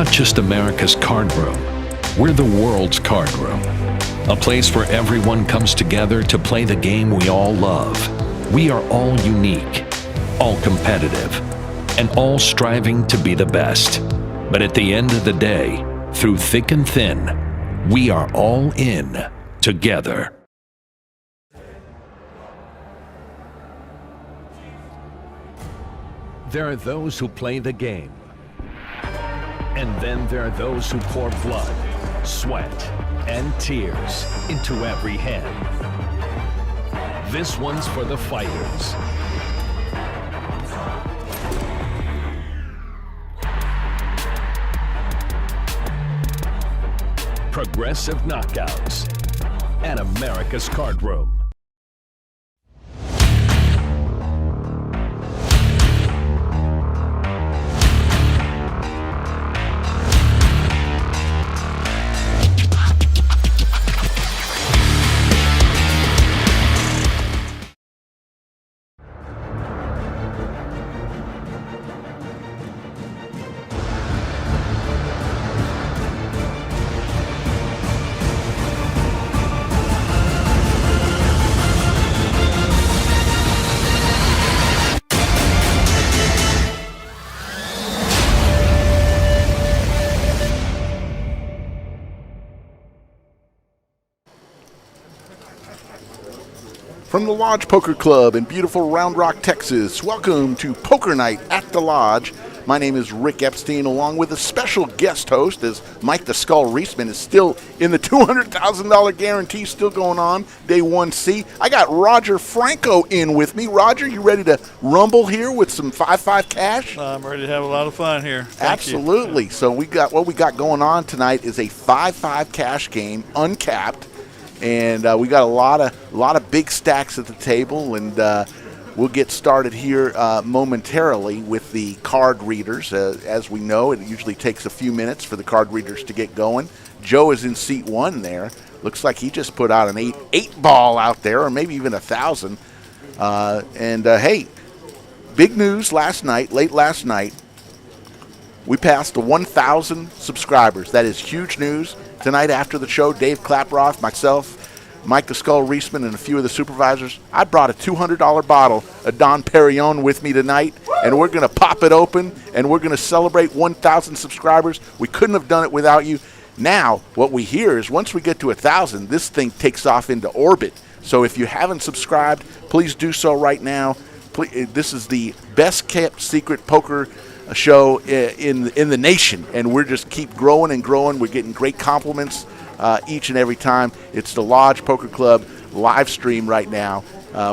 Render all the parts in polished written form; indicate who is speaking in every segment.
Speaker 1: not just America's card room, we're the world's card room. A place where everyone comes together to play the game we all love. We are all unique, all competitive, and all striving to be the best. But at the end of the day, through thick and thin, we are all in together. There are those who play the game. And then there are those who pour blood, sweat, and tears into every hand. This one's for the fighters. Progressive Knockouts at America's Card Room.
Speaker 2: From the Lodge Poker Club in beautiful Round Rock, Texas, welcome to Poker Night at the Lodge. My name is Rick Epstein, along with a special guest host, as Mike the Skull Reisman is still in the $200,000 guarantee still going on, day 1C. I got Roger Franco in with me. Roger, you ready to rumble here with some 5-5 cash?
Speaker 3: I'm ready to have a lot of fun here.
Speaker 2: Absolutely.
Speaker 3: You.
Speaker 2: So what we got going on tonight is a 5-5 cash game, uncapped. And we got a lot of big stacks at the table, and we'll get started here momentarily with the card readers. As we know, it usually takes a few minutes for the card readers to get going. Joe is in seat 1 there. Looks like he just put out an eight ball out there, or maybe even 1,000. Hey, big news late last night. We passed the 1,000 subscribers. That is huge news. Tonight after the show, Dave Klaproth, myself, Mike the Skull Reisman, and a few of the supervisors, I brought a $200 bottle of Dom Perignon with me tonight, and we're going to pop it open, and we're going to celebrate 1,000 subscribers. We couldn't have done it without you. Now, what we hear is once we get to 1,000, this thing takes off into orbit. So if you haven't subscribed, please do so right now. This is the best-kept secret poker show in the nation, and we're just keep growing and growing. We're getting great compliments each and every time. It's the Lodge Poker Club live stream right now.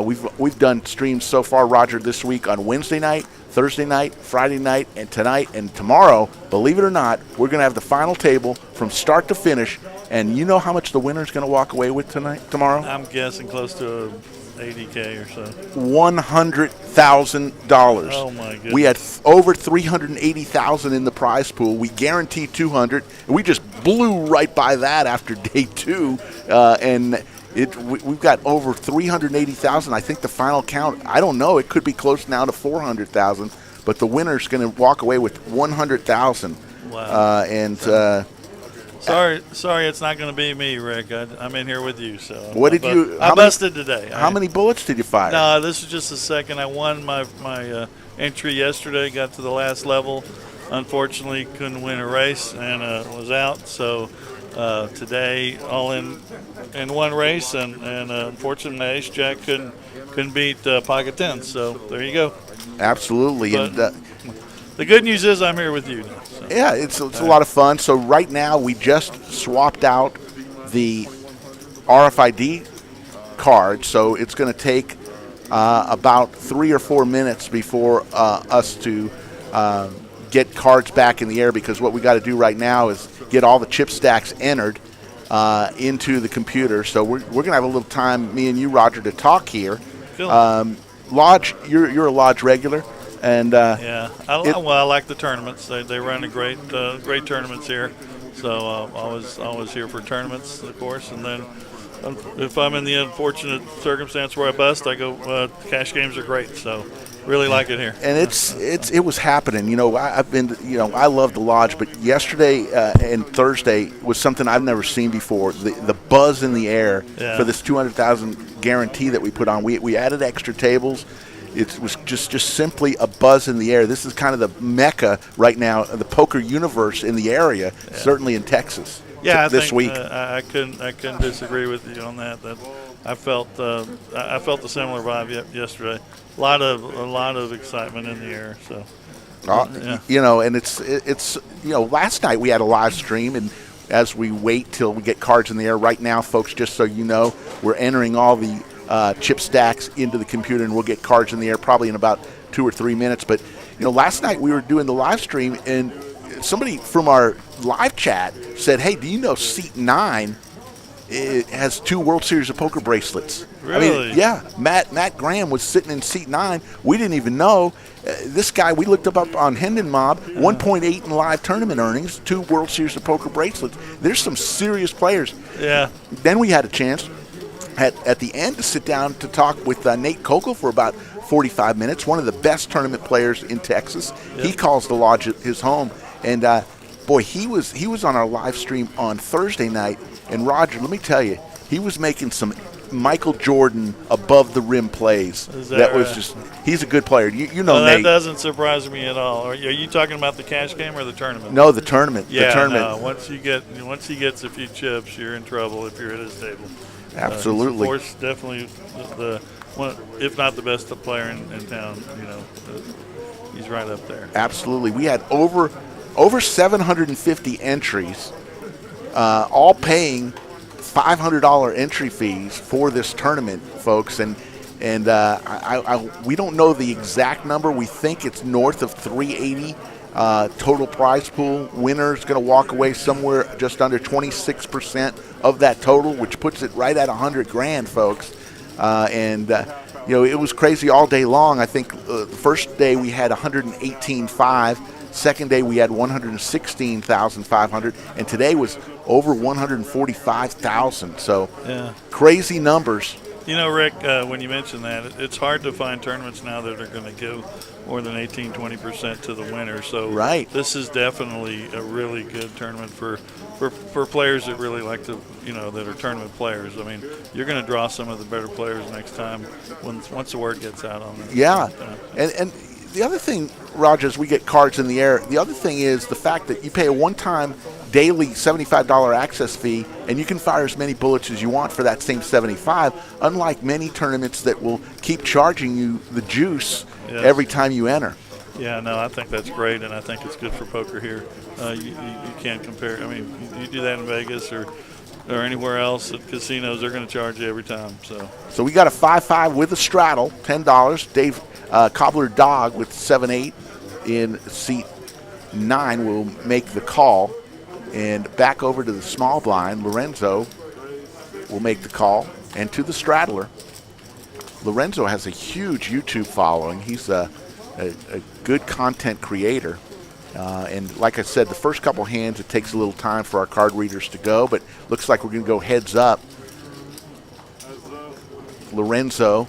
Speaker 2: We've done streams so far, Roger, this week on Wednesday night, Thursday night, Friday night, and tonight and tomorrow. Believe it or not, we're going to have the final table from start to finish. And you know how much the winner's going to walk away with tomorrow?
Speaker 3: I'm guessing close to $80K or so.
Speaker 2: $100,000.
Speaker 3: Oh my goodness!
Speaker 2: We had over $380,000 in the prize pool. We guaranteed $200, and we just blew right by that after day 2. We've got over $380,000. I think the final count, I don't know. It could be close now to $400,000, but the winner's going to walk away with $100,000.
Speaker 3: Wow! Sorry, it's not going to be me, Rick. I'm in here with you. So I busted today.
Speaker 2: How many bullets did you fire?
Speaker 3: No, this is just the second. I won my entry yesterday. Got to the last level. Unfortunately, couldn't win a race and was out. So today, all in one race, and unfortunately, my ace jack couldn't beat pocket 10. So there you go.
Speaker 2: Absolutely.
Speaker 3: But the good news is I'm here with you now. So.
Speaker 2: Yeah, it's a lot of fun. So right now we just swapped out the RFID card. So it's going to take about 3 or 4 minutes before us to get cards back in the air, because what we got to do right now is get all the chip stacks entered into the computer. So we're going to have a little time, me and you, Roger, to talk here. Lodge, you're a Lodge regular. And
Speaker 3: I like the tournaments. They run a great tournaments here. So always here for tournaments, of course. And then if I'm in the unfortunate circumstance where I bust, I go. Cash games are great. So Really like it here.
Speaker 2: And it was happening. I've been, I love the lodge, but yesterday and Thursday was something I've never seen before. The buzz in the air for this 200,000 guarantee that we put on. We added extra tables. It was just simply a buzz in the air. This is kind of the mecca right now, the poker universe in the area, certainly in Texas.
Speaker 3: Yeah,
Speaker 2: this week.
Speaker 3: I couldn't disagree with you on that. I felt the similar vibe yesterday. A lot of excitement in the air. So,
Speaker 2: and it's last night we had a live stream, and as we wait till we get cards in the air, right now, folks, just so you know, we're entering all the chip stacks into the computer, and we'll get cards in the air probably in about 2 or 3 minutes. But last night we were doing the live stream, and somebody from our live chat said, "Hey, do you know seat 9 it has 2 World Series of Poker bracelets?"
Speaker 3: Really?
Speaker 2: I mean, yeah. Matt Graham was sitting in seat 9. We didn't even know. This guy, we looked up on Hendon Mob, 1.8 in live tournament earnings, 2 World Series of Poker bracelets. There's some serious players.
Speaker 3: Yeah.
Speaker 2: Then we had a chance at the end to sit down to talk with Nate Kokel for about 45 minutes, one of the best tournament players in Texas. Yep. He calls the lodge his home. And, boy, he was on our live stream on Thursday night. And, Roger, let me tell you, he was making some Michael Jordan above-the-rim plays. That was just – he's a good player. You know Nate.
Speaker 3: That doesn't surprise me at all. Are you talking about the cash game or the tournament?
Speaker 2: No, the tournament.
Speaker 3: Yeah,
Speaker 2: the tournament.
Speaker 3: No, once he gets a few chips, you're in trouble if you're at his table.
Speaker 2: Absolutely.
Speaker 3: Of course, definitely the one, if not the best player in town. He's right up there.
Speaker 2: Absolutely. We had over 750 entries, all paying $500 entry fees for this tournament, folks. And we don't know the exact number. We think it's north of 380 total prize pool. Winner's going to walk away somewhere just under 26% of that total, which puts it right at $100,000, folks. It was crazy all day long. I think the first day we had 118.5. Second day we had 116,500, and today was over 145,000. So crazy numbers.
Speaker 3: Rick, when you mention that, it's hard to find tournaments now that are going to go more than 18-20% to the winner. So this is definitely a really good tournament for players that really like to, that are tournament players. I mean, you're going to draw some of the better players next time once the word gets out on it.
Speaker 2: Yeah, and the other thing, Roger, is we get cards in the air. The other thing is the fact that you pay a one-time daily $75 access fee, and you can fire as many bullets as you want for that same $75, unlike many tournaments that will keep charging you the juice every time you enter.
Speaker 3: Yeah, no, I think that's great, and I think it's good for poker here. You can't compare. I mean, you do that in Vegas or anywhere else at casinos, they're going to charge you every time. So
Speaker 2: we got a 5-5 with a straddle, $10. Dave Cobbler Dog with 7-8 in seat 9 will make the call. And back over to the small blind, Lorenzo will make the call. And to the straddler, Lorenzo has a huge YouTube following. He's a good content creator. And like I said, the first couple hands, it takes a little time for our card readers to go, but looks like we're going to go heads up. Lorenzo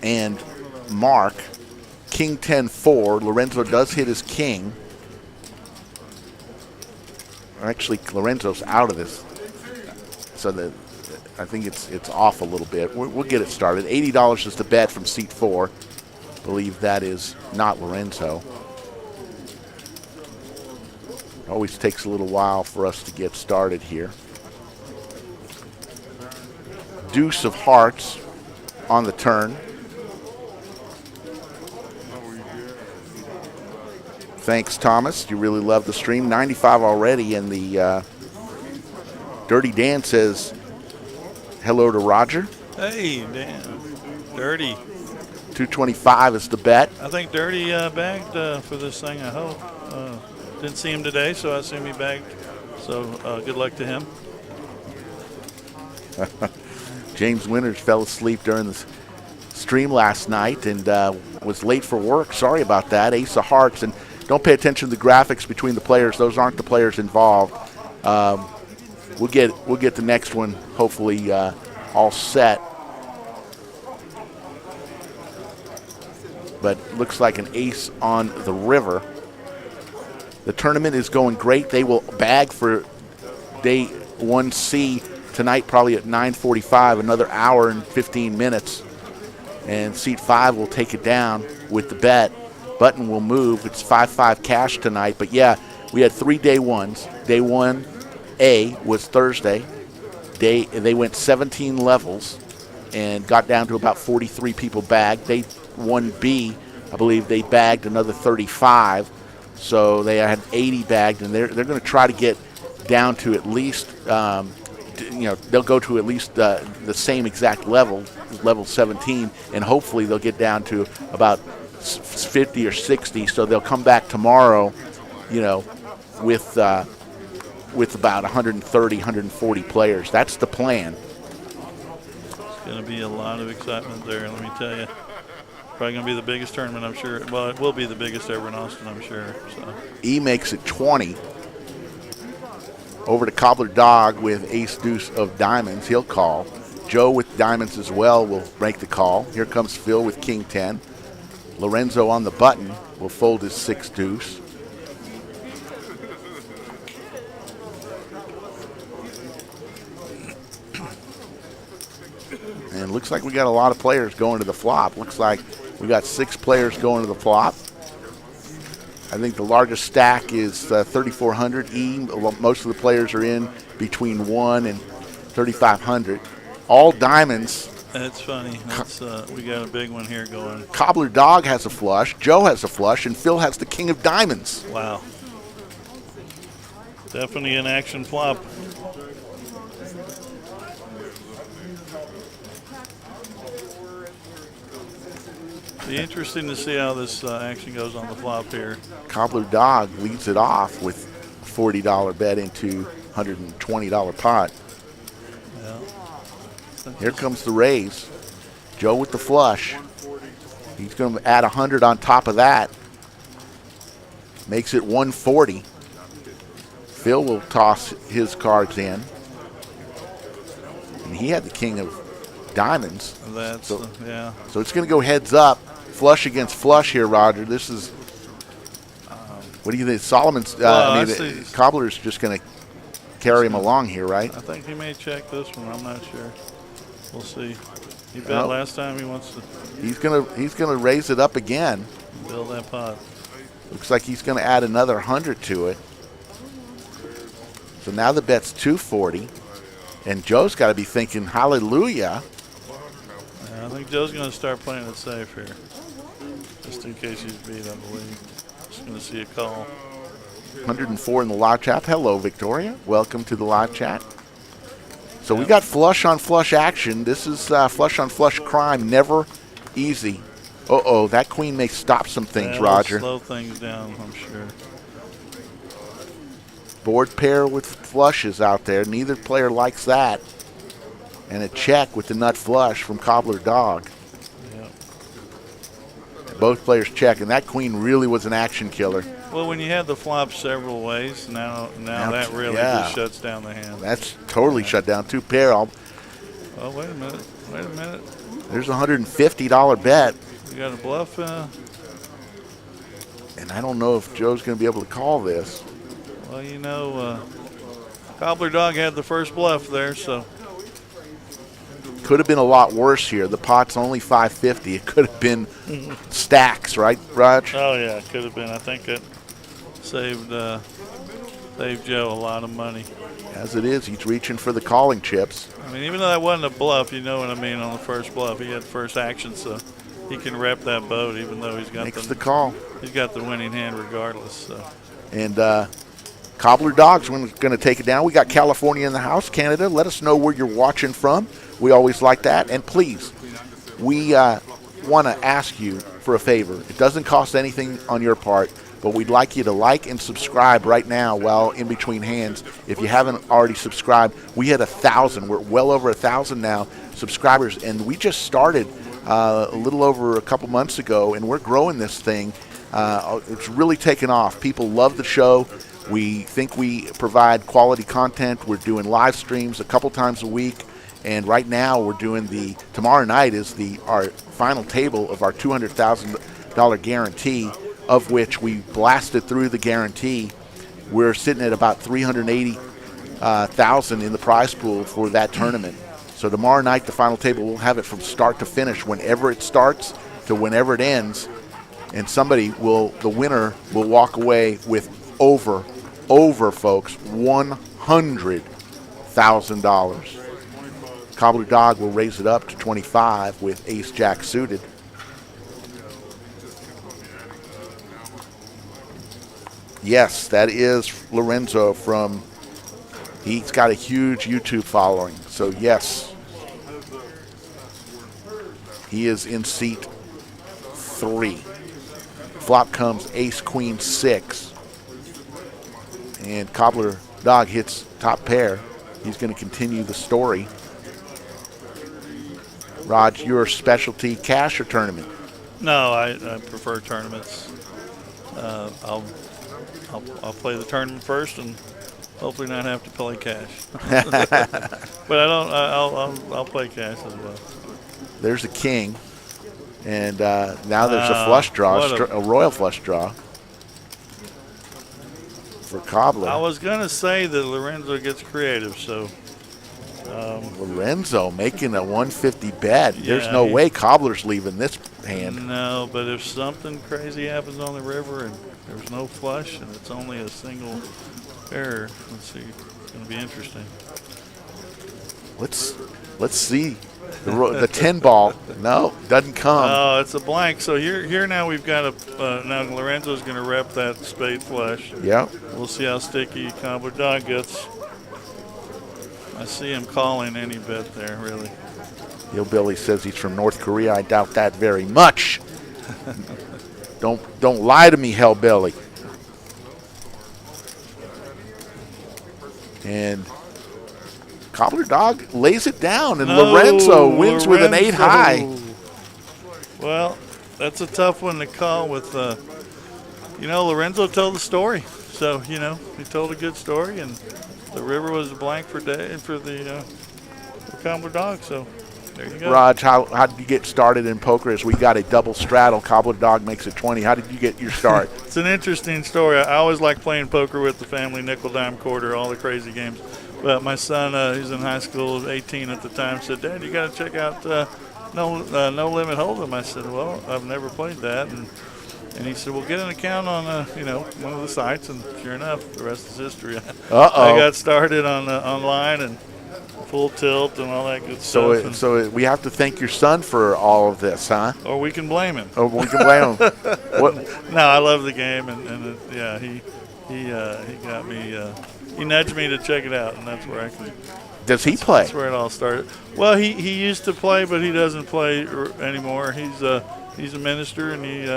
Speaker 2: and Mark, King 10-4. Lorenzo does hit his king. Actually, Lorenzo's out of this, so I think it's off a little bit. We'll get it started. $80 is the bet from seat 4. Believe that is not Lorenzo. Always takes a little while for us to get started here. Deuce of hearts on the turn. Thanks, Thomas. You really love the stream. 95 already, and the Dirty Dan says hello to Roger.
Speaker 3: Hey, Dan. Dirty.
Speaker 2: 225 is the bet.
Speaker 3: I think Dirty bagged for this thing, I hope. Didn't see him today, so I assume he bagged. So good luck to him.
Speaker 2: James Winters fell asleep during the stream last night and was late for work. Sorry about that. Ace of hearts. And don't pay attention to the graphics between the players. Those aren't the players involved. We'll get the next one hopefully all set. but looks like an ace on the river. The tournament is going great. They will bag for day 1C tonight, probably at 9:45, another hour and 15 minutes. And seat 5 will take it down with the bet. Button will move. It's 5-5 cash tonight. But yeah, we had 3 day ones. Day 1A was Thursday. They went 17 levels and got down to about 43 people bagged. Day 1B, I believe they bagged another 35. So they had 80 bagged, and they're going to try to get down to at least, they'll go to at least the same exact level 17, and hopefully they'll get down to about 50 or 60. So they'll come back tomorrow, with about 130, 140 players. That's the plan.
Speaker 3: It's going to be a lot of excitement there, let me tell you. Probably going to be the biggest tournament, I'm sure. Well, it will be the biggest ever in Austin, I'm sure. So.
Speaker 2: E makes it 20. Over to Cobbler Dog with ace deuce of diamonds. He'll call. Joe with diamonds as well will make the call. Here comes Phil with king 10. Lorenzo on the button will fold his 6 deuce. And looks like we got a lot of players going to the flop. Looks like we got 6 players going to the flop. I think the largest stack is 3,400 E. Most of the players are in between 1 and 3,500. All diamonds.
Speaker 3: That's funny. We got a big one here going.
Speaker 2: Cobbler Dog has a flush. Joe has a flush, and Phil has the king of diamonds.
Speaker 3: Wow. Definitely an action flop. Be interesting to see how this action goes on the flop here.
Speaker 2: Cobbler Dog leads it off with a $40 bet into $120 pot.
Speaker 3: Yeah.
Speaker 2: Here comes the raise. Joe with the flush. He's going to add 100 on top of that. Makes it 140. Phil will toss his cards in. And he had the king of diamonds.
Speaker 3: Yeah.
Speaker 2: So it's going to go heads up. Flush against flush here, Roger. This is, what do you think? Solomon's, Cobbler's just going to carry him along here, right?
Speaker 3: I think he may check this one. I'm not sure. We'll see. He bet last time. He wants to.
Speaker 2: He's gonna raise it up again.
Speaker 3: Build that pot.
Speaker 2: Looks like he's going to add another 100 to it. So now the bet's 240, and Joe's got to be thinking, hallelujah.
Speaker 3: Yeah, I think Joe's going to start playing it safe here, just in case he's beat, I believe. Just going to see a call.
Speaker 2: 104 in the live chat. Hello, Victoria. Welcome to the live chat. So we got flush on flush action. This is flush on flush crime. Never easy. Uh-oh, that queen may stop some things, Roger.
Speaker 3: Slow things down, I'm sure.
Speaker 2: Board pair with flushes out there. Neither player likes that. And a check with the nut flush from Cobbler Dog.
Speaker 3: Yep.
Speaker 2: Both players check, and that queen really was an action killer.
Speaker 3: Well, when you have the flop several ways, now that really just shuts down the hand.
Speaker 2: That's totally shut down. 2 pair.
Speaker 3: Oh, wait a minute.
Speaker 2: There's a $150 bet.
Speaker 3: You got a bluff?
Speaker 2: And I don't know if Joe's going to be able to call this.
Speaker 3: Well, Cobbler Dog had the first bluff there, so.
Speaker 2: Could have been a lot worse here. The pot's only $550. It could have been stacks, right, Raj?
Speaker 3: Oh, yeah, it could have been. I think it saved Joe a lot of money.
Speaker 2: As it is, he's reaching for the calling chips.
Speaker 3: I mean, even though that wasn't a bluff, you know what I mean, on the first bluff. He had first action, so he can rep that boat even though he's got
Speaker 2: Makes the call.
Speaker 3: He's got the winning hand regardless. So.
Speaker 2: And Cobbler Dog's going to take it down. We got California in the house, Canada. Let us know where you're watching from. We always like that. And please, we want to ask you for a favor. It doesn't cost anything on your part, but we'd like you to like and subscribe right now while in between hands. If you haven't already subscribed, we had 1,000. We're well over 1,000 now subscribers, and we just started a little over a couple months ago, and we're growing this thing. It's really taken off. People love the show. We think we provide quality content. We're doing live streams a couple times a week. And right now we're doing tomorrow night is our final table of our $200,000 guarantee, of which we blasted through the guarantee. We're sitting at about $380,000 in the prize pool for that tournament. So tomorrow night, the final table, we'll have it from start to finish, whenever it starts to whenever it ends. And the winner will walk away with over, folks, $100,000. Cobbler Dog will raise it up to 25 with Ace Jack suited. Yes, that is Lorenzo he's got a huge YouTube following. So yes, he is in seat 3. Flop comes Ace Queen 6. And Cobbler Dog hits top pair. He's going to continue the story. Raj, your specialty, cash or tournament?
Speaker 3: No, I prefer tournaments. I'll play the tournament first and hopefully not have to play cash. But I'll play cash as well.
Speaker 2: There's a king, and now there's a flush draw, a royal flush draw for Cobbler.
Speaker 3: I was gonna say that Lorenzo gets creative, so.
Speaker 2: Lorenzo making a 150 bet. There's no way Cobbler's leaving this hand.
Speaker 3: No, but if something crazy happens on the river and there's no flush and it's only a single error, let's see, it's going to be interesting.
Speaker 2: Let's see the 10 ball. No, doesn't come.
Speaker 3: Oh, it's a blank. So here now we've got now Lorenzo's going to rep that spade flush.
Speaker 2: Yeah.
Speaker 3: We'll see how sticky Cobbler Dog gets. I see him calling any bet there, really.
Speaker 2: Hillbilly says he's from North Korea. I doubt that very much. Don't lie to me, Hillbilly. And Cobbler Dog lays it down, and Lorenzo wins with an 8 high.
Speaker 3: Well, that's a tough one to call with, Lorenzo told the story. So, he told a good story, and the river was blank for the Cobbler Dog. So there you go.
Speaker 2: Raj, how did you get started in poker? As we got a double straddle, Cobbler Dog makes it 20. How did you get your start?
Speaker 3: It's an interesting story. I always like playing poker with the family, nickel, dime, quarter, all the crazy games. But my son, he's in high school, 18 at the time, said, "Dad, you got to check out No Limit Hold'em." I said, "Well, I've never played that." And he said, "Well, get an account on one of the sites." And sure enough, the rest is history. I got started on online and full tilt and all that good stuff.
Speaker 2: So we have to thank your son for all of this, huh?
Speaker 3: Or we can blame him.
Speaker 2: Oh, we can blame him. What?
Speaker 3: No, I love the game, and he got me. He nudged me to check it out, and that's where
Speaker 2: Does he play?
Speaker 3: That's where it all started. Well, he used to play, but he doesn't play anymore. He's a minister, and he's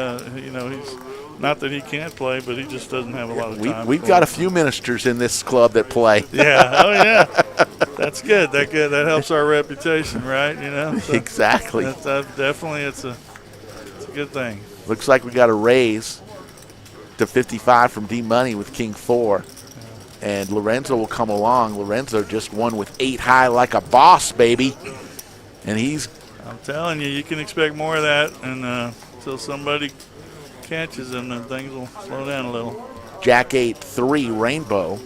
Speaker 3: not that he can't play, but he just doesn't have a lot of time.
Speaker 2: We've got a few ministers in this club that play.
Speaker 3: Yeah. Oh yeah. That's good. That helps our reputation, right? So
Speaker 2: exactly.
Speaker 3: Definitely, it's a good thing.
Speaker 2: Looks like we got a raise to 55 from D Money with King 4. And Lorenzo will come along. Lorenzo just won with 8 high like a boss, baby. And
Speaker 3: I'm telling you, you can expect more of that until somebody catches him, then things will slow down a little.
Speaker 2: Jack 8-3 Rainbow.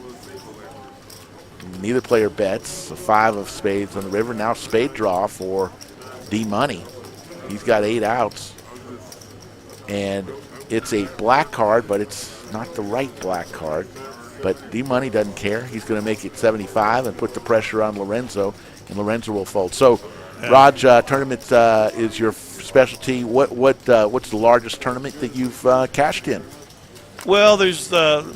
Speaker 2: Neither player bets. A 5 of spades on the river. Now spade draw for D Money. He's got 8 outs. And it's a black card, but it's not the right black card. But D Money doesn't care. He's going to make it 75 and put the pressure on Lorenzo, and Lorenzo will fold. So, yeah. Raj, tournament is your specialty. What's the largest tournament that you've cashed in?
Speaker 3: Well, there's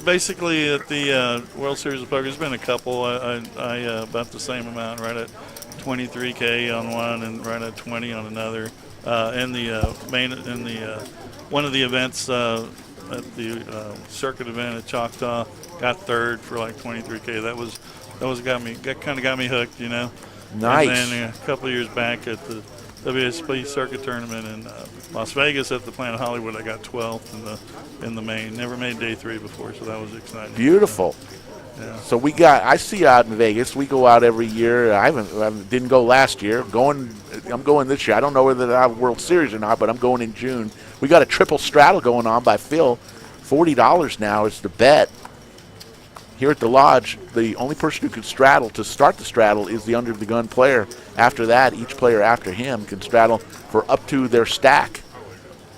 Speaker 3: basically at the World Series of Poker, there's been a couple. I about the same amount, right at 23K on one and right at 20 on another. One of the events at the circuit event at Choctaw, got third for like 23K. That kind of got me hooked,
Speaker 2: Nice.
Speaker 3: And then a couple of years back at the WSP circuit tournament in Las Vegas at the Planet Hollywood, I got 12th in the main. Never made day 3 before, so that was exciting.
Speaker 2: Beautiful.
Speaker 3: Yeah.
Speaker 2: So I see you out in Vegas. We go out every year. I didn't go last year. I'm going this year. I don't know whether I have World Series or not, but I'm going in June. We got a triple straddle going on by Phil. $40 now is the bet. Here at the lodge, the only person who can straddle to start the straddle is the under the gun player. After that, each player after him can straddle for up to their stack.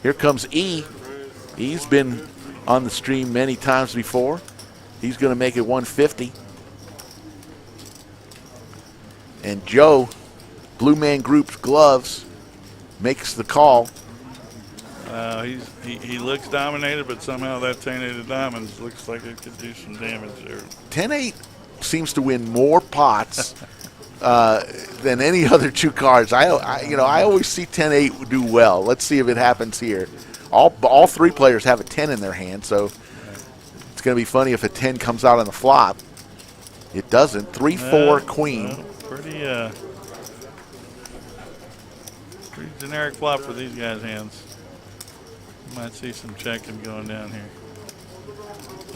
Speaker 2: Here comes E. He's been on the stream many times before. He's going to make it 150. And Joe, Blue Man Group's gloves, makes the call.
Speaker 3: He looks dominated, but somehow that 10-8 of diamonds looks like it could do some damage there.
Speaker 2: 10-8 seems to win more pots than any other two cards. I always see 10-8 do well. Let's see if it happens here. All three players have a 10 in their hand, so it's going to be funny if a 10 comes out on the flop. It doesn't. 3-4 queen.
Speaker 3: Pretty generic flop for these guys' hands. You might see some checking going down here.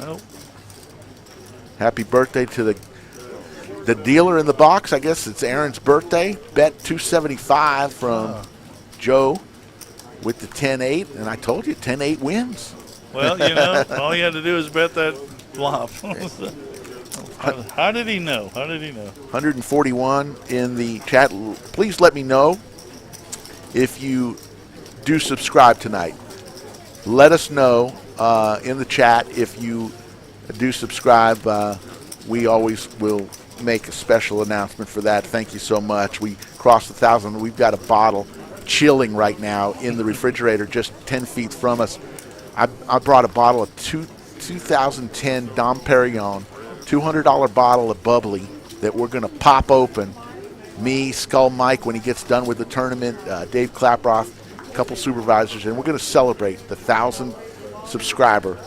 Speaker 3: Nope.
Speaker 2: Happy birthday to the dealer in the box. I guess it's Aaron's birthday. Bet 275 from Joe with the 10-8, and I told you 10-8 wins.
Speaker 3: Well, all you had to do is bet that flop. How did he know?
Speaker 2: 141 in the chat. Please let me know if you do subscribe tonight. Let us know in the chat if you do subscribe. We always will make a special announcement for that. Thank you so much. We crossed 1,000. We've got a bottle chilling right now in the refrigerator just 10 feet from us. I brought a bottle of 2010 Dom Perignon, $200 bottle of bubbly that we're going to pop open. Me, Skull Mike, when he gets done with the tournament, Dave Klaproth, a couple supervisors, and we're going to celebrate the 1,000 subscriber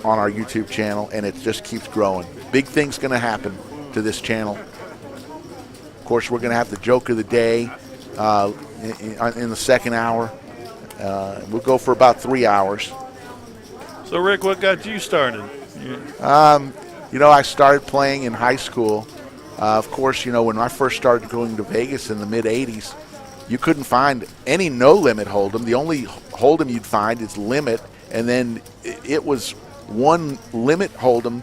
Speaker 2: on our YouTube channel, and it just keeps growing. Big things going to happen to this channel. Of course, we're going to have the joke of the day in the second hour. We'll go for about 3 hours.
Speaker 3: So, Rick, what got you started?
Speaker 2: I started playing in high school. Of course, when I first started going to Vegas in the mid-'80s, you couldn't find any no-limit hold'em. The only hold'em you'd find is limit, and then it was one limit hold'em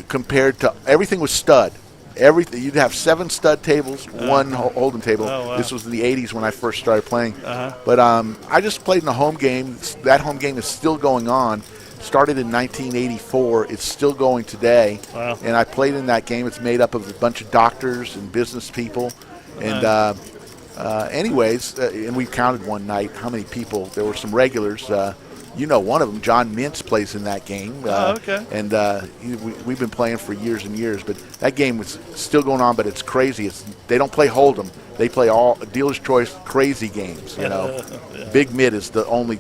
Speaker 2: compared to everything was stud. Everything you'd have 7 stud tables, one hold'em table.
Speaker 3: Oh, wow.
Speaker 2: This was in the 80s when I first started playing. But I just played in a home game. That home game is still going on. Started in 1984. It's still going today.
Speaker 3: Wow.
Speaker 2: And I played in that game. It's made up of a bunch of doctors and business people. And and we counted one night how many people. There were some regulars. One of them, John Mintz, plays in that game.
Speaker 3: Okay.
Speaker 2: And we've been playing for years and years. But that game was still going on, but it's crazy. They don't play Hold'em. They play all dealer's choice crazy games, Yeah. Big mid is the only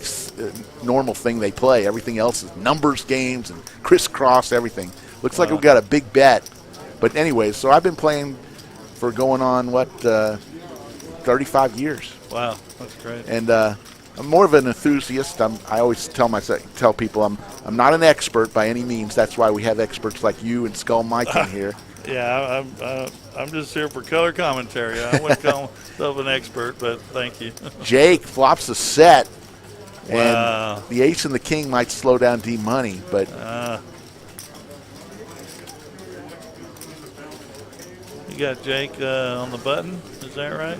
Speaker 2: normal thing they play. Everything else is numbers games and crisscross everything. Looks like we've got a big bet. But anyways, so I've been playing for going on, 35 years.
Speaker 3: Wow, that's great.
Speaker 2: And I'm more of an enthusiast. I always tell people I'm not an expert by any means. That's why we have experts like you and Skull Mike in here.
Speaker 3: Yeah, I'm just here for color commentary. I wouldn't call myself an expert, but thank you.
Speaker 2: Jake flops a set, and
Speaker 3: Wow.
Speaker 2: the ace and the king might slow down D Money, but
Speaker 3: you got Jake on the button. Is that right?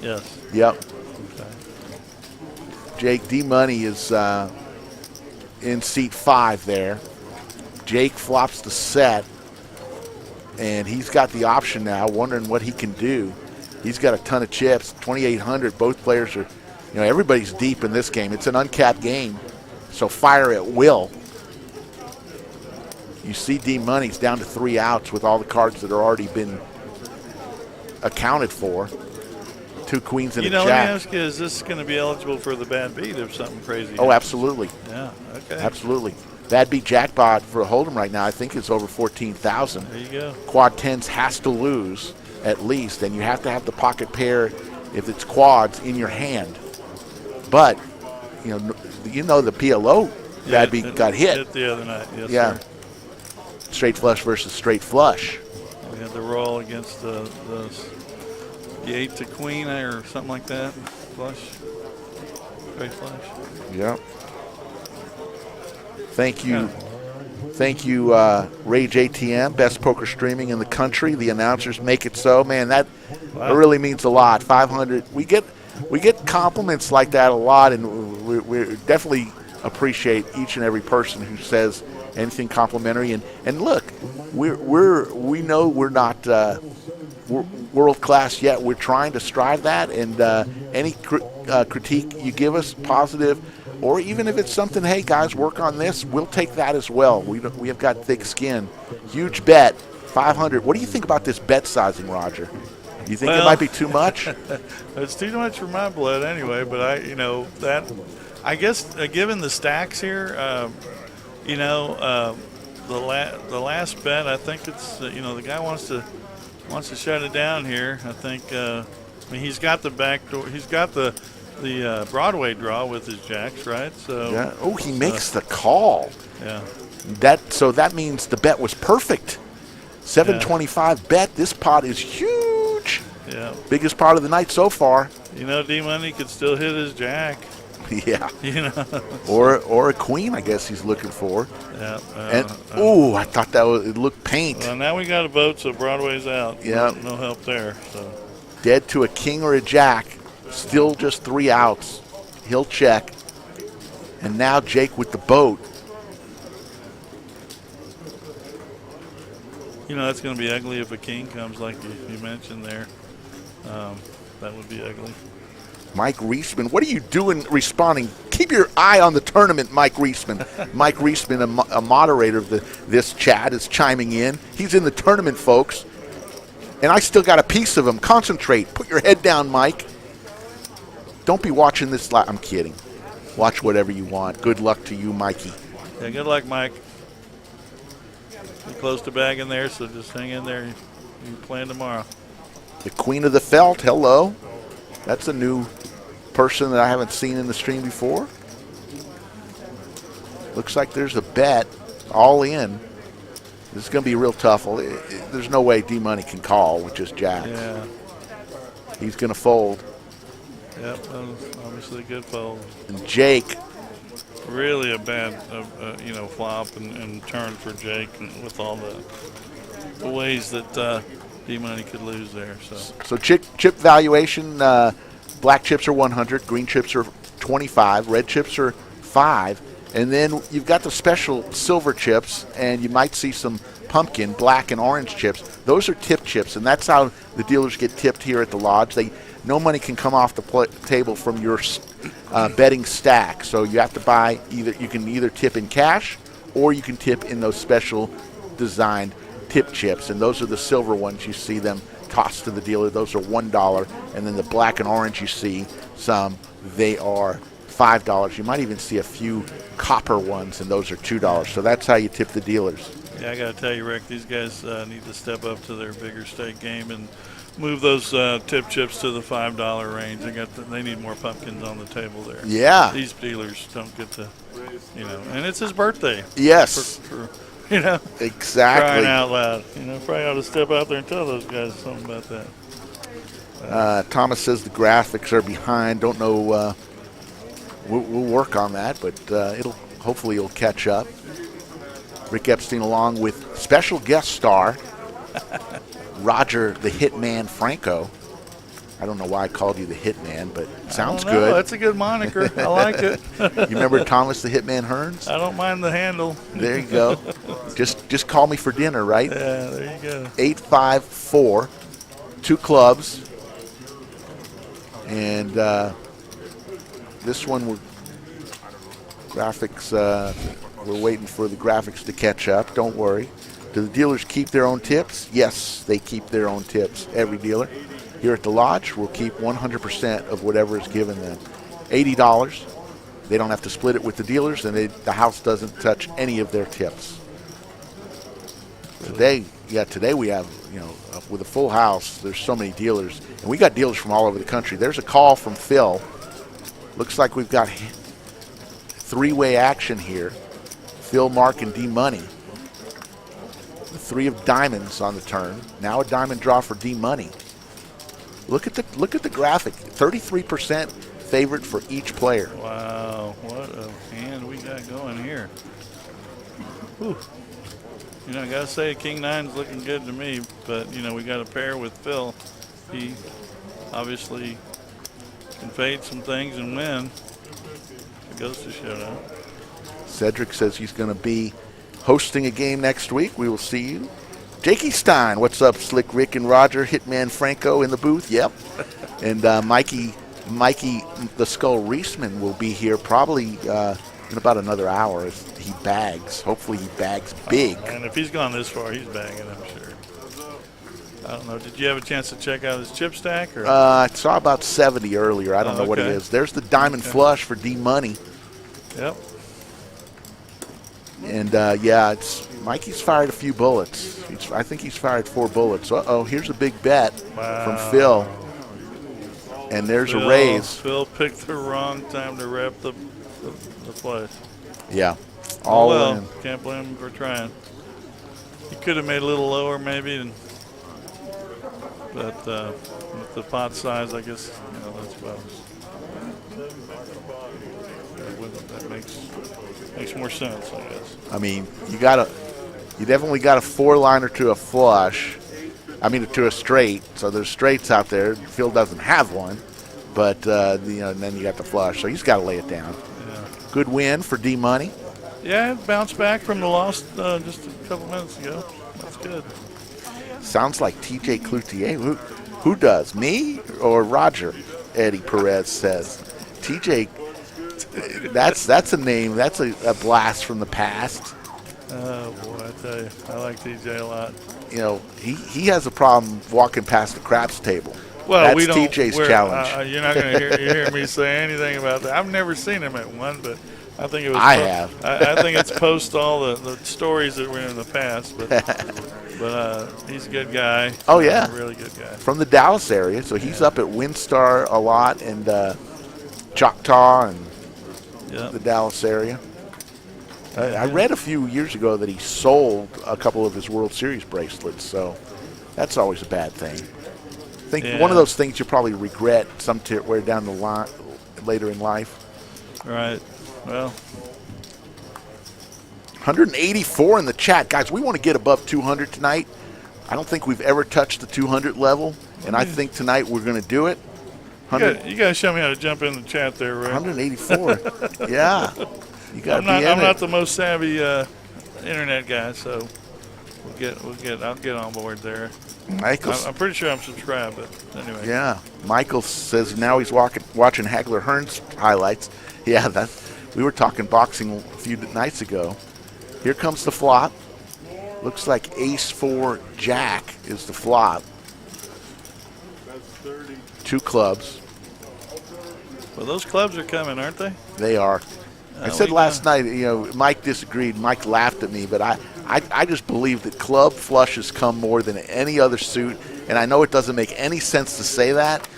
Speaker 3: Yes.
Speaker 2: Yep.
Speaker 3: Okay.
Speaker 2: Jake D Money is in seat 5 there. Jake flops the set, and he's got the option now, wondering what he can do. He's got a ton of chips, 2,800. Both players are, everybody's deep in this game. It's an uncapped game, so fire at will. You see D Money's down to 3 outs with all the cards that are already been accounted for. 2 queens and a
Speaker 3: Let me
Speaker 2: jack.
Speaker 3: ask you, is this going to be eligible for the bad beat if something crazy
Speaker 2: Oh,
Speaker 3: happens?
Speaker 2: absolutely.
Speaker 3: Yeah, okay.
Speaker 2: Absolutely. Bad beat jackpot for a Hold'em right now, I think it's over 14,000.
Speaker 3: There you go.
Speaker 2: Quad 10s has to lose at least, and you have to have the pocket pair if it's quads in your hand. But, the PLO bad beat got hit.
Speaker 3: Hit the other night, yes,
Speaker 2: Yeah.
Speaker 3: sir.
Speaker 2: Straight flush versus straight flush.
Speaker 3: We had the roll against the 8 to queen or something like that. Flush. Great flash.
Speaker 2: Yeah. Thank you. Thank you, Rage ATM, best poker streaming in the country. The announcers make it so. Man, that really means a lot. 500. We get compliments like that a lot, and we definitely appreciate each and every person who says anything complimentary. And look, we know we're not world class yet. We're trying to strive that, and any critique you give us, positive, or even if it's something, hey guys, work on this, we'll take that as well. We have got thick skin. Huge bet, 500. What do you think about this bet sizing, Roger? You think it might be too much?
Speaker 3: It's too much for my blood anyway. But I guess given the stacks here, the last bet, I think it's the guy wants to shut it down here. I think he's got the back door. He's got the Broadway draw with his jacks, right? So
Speaker 2: yeah. Oh, he makes the call.
Speaker 3: Yeah.
Speaker 2: That means the bet was perfect. 725 bet. This pot is huge.
Speaker 3: Yeah.
Speaker 2: Biggest pot of the night so far.
Speaker 3: D-Money could still hit his jack.
Speaker 2: Yeah. Or a queen, I guess he's looking for.
Speaker 3: Yeah.
Speaker 2: I thought it looked paint.
Speaker 3: Well, now we got a boat, so Broadway's out.
Speaker 2: Yeah.
Speaker 3: No help there. So.
Speaker 2: Dead to a king or a jack. Still just 3 outs. He'll check. And now Jake with the boat.
Speaker 3: That's going to be ugly if a king comes like you mentioned there. That would be ugly.
Speaker 2: Mike Reisman, what are you doing responding? Keep your eye on the tournament, Mike Reisman. Mike Reisman, a moderator of this chat, is chiming in. He's in the tournament, folks. And I still got a piece of him. Concentrate. Put your head down, Mike. Don't be watching this I'm kidding. Watch whatever you want. Good luck to you, Mikey.
Speaker 3: Yeah, good luck, Mike. You're close to bagging there, so just hang in there. You plan tomorrow.
Speaker 2: The Queen of the Felt, hello. That's a new person that I haven't seen in the stream before. Looks like there's a bet all in. This is going to be real tough. There's no way D-Money can call with just jacks.
Speaker 3: Yeah.
Speaker 2: He's going to fold.
Speaker 3: Yep, that was obviously a good fold.
Speaker 2: And Jake.
Speaker 3: Really a bad, flop and turn for Jake with all the ways that D-Money could lose there.
Speaker 2: So chip valuation, black chips are 100, green chips are 25, red chips are 5, and then you've got the special silver chips, and you might see some pumpkin, black and orange chips. Those are tip chips, and that's how the dealers get tipped here at the lodge. No money can come off the table from your betting stack, so you have to buy you can either tip in cash or you can tip in those special designed tip chips, and those are the silver ones. You see them tossed to the dealer. Those are $1, and then the black and orange you see some, they are $5. You might even see a few copper ones, and those are $2. So that's how you tip the dealers.
Speaker 3: Yeah, I got to tell you, Rick, these guys need to step up to their bigger stake game and move those tip chips to the $5 range. They need more pumpkins on the table there.
Speaker 2: Yeah.
Speaker 3: These dealers don't get to, and it's his birthday.
Speaker 2: Yes.
Speaker 3: For
Speaker 2: exactly.
Speaker 3: Crying out loud. Probably ought to step out there and tell those guys something about that.
Speaker 2: Thomas says the graphics are behind. Don't know. We'll work on that, but hopefully it'll catch up. Rick Epstein along with special guest star Roger the Hitman Franco. I don't know why I called you the Hitman, but it sounds good.
Speaker 3: That's a good moniker. I like it.
Speaker 2: You remember Thomas the Hitman Hearns?
Speaker 3: I don't mind the handle.
Speaker 2: There you go. Just call me for dinner, right?
Speaker 3: Yeah, there you go.
Speaker 2: 854, 2 clubs. And this one, we're waiting for the graphics to catch up. Don't worry. Do the dealers keep their own tips? Yes, they keep their own tips. Every dealer. Here at the lodge, we'll keep 100% of whatever is given them. $80. They don't have to split it with the dealers, and the house doesn't touch any of their tips. Today we have, with a full house, there's so many dealers. And we got dealers from all over the country. There's a call from Phil. Looks like we've got 3-way action here. Phil, Mark, and D-Money. The 3 of diamonds on the turn. Now a diamond draw for D-Money. Look at the graphic. 33%, favorite for each player.
Speaker 3: Wow, what a hand we got going here. Whew. You know, I got to say, King 9's looking good to me, but, you know, we got a pair with Phil. He obviously can fade some things and win. It goes to showdown.
Speaker 2: Cedric says he's going to be hosting a game next week. We will see you. Jakey Stein, what's up, Slick Rick and Roger? Hitman Franco in the booth, yep. And Mikey the Skull Reisman will be here probably in about another hour as he bags. Hopefully he bags big.
Speaker 3: And if he's gone this far, he's bagging, I'm sure. I don't know. Did you have a chance to check out his chip stack? Or?
Speaker 2: I saw about 70 earlier. I don't know what it is. There's the diamond flush for D-Money.
Speaker 3: Yep.
Speaker 2: And, yeah, Mikey's fired a few bullets. I think he's fired 4 bullets. Uh-oh, here's a big bet from Phil. And there's a raise.
Speaker 3: Phil picked the wrong time to wrap the play.
Speaker 2: Yeah. All in.
Speaker 3: Can't blame him for trying. He could have made a little lower maybe, but with the pot size, I guess, you know, that's about that makes more sense, I guess.
Speaker 2: I mean, you definitely got a 4-liner to a flush. I mean, to a straight. So there's straights out there. Phil doesn't have one, but you know, and then you got the flush. So he's got to lay it down.
Speaker 3: Yeah.
Speaker 2: Good win for D-Money.
Speaker 3: Yeah, it bounced back from the loss just a couple minutes ago. That's good.
Speaker 2: Sounds like TJ Cloutier. Who does? Me or Roger? Eddie Perez says. TJ, that's a name. That's a blast from the past.
Speaker 3: Oh, boy, I tell you. I like TJ a lot.
Speaker 2: You know, he has a problem walking past the craps table.
Speaker 3: Well,
Speaker 2: that's
Speaker 3: we don't,
Speaker 2: TJ's challenge.
Speaker 3: You're not going to hear me say anything about that. I've never seen him at one, but I think it was.
Speaker 2: I have.
Speaker 3: I think it's post all the stories that were in the past, but he's a good guy.
Speaker 2: Oh yeah,
Speaker 3: really good guy.
Speaker 2: From the Dallas area, so he's up at Windstar a lot and Choctaw and the Dallas area. I read a few years ago that he sold a couple of his World Series bracelets, so that's always a bad thing. I think one of those things you probably regret somewhere down the line later in life.
Speaker 3: Right. Well,
Speaker 2: 184 in the chat. Guys, we want to get above 200 tonight. I don't think we've ever touched the 200 level, and I think tonight we're going to do it.
Speaker 3: You got to show me how to jump in the chat there, Ray.
Speaker 2: 184. Yeah. You got to be in
Speaker 3: I'm not the most savvy internet guy, so I'll get on board there. I'm pretty sure I'm subscribed, but anyway.
Speaker 2: Yeah. Michael says now he's watching Hagler Hearns highlights. Yeah, we were talking boxing a few nights ago. Here comes the flop. Looks like Ace-4 Jack is the flop. 2 clubs.
Speaker 3: Well, those clubs are coming, aren't they?
Speaker 2: They are. I said last night, you know, Mike disagreed. Mike laughed at me, but I just believe that club flushes come more than any other suit. And I know it doesn't make any sense to say that,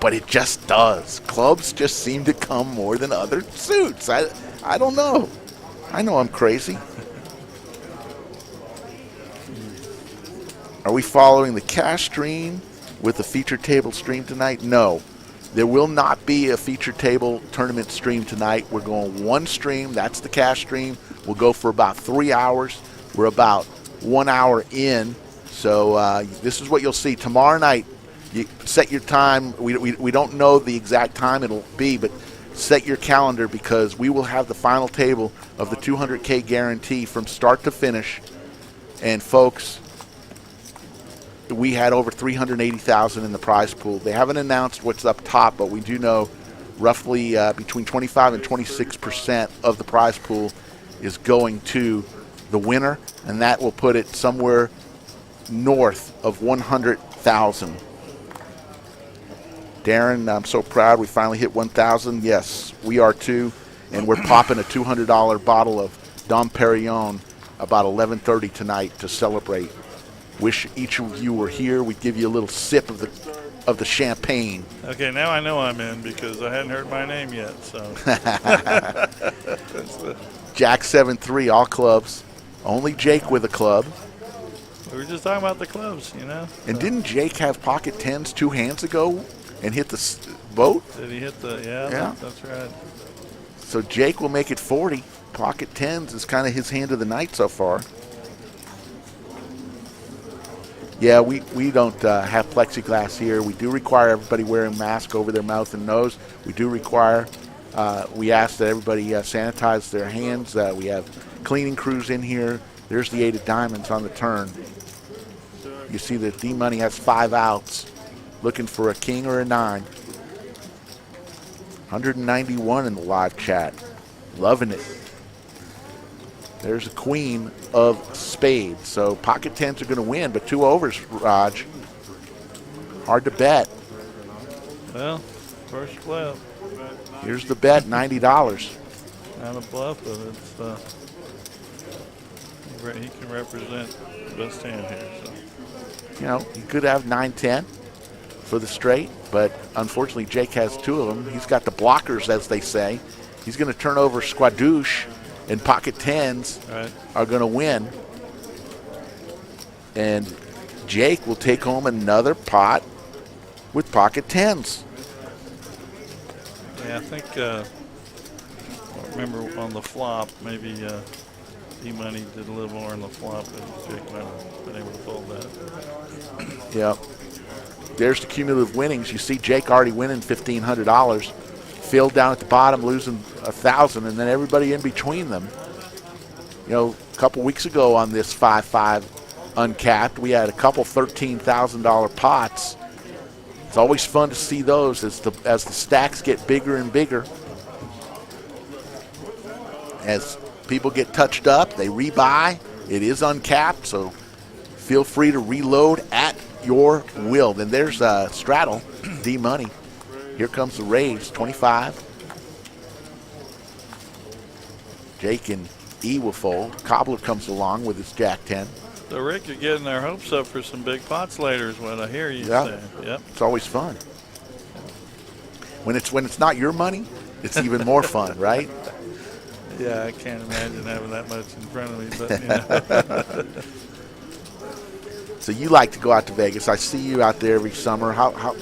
Speaker 2: but it just does. Clubs just seem to come more than other suits. I don't know. I know I'm crazy. Are we following the cash stream with the feature table stream tonight? No. There will not be a feature table tournament stream tonight. We're going one stream. That's the cash stream. We'll go for about 3 hours. We're about 1 hour in. So this is what you'll see. Tomorrow night, you set your time. We don't know the exact time it'll be, but set your calendar because we will have the final table of the 200K guarantee from start to finish. And, folks, we had over $380,000 in the prize pool. They haven't announced what's up top, but we do know roughly between 25 and 26% of the prize pool is going to the winner, and that will put it somewhere north of $100,000. Darren, I'm so proud we finally hit 1,000. Yes, we are too, and we're popping a $200 bottle of Dom Perignon about 11:30 tonight to celebrate. Wish each of you were here. We'd give you a little sip of the champagne.
Speaker 3: Okay, now I know I'm in because I hadn't heard my name yet. So
Speaker 2: Jack 7-3, all clubs. Only Jake with a club.
Speaker 3: We were just talking about the clubs, you know.
Speaker 2: And didn't Jake have pocket tens 2 hands ago and hit the boat.
Speaker 3: Did he hit the? Yeah,
Speaker 2: Yeah.
Speaker 3: that's right.
Speaker 2: So Jake will make it 40. Pocket tens is kind of his hand of the night so far. Yeah, we don't have plexiglass here. We do require everybody wearing masks over their mouth and nose. We do require, we ask that everybody sanitize their hands. We have cleaning crews in here. There's the 8 of diamonds on the turn. You see that D-Money has 5 outs, looking for a king or a 9. 191 in the live chat. Loving it. There's a queen of spades. So pocket tens are going to win, but 2 overs, Raj. Hard to bet.
Speaker 3: Well, first bluff.
Speaker 2: Here's the bet, $90.
Speaker 3: Not a bluff, but it's he can represent the best hand here. So.
Speaker 2: You know, he could have 9-10 for the straight, but unfortunately Jake has 2 of them. He's got the blockers, as they say. He's going to turn over squadouche, and pocket tens are going to win. And Jake will take home another pot with pocket tens.
Speaker 3: Yeah, I think, I remember on the flop, maybe D-Money did a little more on the flop, and Jake might have been able to fold that.
Speaker 2: Yeah. There's the cumulative winnings. You see Jake already winning $1,500. Phil down at the bottom losing $1,000, and then everybody in between them. You know, a couple weeks ago on this 5-5 uncapped, we had a couple $13,000 pots. It's always fun to see those as the stacks get bigger and bigger. As people get touched up, they rebuy. It is uncapped, so feel free to reload at your will. Then there's Straddle, D-Money. Here comes the raise, 25. Jake and E will fold. Cobbler comes along with his Jack-10.
Speaker 3: So, Rick, you're getting their hopes up for some big pots later is what I hear you say. Yep.
Speaker 2: It's always fun. When it's not your money, it's even more fun, right?
Speaker 3: Yeah, I can't imagine having that much in front of me, but you know.
Speaker 2: So you like to go out to Vegas. I see you out there every summer. Are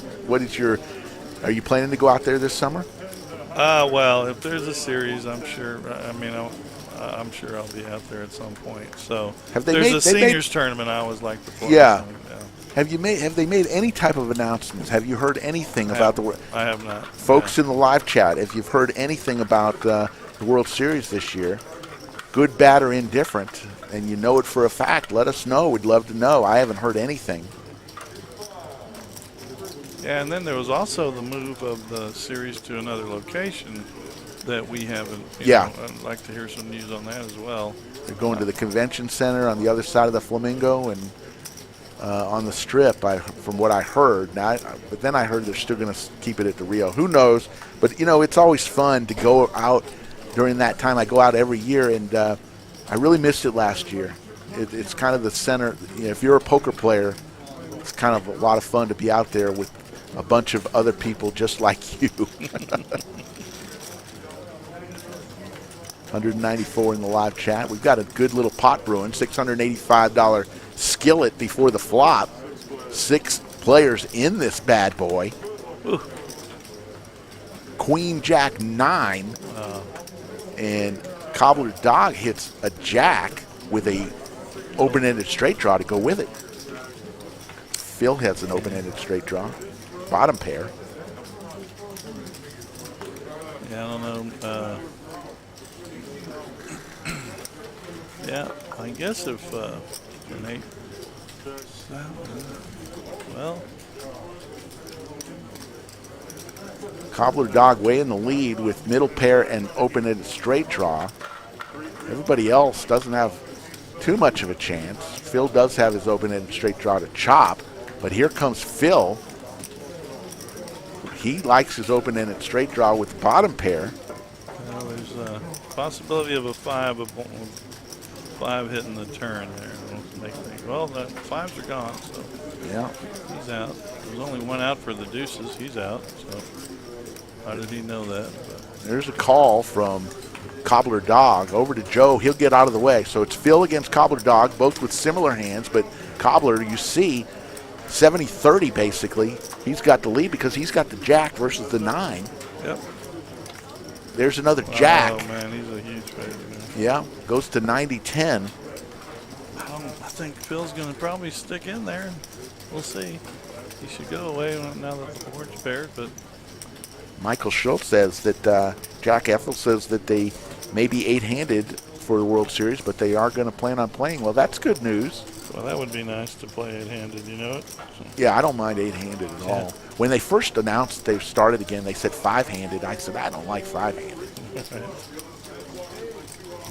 Speaker 2: you planning to go out there this summer?
Speaker 3: Well, if there's a series, I'm sure. I'm sure I'll be out there at some point. So there's a seniors tournament I always like to play.
Speaker 2: Yeah. Have they made any type of announcements? Have you heard anything about the?
Speaker 3: I have not.
Speaker 2: Folks in the live chat, if you've heard anything about the World Series this year, good, bad, or indifferent, and you know it for a fact, let us know. We'd love to know. I haven't heard anything.
Speaker 3: Yeah, and then there was also the move of the series to another location that we haven't. You know, I'd like to hear some news on that as well.
Speaker 2: They're going to the convention center on the other side of the Flamingo and on the Strip, from what I heard. But then I heard they're still going to keep it at the Rio. Who knows? But, you know, it's always fun to go out during that time. I go out every year, and I really missed it last year. It's kind of the center. You know, if you're a poker player, it's kind of a lot of fun to be out there with a bunch of other people just like you. 194 in the live chat. We've got a good little pot brewing, $685 skillet before the flop. 6 players in this bad boy.
Speaker 3: Ooh.
Speaker 2: Queen Jack 9, and Cobbler Dog hits a jack with a open-ended straight draw to go with it. Phil has an open-ended straight draw. Bottom pair.
Speaker 3: Yeah, I don't know. Yeah, I guess if an 8, well,
Speaker 2: Cobbler Dog way in the lead with middle pair and open-ended straight draw. Everybody else doesn't have too much of a chance. Phil does have his open-ended straight draw to chop, but here comes Phil. He likes his open-ended straight draw with the bottom pair.
Speaker 3: Well, there's a possibility of a 5 hitting the turn there. Well, the 5s are gone, so
Speaker 2: yeah,
Speaker 3: he's out. There's only 1 out for the deuces. He's out. So how did he know that? But
Speaker 2: there's a call from Cobbler Dog over to Joe. He'll get out of the way. So it's Phil against Cobbler Dog, both with similar hands, but Cobbler, you see, 70-30 basically. He's got the lead because he's got the jack versus the 9.
Speaker 3: Yep.
Speaker 2: There's another jack.
Speaker 3: Oh, man, he's a huge favorite.
Speaker 2: Yeah, goes to 90-10.
Speaker 3: I think Phil's going to probably stick in there. We'll see. He should go away now that the board's paired, but
Speaker 2: Michael Schultz says that Jack Ethel says that they may be 8-handed for the World Series, but they are going to plan on playing. Well, that's good news.
Speaker 3: well, that would be nice to play 8-handed, you know it? So,
Speaker 2: Yeah, I don't mind 8-handed at all. When they first announced they started again, they said 5-handed. I said, I don't like 5-handed.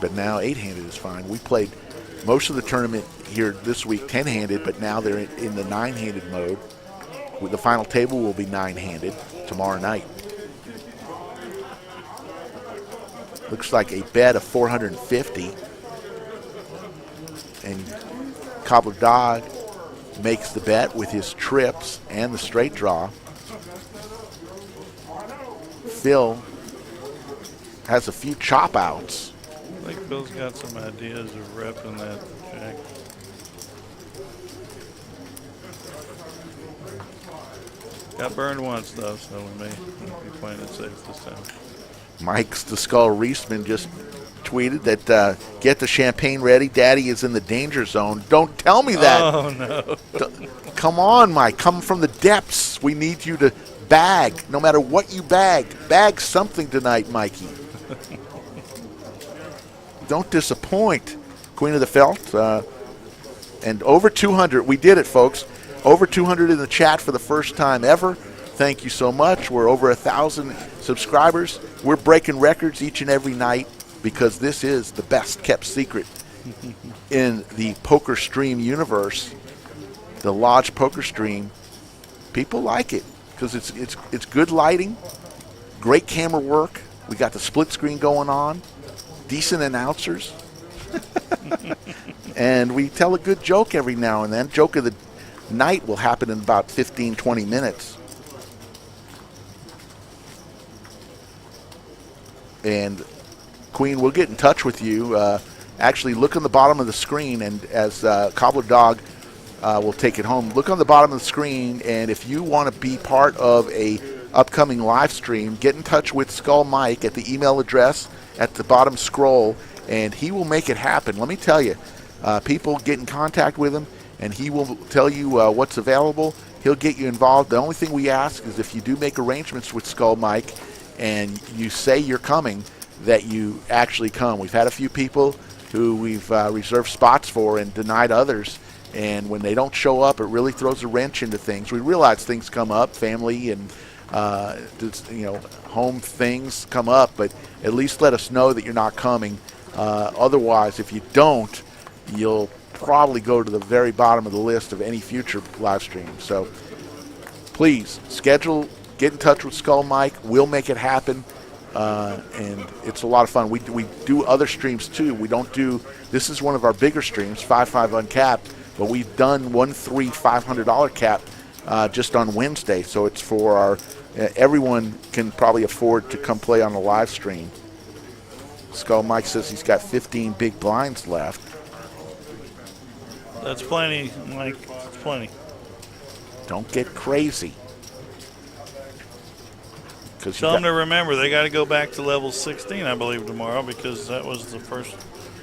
Speaker 2: But now 8-handed is fine. We played most of the tournament here this week 10-handed, but now they're in the 9-handed mode. The final table will be 9-handed tomorrow night. Looks like a bet of 450. And Cobbler Dog makes the bet with his trips and the straight draw. Phil has a few chop outs.
Speaker 3: I think Phil's got some ideas of repping that jack. Got burned once, though, so we may be playing it safe this time.
Speaker 2: Mike's the Skull Reisman just tweeted that get the champagne ready. Daddy is in the danger zone. Don't tell me that.
Speaker 3: Oh, no.
Speaker 2: Come on, Mike. Come from the depths. We need you to bag. No matter what you bag, bag something tonight, Mikey. Don't disappoint. Queen of the Felt. And over 200. We did it, folks. Over 200 in the chat for the first time ever. Thank you so much. We're over 1,000 subscribers. We're breaking records each and every night because this is the best kept secret in the poker stream universe. The Lodge Poker Stream. People like it because it's good lighting, great camera work. We got the split screen going on, decent announcers, and we tell a good joke every now and then. Joke of the night will happen in about 15, 20 minutes. And Queen, we'll get in touch with you. Actually, look on the bottom of the screen, and as Cobbler Dog will take it home, look on the bottom of the screen, and if you want to be part of a upcoming live stream, get in touch with Skull Mike at the email address at the bottom scroll, and he will make it happen. Let me tell you, people get in contact with him, and he will tell you what's available. He'll get you involved. The only thing we ask is if you do make arrangements with Skull Mike and you say you're coming, that you actually come. We've had a few people who we've reserved spots for and denied others, and when they don't show up, it really throws a wrench into things. We realize things come up, family and home things come up, but at least let us know that you're not coming. Otherwise, if you don't, you'll probably go to the very bottom of the list of any future live stream. So please schedule, get in touch with Skull Mike. We'll make it happen. And it's a lot of fun. We do other streams too. We don't do, this is one of our bigger streams, 5-5 Uncapped, but we've done 1-3 $500 cap just on Wednesday. So it's for our, everyone can probably afford to come play on a live stream. Skull Mike says he's got 15 big blinds left.
Speaker 3: That's plenty, Mike. That's plenty.
Speaker 2: Don't get crazy.
Speaker 3: Tell them to remember they got to go back to level 16, I believe, tomorrow, because that was the first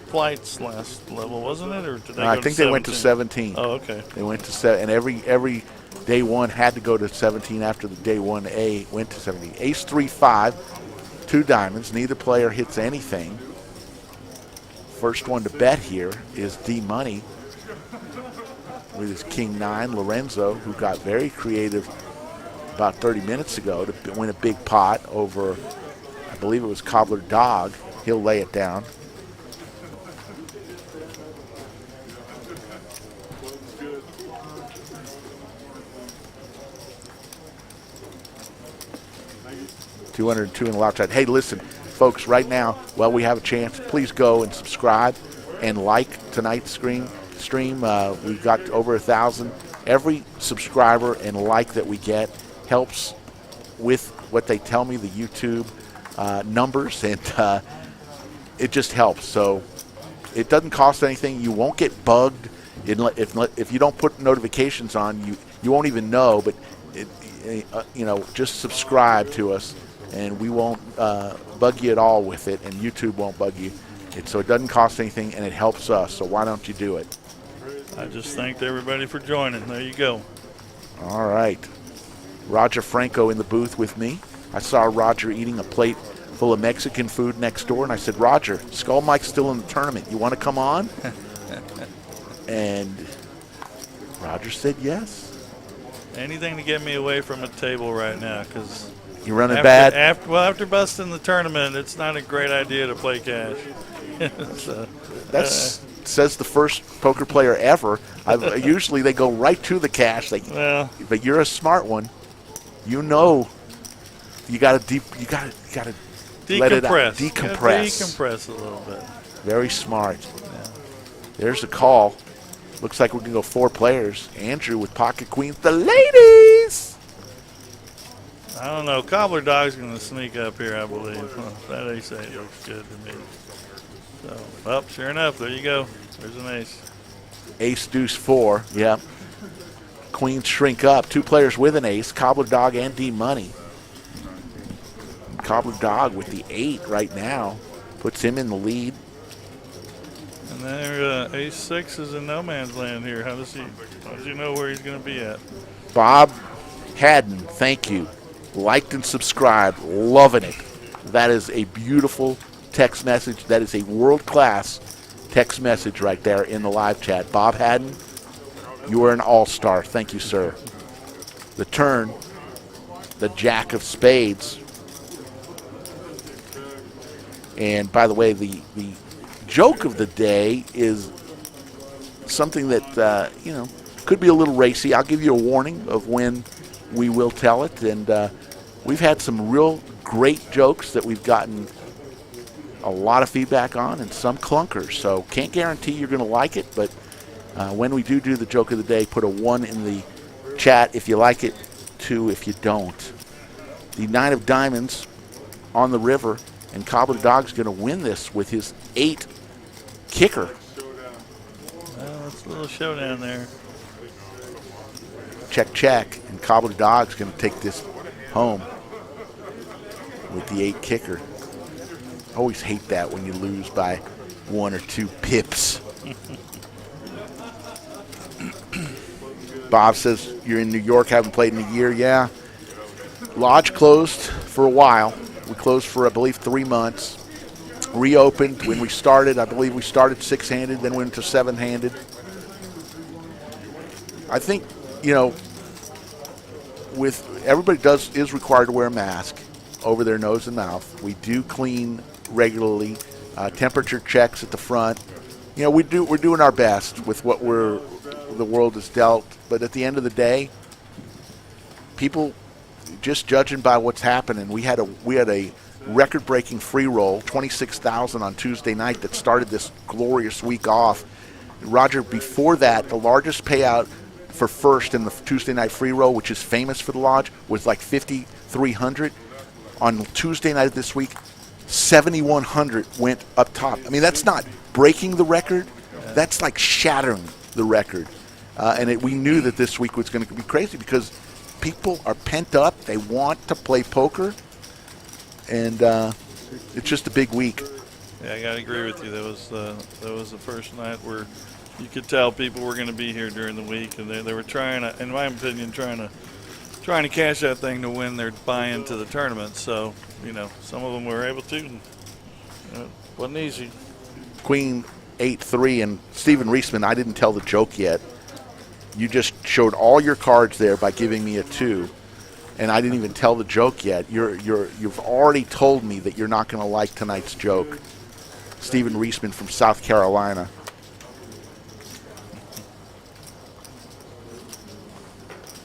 Speaker 3: flight's last level, wasn't it? Or did they
Speaker 2: I think they went to 17.
Speaker 3: Oh, okay.
Speaker 2: They went to 7, and every day one had to go to 17 after the day 1A went to 17. Ace 3-5, 2 diamonds. Neither player hits anything. First one to bet here is D Money with his King 9, Lorenzo, who got very creative about 30 minutes ago to win a big pot over, I believe it was Cobbler Dog. He'll lay it down. $202 in the live chat. Hey, listen, folks, right now, while we have a chance, please go and subscribe and like tonight's stream. We've got over 1,000. Every subscriber and like that we get helps with what they tell me, the YouTube numbers, and it just helps. So it doesn't cost anything. You won't get bugged if you don't put notifications on. You won't even know, but just subscribe to us, and we won't bug you at all with it, and YouTube won't bug you. So it doesn't cost anything, and it helps us. So why don't you do it?
Speaker 3: I just thanked everybody for joining. There you go.
Speaker 2: All right. Roger Franco in the booth with me. I saw Roger eating a plate full of Mexican food next door, and I said, Roger, Skull Mike's still in the tournament. You want to come on? And Roger said yes.
Speaker 3: Anything to get me away from a table right now, because
Speaker 2: you're running bad.
Speaker 3: After busting the tournament, it's not a great idea to play cash.
Speaker 2: Says the first poker player ever. Usually they go right to the cash. But you're a smart one. You know, you got to let it out.
Speaker 3: Decompress a little bit.
Speaker 2: Very smart. Yeah. There's the call. Looks like we're going to go 4 players. Andrew with pocket queens. The ladies!
Speaker 3: I don't know. Cobbler Dog's going to sneak up here, I believe. That ace 8 looks good to me. So, sure enough, there you go. There's an ace.
Speaker 2: Ace, deuce, 4. Yep. Queens shrink up. 2 players with an ace. Cobbler Dog and D Money. Cobbler Dog with the 8 right now. Puts him in the lead.
Speaker 3: And there, ace 6 is in no man's land here. How does he know where he's going to be at?
Speaker 2: Bob Haddon, thank you. Liked and subscribed. Loving it. That is a beautiful text message. That is a world-class text message right there in the live chat. Bob Haddon, you are an all-star. Thank you, sir. The turn, the jack of spades. And by the way, the joke of the day is something that, could be a little racy. I'll give you a warning of when we will tell it. And we've had some real great jokes that we've gotten a lot of feedback on, and some clunkers. So can't guarantee you're going to like it, but when we do the joke of the day, put a 1 in the chat if you like it, 2 if you don't. The 9 of diamonds on the river, and Cobbler Dog's going to win this with his 8 kicker.
Speaker 3: Well, it's a little showdown there.
Speaker 2: Check, check, and Cobbler Dog's going to take this home with the 8 kicker. Always hate that when you lose by 1 or 2 pips. Bob says you're in New York, haven't played in a year. Yeah. Lodge closed for a while. We closed for, I believe, 3 months. Reopened when we started. I believe we started 6-handed, then went to 7-handed. I think, with everybody is required to wear a mask over their nose and mouth. We do clean regularly. Temperature checks at the front. We're doing our best with what the world has dealt. But at the end of the day, people just judging by what's happening. We had a record-breaking free roll, 26,000 on Tuesday night, that started this glorious week off. Roger, before that, the largest payout for first in the Tuesday night free roll, which is famous for the Lodge, was like 5,300. On Tuesday night of this week, 7,100 went up top. I mean, that's not breaking the record. That's like shattering the record. And we knew that this week was going to be crazy because people are pent up. They want to play poker. And it's just a big week.
Speaker 3: Yeah, I got to agree with you. That was the first night where you could tell people were going to be here during the week, and they were trying to, in my opinion, trying to cash that thing to win their buy-in to the tournament. So, some of them were able to. And, it wasn't easy.
Speaker 2: Queen 8-3, and Stephen Reisman, I didn't tell the joke yet. You just showed all your cards there by giving me a 2, and I didn't even tell the joke yet. You've already told me that you're not going to like tonight's joke. Stephen Reisman from South Carolina.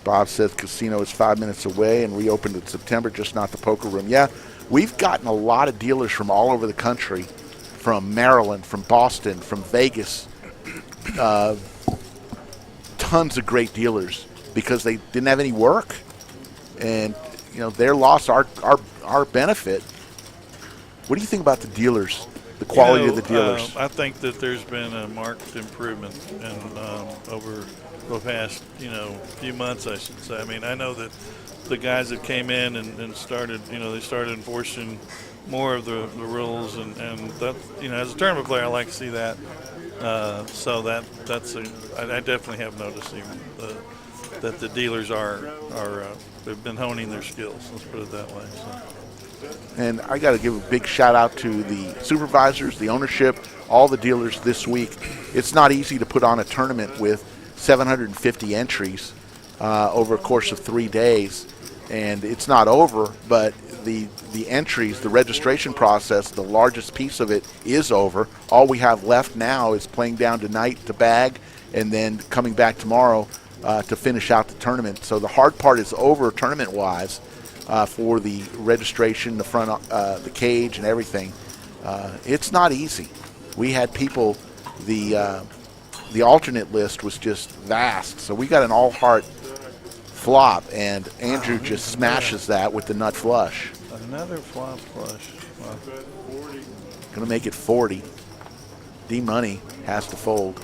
Speaker 2: Bob says casino is 5 minutes away and reopened in September, just not the poker room. Yeah, we've gotten a lot of dealers from all over the country, from Maryland, from Boston, from Vegas. Tons of great dealers because they didn't have any work. And, their loss, our benefit. What do you think about the dealers the quality of the dealers?
Speaker 3: I think that there's been a marked improvement over the past, few months, I should say. I mean, I know that the guys that came in and started, they started enforcing more of the rules, and that, as a tournament player, I like to see that. So I definitely have noticed that the dealers are they've been honing their skills. Let's put it that way. So.
Speaker 2: And I got to give a big shout out to the supervisors, the ownership, all the dealers this week. It's not easy to put on a tournament with 750 entries over a course of 3 days, and it's not over, but the entries, the registration process, the largest piece of it is over. All we have left now is playing down tonight to bag, and then coming back tomorrow to finish out the tournament. So the hard part is over tournament-wise for the registration, the front, the cage, and everything. It's not easy. We had people, the alternate list was just vast, so we got an all-heart flop, and Andrew just smashes that with the nut flush.
Speaker 3: Another flop flush. Wow.
Speaker 2: Going to make it 40. D-Money has to fold.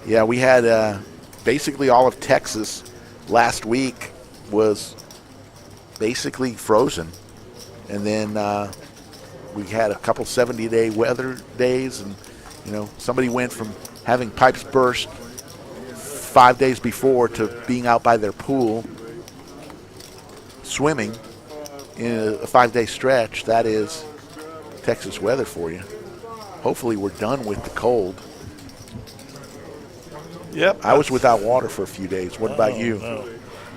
Speaker 2: Yeah, we had basically all of Texas last week was basically frozen. And then we had a couple 70-day weather days, and somebody went from having pipes burst 5 days before to being out by their pool swimming in a 5-day stretch. That is Texas weather for you. Hopefully we're done with the cold.
Speaker 3: Yep.
Speaker 2: I was without water for a few days. What about you?
Speaker 3: No.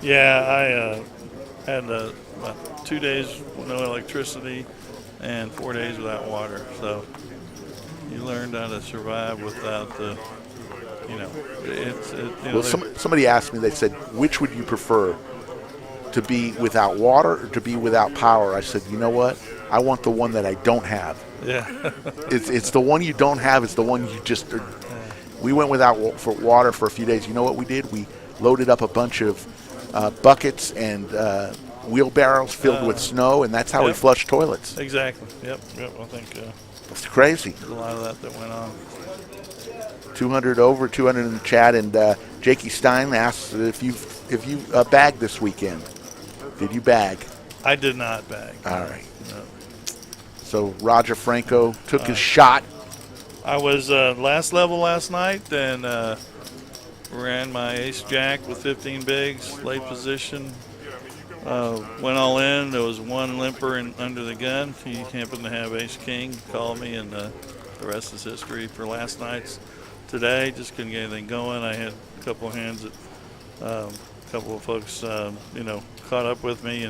Speaker 3: Yeah, I had about 2 days with no electricity and 4 days without water. So you learned how to survive without the,
Speaker 2: Well, somebody asked me, they said, which would you prefer, to be without water or to be without power? I said, you know what? I want the one that I don't have.
Speaker 3: Yeah.
Speaker 2: It's the one you don't have is the one you just – we went without water for a few days. You know what we did? We loaded up a bunch of buckets and wheelbarrows filled with snow, and that's how we flushed toilets.
Speaker 3: Exactly. Yep. I think
Speaker 2: it's crazy.
Speaker 3: There's a lot of that went on.
Speaker 2: 200 in the chat, and Jakey Stein asks if you bagged this weekend. Did you bag?
Speaker 3: I did not bag.
Speaker 2: All right.
Speaker 3: No.
Speaker 2: So Roger Franco took his shot.
Speaker 3: I was last level last night, and ran my ace-jack with 15 bigs, late position. Went all in. There was one limper under the gun. He happened to have ace-king. Called me, and the rest is history for last night's. Today, just couldn't get anything going. I had a couple of hands that a couple of folks, caught up with me,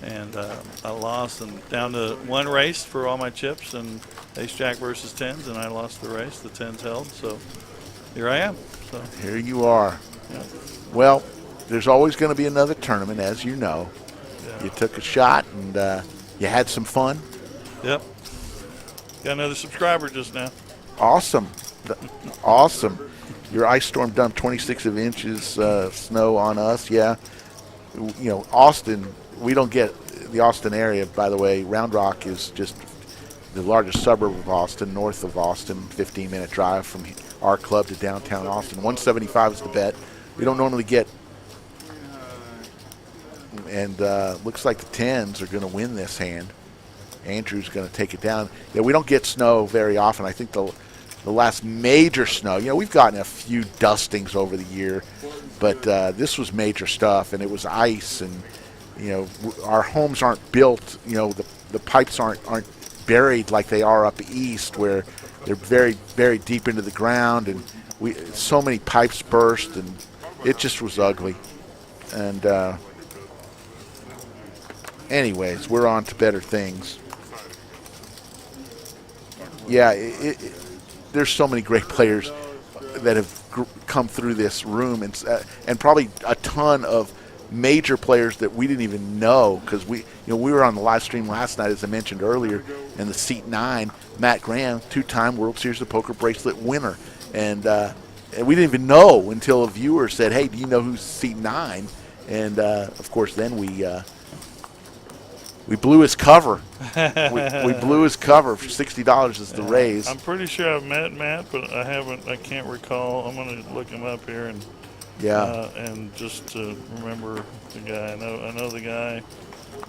Speaker 3: and I lost, and down to one race for all my chips, and ace-jack versus tens, and I lost the race. The tens held, so here I am. So
Speaker 2: here you are.
Speaker 3: Yeah.
Speaker 2: Well, there's always going to be another tournament, as you know. Yeah. You took a shot, and you had some fun.
Speaker 3: Yep. Got another subscriber just now.
Speaker 2: Awesome. Awesome. Your ice storm dumped 26 inches snow on us. Yeah. Austin, we don't get the Austin area, by the way. Round Rock is just the largest suburb of Austin, north of Austin, 15-minute drive from our club to downtown Austin. 175 is the bet. We don't normally get, and looks like the tens are going to win this hand. Andrew's going to take it down. Yeah, we don't get snow very often. I think the last major snow, we've gotten a few dustings over the year, but this was major stuff, and it was ice, and our homes aren't built, the pipes aren't buried like they are up east, where they're very, very deep into the ground, and so many pipes burst, and it just was ugly. And anyways, we're on to better things. Yeah, there's so many great players that have come through this room, and probably a ton of major players that we didn't even know, because we were on the live stream last night, as I mentioned earlier, in the seat 9, Matt Graham, 2-time World Series of Poker bracelet winner, and and we didn't even know until a viewer said, "Hey, do you know who's seat 9?" And of course, then we blew his cover. we blew his cover for $60 is the raise.
Speaker 3: I'm pretty sure I've met Matt, but I haven't. I can't recall. I'm going to look him up here and and just to remember the guy. I know the guy.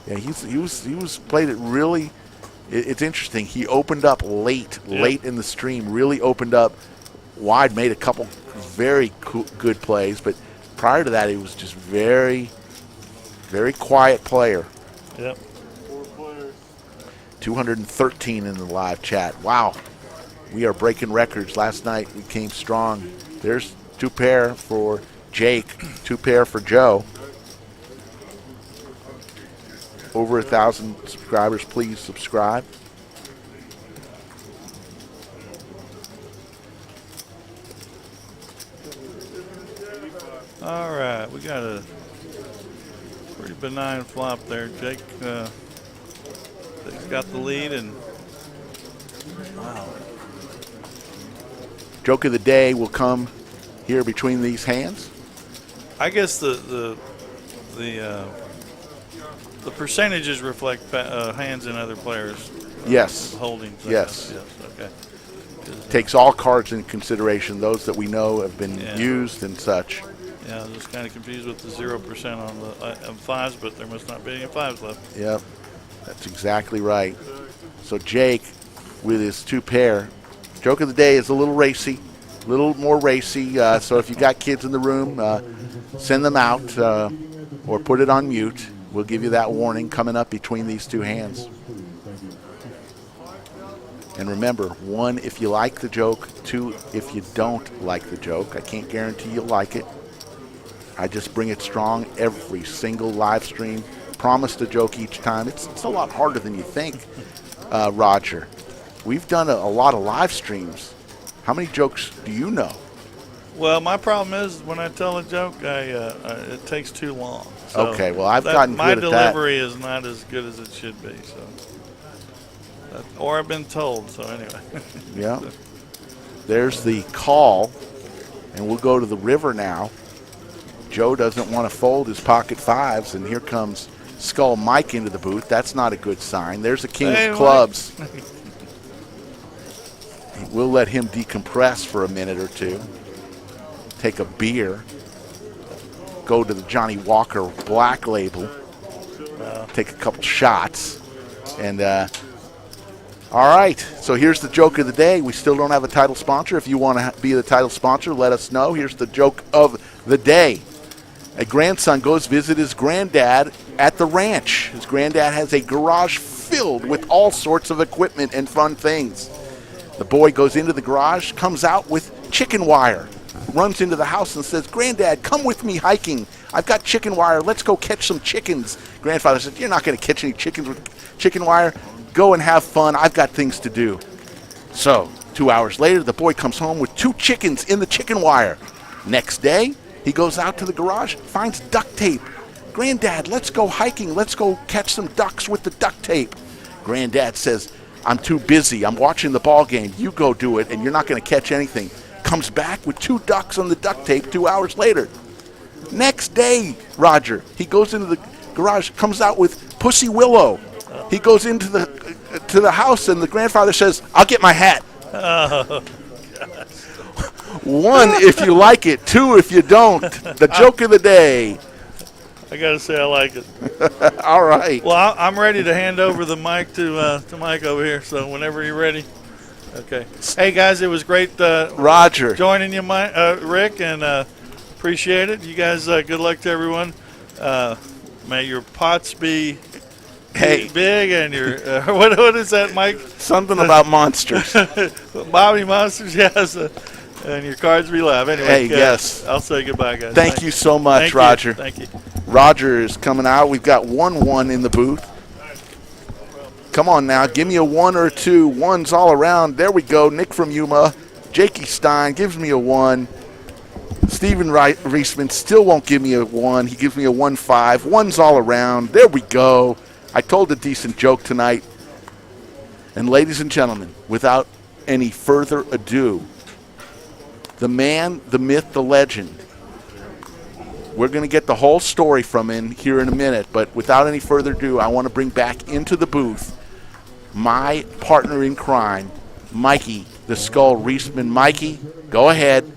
Speaker 2: Yeah, he was played it really. It's interesting. He opened up late in the stream. Really opened up wide. Made a couple very good plays, but prior to that, he was just very, very quiet player.
Speaker 3: Yep.
Speaker 2: 213 in the live chat. Wow, we are breaking records. Last night we came strong. There's 2 pair for Jake, 2 pair for Joe. Over 1,000 subscribers. Please subscribe.
Speaker 3: All right, we got a pretty benign flop there. Jake, he's got the lead, and wow.
Speaker 2: Joke of the day will come here between these hands.
Speaker 3: I guess the percentages reflect hands in other players.
Speaker 2: Yes.
Speaker 3: Holding.
Speaker 2: Yes.
Speaker 3: Okay.
Speaker 2: Takes all cards into consideration, those that we know have been used and such.
Speaker 3: Yeah, I was just kind of confused with the 0% on the 5s, but there must not be any 5s left.
Speaker 2: Yep, that's exactly right. So Jake, with his 2 pair, joke of the day is a little racy, a little more racy. So if you got kids in the room, send them out or put it on mute. We'll give you that warning coming up between these 2 hands. And remember, 1, if you like the joke, 2, if you don't like the joke. I can't guarantee you'll like it. I just bring it strong every single live stream. Promised a joke each time. It's a lot harder than you think, Roger. We've done a lot of live streams. How many jokes do you know?
Speaker 3: Well, my problem is when I tell a joke, it takes too long. So
Speaker 2: okay, well, I've gotten good at that.
Speaker 3: My delivery is not as good as it should be. So, or I've been told. So anyway.
Speaker 2: Yeah. There's the call, and we'll go to the river now. Joe doesn't want to fold his pocket 5s, and here comes Skull Mike into the booth. That's not a good sign. There's a king of clubs. We'll let him decompress for a minute or 2. Take a beer. Go to the Johnny Walker Black Label. Take a couple shots. And, all right. So here's the joke of the day. We still don't have a title sponsor. If you want to be the title sponsor, let us know. Here's the joke of the day. A grandson goes visit his granddad at the ranch. His granddad has a garage filled with all sorts of equipment and fun things. The boy goes into the garage, comes out with chicken wire, runs into the house and says, "Granddad, come with me hiking. I've got chicken wire. Let's go catch some chickens." Grandfather says, "You're not going to catch any chickens with chicken wire. Go and have fun. I've got things to do." So 2 hours later, the boy comes home with 2 chickens in the chicken wire. Next day, he goes out to the garage, finds duct tape. "Granddad, let's go hiking. Let's go catch some ducks with the duct tape." Granddad says, "I'm too busy. I'm watching the ball game. You go do it, and you're not going to catch anything." Comes back with 2 ducks on the duct tape 2 hours later. Next day, Roger, he goes into the garage, comes out with Pussy Willow. He goes into the house, and the grandfather says, "I'll get my hat."
Speaker 3: Oh.
Speaker 2: 1 if you like it, 2 if you don't. The joke of the day.
Speaker 3: I got to say I like it.
Speaker 2: All right.
Speaker 3: Well, I'm ready to hand over the mic to Mike over here, so whenever you're ready. Okay. Hey, guys, it was great
Speaker 2: Roger
Speaker 3: joining you, Mike, Rick, and appreciate it. You guys, good luck to everyone. May your pots be big and your what is that, Mike?
Speaker 2: Something about monsters.
Speaker 3: Bobby Monsters, yes. And your cards be live. Anyway,
Speaker 2: hey, yes.
Speaker 3: I'll say goodbye, guys.
Speaker 2: Thank you so much, Roger.
Speaker 3: Thank you.
Speaker 2: Roger is coming out. We've got 1-1 in the booth. Come on now. Give me a 1 or 2. 1s all around. There we go. Nick from Yuma. Jakey Stein gives me a 1. Steven Reisman still won't give me a 1. He gives me a 1-5. 1s all around. There we go. I told a decent joke tonight. And ladies and gentlemen, without any further ado, the man, the myth, the legend. We're going to get the whole story from him here in a minute, but without any further ado, I want to bring back into the booth my partner in crime, Mikey, the Skull Reisman. Mikey, go ahead.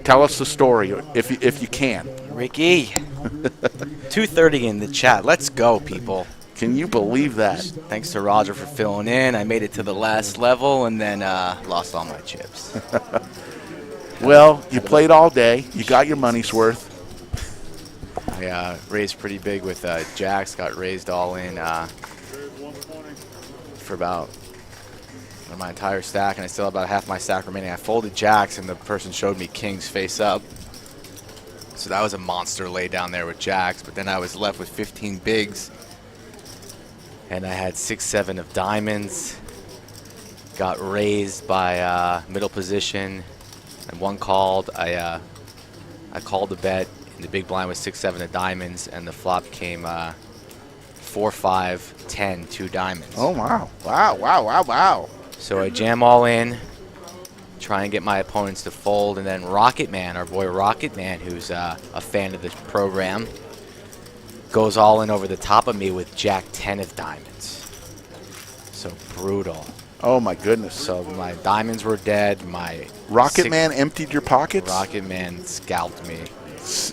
Speaker 2: Tell us the story, if you can.
Speaker 4: Ricky, 2:30 in the chat. Let's go, people.
Speaker 2: Can you believe that?
Speaker 4: Thanks to Roger for filling in. I made it to the last level and then lost all my chips.
Speaker 2: Well, you played all day. You got your money's worth.
Speaker 4: I raised pretty big with jacks. Got raised all in for about my entire stack, and I still have about half my stack remaining. I folded jacks, and the person showed me kings face up. So that was a monster lay down there with jacks, but then I was left with 15 bigs, and I had 6-7 of diamonds. Got raised by middle position, and one called. I called the bet, and the big blind was 6-7 of diamonds, and the flop came 4-5-10, 2 diamonds.
Speaker 2: Oh, wow. Wow.
Speaker 4: So I jam all in, try and get my opponents to fold, and then Rocket Man, our boy Rocket Man, who's a fan of the program, goes all in over the top of me with Jack 10 of diamonds. So brutal.
Speaker 2: Oh, my goodness.
Speaker 4: So my diamonds were dead. My
Speaker 2: Rocket Man emptied your pockets?
Speaker 4: Rocket Man scalped me.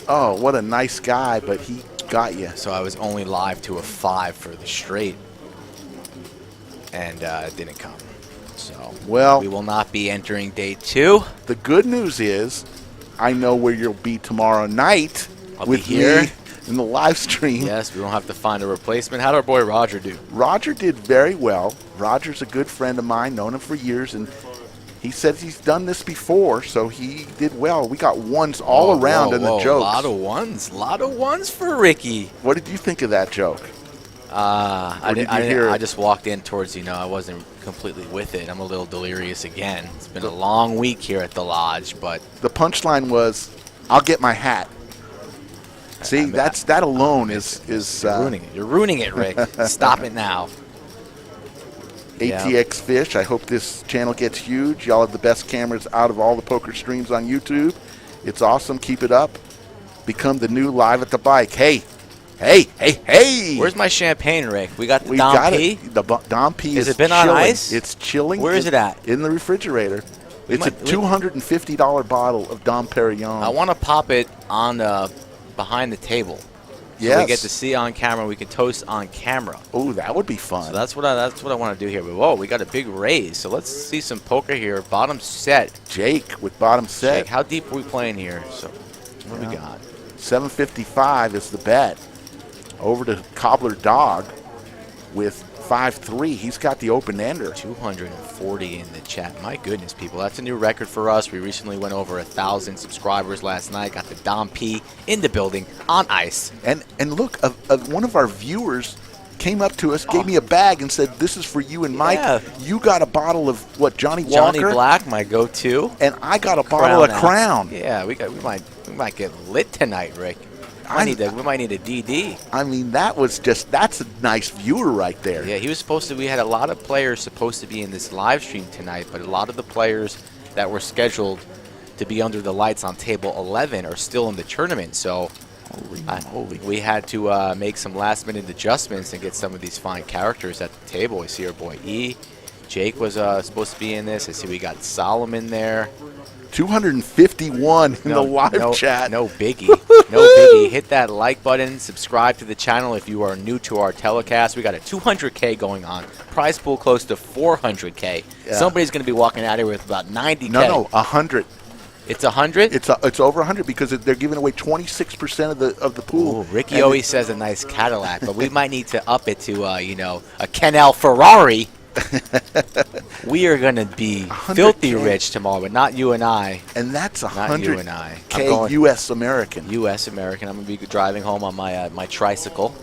Speaker 2: Oh, what a nice guy, but he got you.
Speaker 4: So I was only live to a 5 for the straight, and it didn't come. So
Speaker 2: well,
Speaker 4: we will not be entering day 2.
Speaker 2: The good news is I know where you'll be tomorrow night with
Speaker 4: me
Speaker 2: in the live stream.
Speaker 4: Yes, we don't have to find a replacement. How'd our boy Roger do?
Speaker 2: Roger did very well. Roger's a good friend of mine, known him for years, and he says he's done this before, so he did well. We got ones all around in the jokes.
Speaker 4: A lot of ones for Ricky.
Speaker 2: What did you think of that joke?
Speaker 4: I just walked in towards, I wasn't completely with it. I'm a little delirious again. It's been a long week here at the lodge, but
Speaker 2: the punchline was, "I'll get my hat." See, that alone is
Speaker 4: ruining it. You're ruining it, Rick. Stop it now.
Speaker 2: ATX Fish, I hope this channel gets huge. Y'all have the best cameras out of all the poker streams on YouTube. It's awesome. Keep it up. Become the new Live at the Bike. Hey.
Speaker 4: Where's my champagne, Rick? We got the
Speaker 2: Dom
Speaker 4: P?
Speaker 2: The Dom P
Speaker 4: Has
Speaker 2: is
Speaker 4: it been
Speaker 2: chilling.
Speaker 4: on ice?
Speaker 2: It's chilling.
Speaker 4: Where is it at?
Speaker 2: In the refrigerator. It's a $250 bottle of Dom Perignon.
Speaker 4: I want to pop it on behind the table.
Speaker 2: Yes.
Speaker 4: So we get to see on camera. We can toast on camera.
Speaker 2: Oh, that would be fun.
Speaker 4: So that's what I want to do here. But whoa, we got a big raise. So let's see some poker here. Bottom set.
Speaker 2: Jake with bottom set.
Speaker 4: Jake, how deep are we playing here? So what do we got?
Speaker 2: 755 is the bet. Over to Cobbler Dog with 5-3. He's got the open ender.
Speaker 4: 240 in the chat. My goodness, people. That's a new record for us. We recently went over 1,000 subscribers last night. Got the Dom P in the building on ice.
Speaker 2: And look, one of our viewers came up to us, gave me a bag, and said, "This is for you and Mike.
Speaker 4: Yeah.
Speaker 2: You got a bottle of what, Johnny Walker?
Speaker 4: Johnny Black, my go-to.
Speaker 2: And I got a bottle of Crown."
Speaker 4: Yeah, we might get lit tonight, Rick. We might need a DD.
Speaker 2: I mean, that's a nice viewer right there.
Speaker 4: Yeah, we had a lot of players supposed to be in this live stream tonight, but a lot of the players that were scheduled to be under the lights on table 11 are still in the tournament. So we had to make some last-minute adjustments and get some of these fine characters at the table. I see our boy E. Jake was supposed to be in this. I see we got Solomon there.
Speaker 2: 251 in the live chat.
Speaker 4: No biggie. No biggie. Hit that like button. Subscribe to the channel if you are new to our telecast. We got a 200K going on. Prize pool close to 400K. Yeah. Somebody's going to be walking out here with about 90K.
Speaker 2: No, 100.
Speaker 4: It's 100?
Speaker 2: It's over 100 because they're giving away 26% of the pool.
Speaker 4: Ooh, Ricky always says a nice Cadillac, but we might need to up it to a Kenel Ferrari. We are going to be filthy rich tomorrow, but not you and I.
Speaker 2: And that's 100K
Speaker 4: not you and I.
Speaker 2: U.S. American.
Speaker 4: U.S. American. I'm going to be driving home on my tricycle.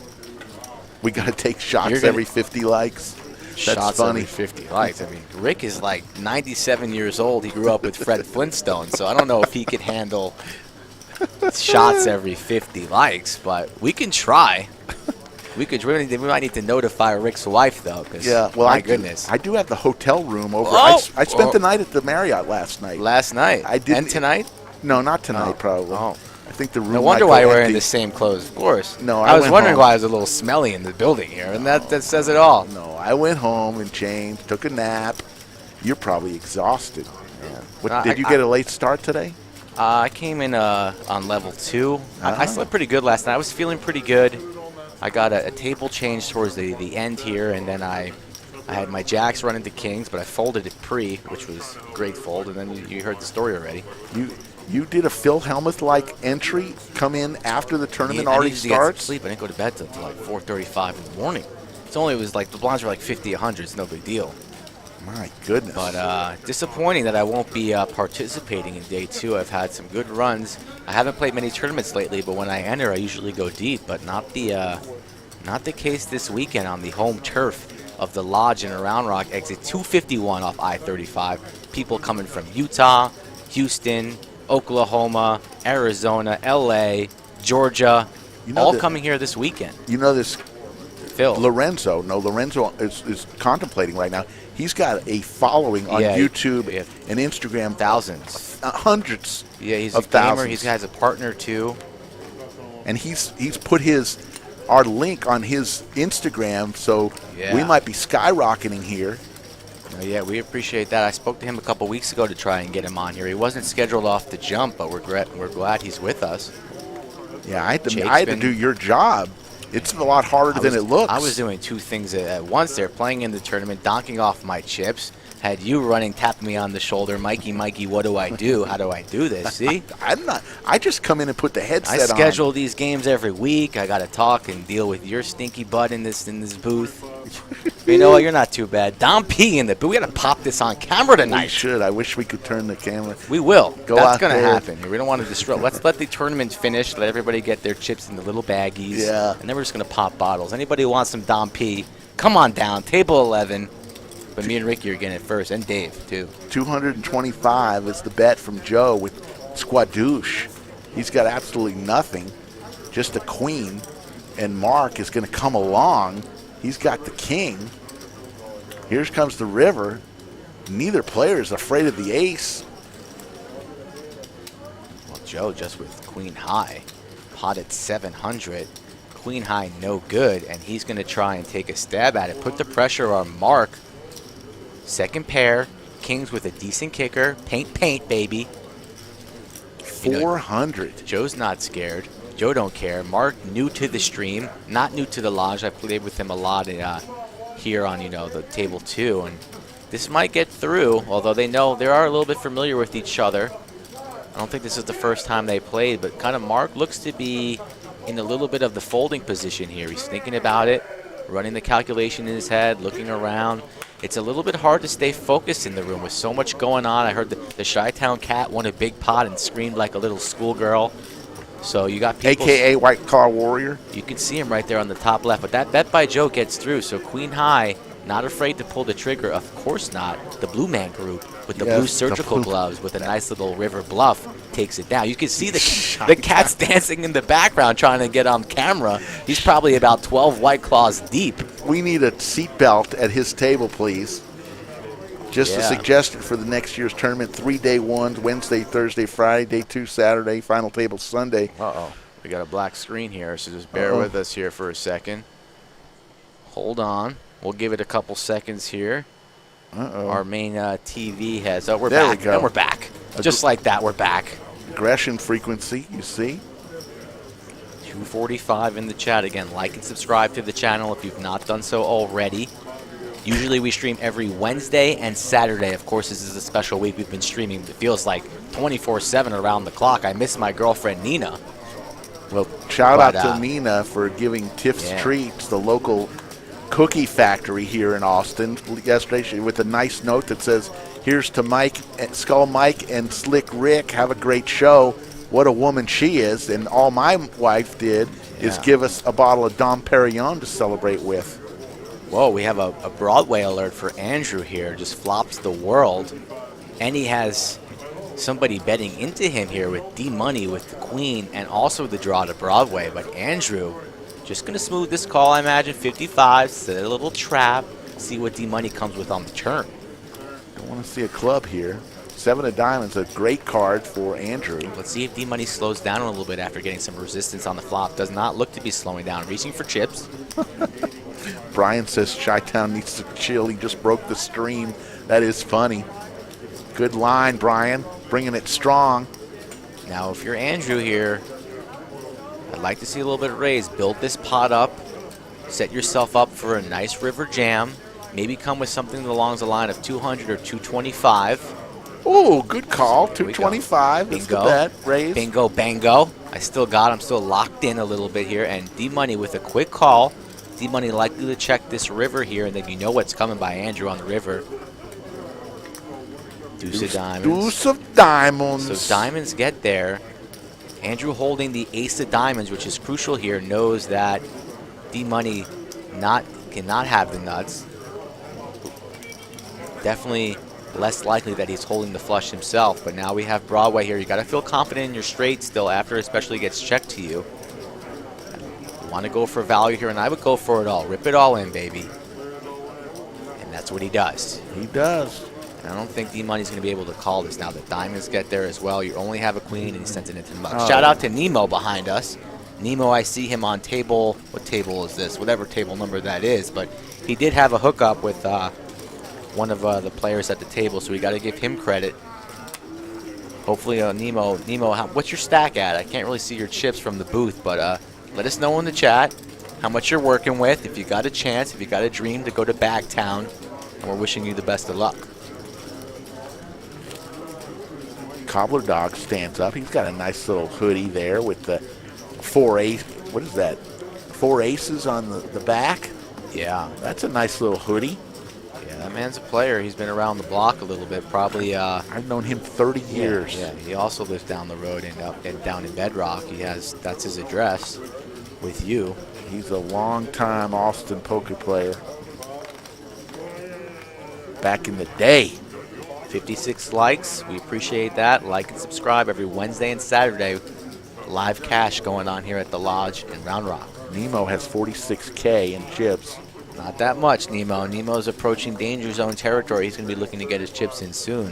Speaker 2: We got to take shots every 50 likes. That's
Speaker 4: shots
Speaker 2: funny.
Speaker 4: Every 50 likes. I mean, Rick is like 97 years old. He grew up with Fred Flintstone, so I don't know if he could handle shots every 50 likes, but we can try. We might need to notify Rick's wife though, because my goodness.
Speaker 2: I do have the hotel room over.
Speaker 4: Oh!
Speaker 2: I spent the night at the Marriott last night.
Speaker 4: Last night.
Speaker 2: I did.
Speaker 4: And tonight?
Speaker 2: No, not tonight. Probably.
Speaker 4: Oh.
Speaker 2: I think the room.
Speaker 4: No wonder
Speaker 2: might
Speaker 4: why
Speaker 2: go
Speaker 4: you're wearing
Speaker 2: empty.
Speaker 4: the same clothes. Of course.
Speaker 2: No,
Speaker 4: I was
Speaker 2: went
Speaker 4: wondering
Speaker 2: home.
Speaker 4: why it was a little smelly in the building here, and that says it all.
Speaker 2: No, I went home and changed, took a nap. You're probably exhausted. Man. Did you get a late start today?
Speaker 4: I came in on level 2. I slept pretty good last night. I was feeling pretty good. I got a table change towards the end here, and then I had my jacks run into kings, but I folded it which was a great fold, and then you heard the story already.
Speaker 2: You did a Phil Hellmuth-like entry, come in after the tournament already starts?
Speaker 4: I get some sleep. I didn't go to bed till like 4:35 in the morning. It was like the blinds were like 50, 100. It's no big deal.
Speaker 2: My goodness.
Speaker 4: But disappointing that I won't be participating in day 2. I've had some good runs. I haven't played many tournaments lately, but when I enter, I usually go deep. But not the case this weekend on the home turf of the Lodge in Round Rock, exit 251 off I-35. People coming from Utah, Houston, Oklahoma, Arizona, LA, Georgia, all coming here this weekend.
Speaker 2: You know this,
Speaker 4: Phil.
Speaker 2: Lorenzo is contemplating right now. He's got a following on YouTube and Instagram.
Speaker 4: Thousands.
Speaker 2: Hundreds.
Speaker 4: Yeah, he's
Speaker 2: of
Speaker 4: a gamer.
Speaker 2: thousands.
Speaker 4: He has a partner too.
Speaker 2: And he's put our link on his Instagram, so we might be skyrocketing here.
Speaker 4: Yeah, we appreciate that. I spoke to him a couple weeks ago to try and get him on here. He wasn't scheduled off the jump, but we're glad he's with us.
Speaker 2: Yeah, I had to do your job. It's a lot harder than it looks.
Speaker 4: I was doing 2 things at once there, playing in the tournament, donking off my chips. Had you running, tapping me on the shoulder, Mikey, what do I do? How do I do this? See?
Speaker 2: I just come in and put the headset on.
Speaker 4: I schedule these games every week. I got to talk and deal with your stinky butt in this booth. You know what? You're not too bad. Dom P in the booth. We got to pop this on camera tonight.
Speaker 2: We should. I wish we could turn the camera.
Speaker 4: We will. That's going to
Speaker 2: there.
Speaker 4: happen. We don't want to disrupt. Let's let the tournament finish. Let everybody get their chips in the little baggies.
Speaker 2: Yeah.
Speaker 4: And then we're just going to pop bottles. Anybody who wants some Dom P, come on down. Table 11. But me and Ricky are getting it first, and Dave, too.
Speaker 2: 225 is the bet from Joe with Squadouche. He's got absolutely nothing, just a queen. And Mark is going to come along. He's got the king. Here comes the river. Neither player is afraid of the ace.
Speaker 4: Well, Joe just with queen high, pot at 700. Queen high no good, and he's going to try and take a stab at it. Put the pressure on Mark. Second pair, kings with a decent kicker. Paint, baby.
Speaker 2: 400.
Speaker 4: Joe's not scared. Joe don't care. Mark, new to the stream, not new to the lodge. I played with him a lot here on, the table 2. And this might get through, although they are a little bit familiar with each other. I don't think this is the first time they played, but kind of Mark looks to be in a little bit of the folding position here. He's thinking about it, running the calculation in his head, looking around. It's a little bit hard to stay focused in the room with so much going on. I heard the Chi-Town cat won a big pot and screamed like a little schoolgirl. So you got people.
Speaker 2: AKA White Collar Warrior.
Speaker 4: You can see him right there on the top left. But that bet by Joe gets through. So Queen High, not afraid to pull the trigger. Of course not. The Blue Man Group with the blue surgical gloves with a nice little river bluff takes it down. You can see the cat's dancing in the background trying to get on camera. He's probably about 12 White Claws deep.
Speaker 2: We need a seatbelt at his table, please. Just a suggestion for the next year's tournament. 3-day ones, Wednesday, Thursday, Friday, day 2, Saturday, final table Sunday.
Speaker 4: Uh-oh. We got a black screen here, so just bear with us here for a second. Hold on. We'll give it a couple seconds here. Our main TV has... Oh, we're
Speaker 2: there
Speaker 4: back.
Speaker 2: We go.
Speaker 4: And we're back. Just like that, we're back.
Speaker 2: Aggression frequency, you see?
Speaker 4: 245 in the chat. Again, like and subscribe to the channel if you've not done so already. Usually we stream every Wednesday and Saturday. Of course, this is a special week. We've been streaming, it feels like 24/7 around the clock. I miss my girlfriend, Nina.
Speaker 2: Well, shout out to Nina for giving Tiff's Treats, the local cookie factory here in Austin, yesterday with a nice note that says, here's to Skull Mike and Slick Rick. Have a great show. What a woman she is. And all my wife did is give us a bottle of Dom Perignon to celebrate with.
Speaker 4: Whoa, we have a Broadway alert for Andrew here. Just flops the world. And he has somebody betting into him here with D-Money with the Queen and also the draw to Broadway. But Andrew Just going to smooth this call, I imagine. 55, set a little trap, see what D-Money comes with on the turn.
Speaker 2: I want to see a club here. 7 of diamonds, a great card for Andrew.
Speaker 4: Let's see if D-Money slows down a little bit after getting some resistance on the flop. Does not look to be slowing down. Reaching for chips.
Speaker 2: Brian says Chi-Town needs to chill. He just broke the stream. That is funny. Good line, Brian. Bringing it strong.
Speaker 4: Now, if you're Andrew here, I'd like to see a little bit of raise. Build this pot up. Set yourself up for a nice river jam. Maybe come with something along the line of 200 or 225.
Speaker 2: Oh, good call. 225. That's the
Speaker 4: Bingo.
Speaker 2: bet. Raise.
Speaker 4: Bingo, bango. I'm still locked in a little bit here. And D-Money with a quick call. D-Money likely to check this river here, and then you know what's coming by Andrew on the river. Deuce of diamonds.
Speaker 2: Deuce of diamonds.
Speaker 4: So diamonds get there. Andrew holding the ace of diamonds, which is crucial here, knows that D-Money cannot have the nuts. Definitely less likely that he's holding the flush himself, but now we have Broadway here. You got to feel confident in your straight still after especially gets checked to you. You want to go for value here, and I would go for it all. Rip it all in, baby. And that's what he does.
Speaker 2: He does.
Speaker 4: And I don't think D-Money's going to be able to call this now. The diamonds get there as well. You only have a queen, and he sends it into the mug.
Speaker 2: Oh.
Speaker 4: Shout out to Nemo behind us. Nemo, I see him on table. What table is this? Whatever table number that is. But he did have a hookup with one of the players at the table, so we got to give him credit. Hopefully, Nemo, what's your stack at? I can't really see your chips from the booth, but let us know in the chat how much you're working with. If you got a chance, if you got a dream to go to Bagtown, and we're wishing you the best of luck.
Speaker 2: Cobbler Dog stands up. He's got a nice little hoodie there with the 4 ace. What is that? 4 aces on the back.
Speaker 4: Yeah,
Speaker 2: That's a nice little hoodie.
Speaker 4: yeah, that man's a player. He's been around the block a little bit. Probably.
Speaker 2: I've known him 30 years.
Speaker 4: Yeah, he also lives down the road and down in Bedrock. That's his address with you.
Speaker 2: He's a long-time Austin poker player. Back in the day.
Speaker 4: 56 likes. We appreciate that. Like and subscribe every Wednesday and Saturday. Live cash going on here at the Lodge in Round Rock.
Speaker 2: Nemo has 46K in chips.
Speaker 4: Not that much, Nemo. Nemo's approaching danger zone territory. He's going to be looking to get his chips in soon.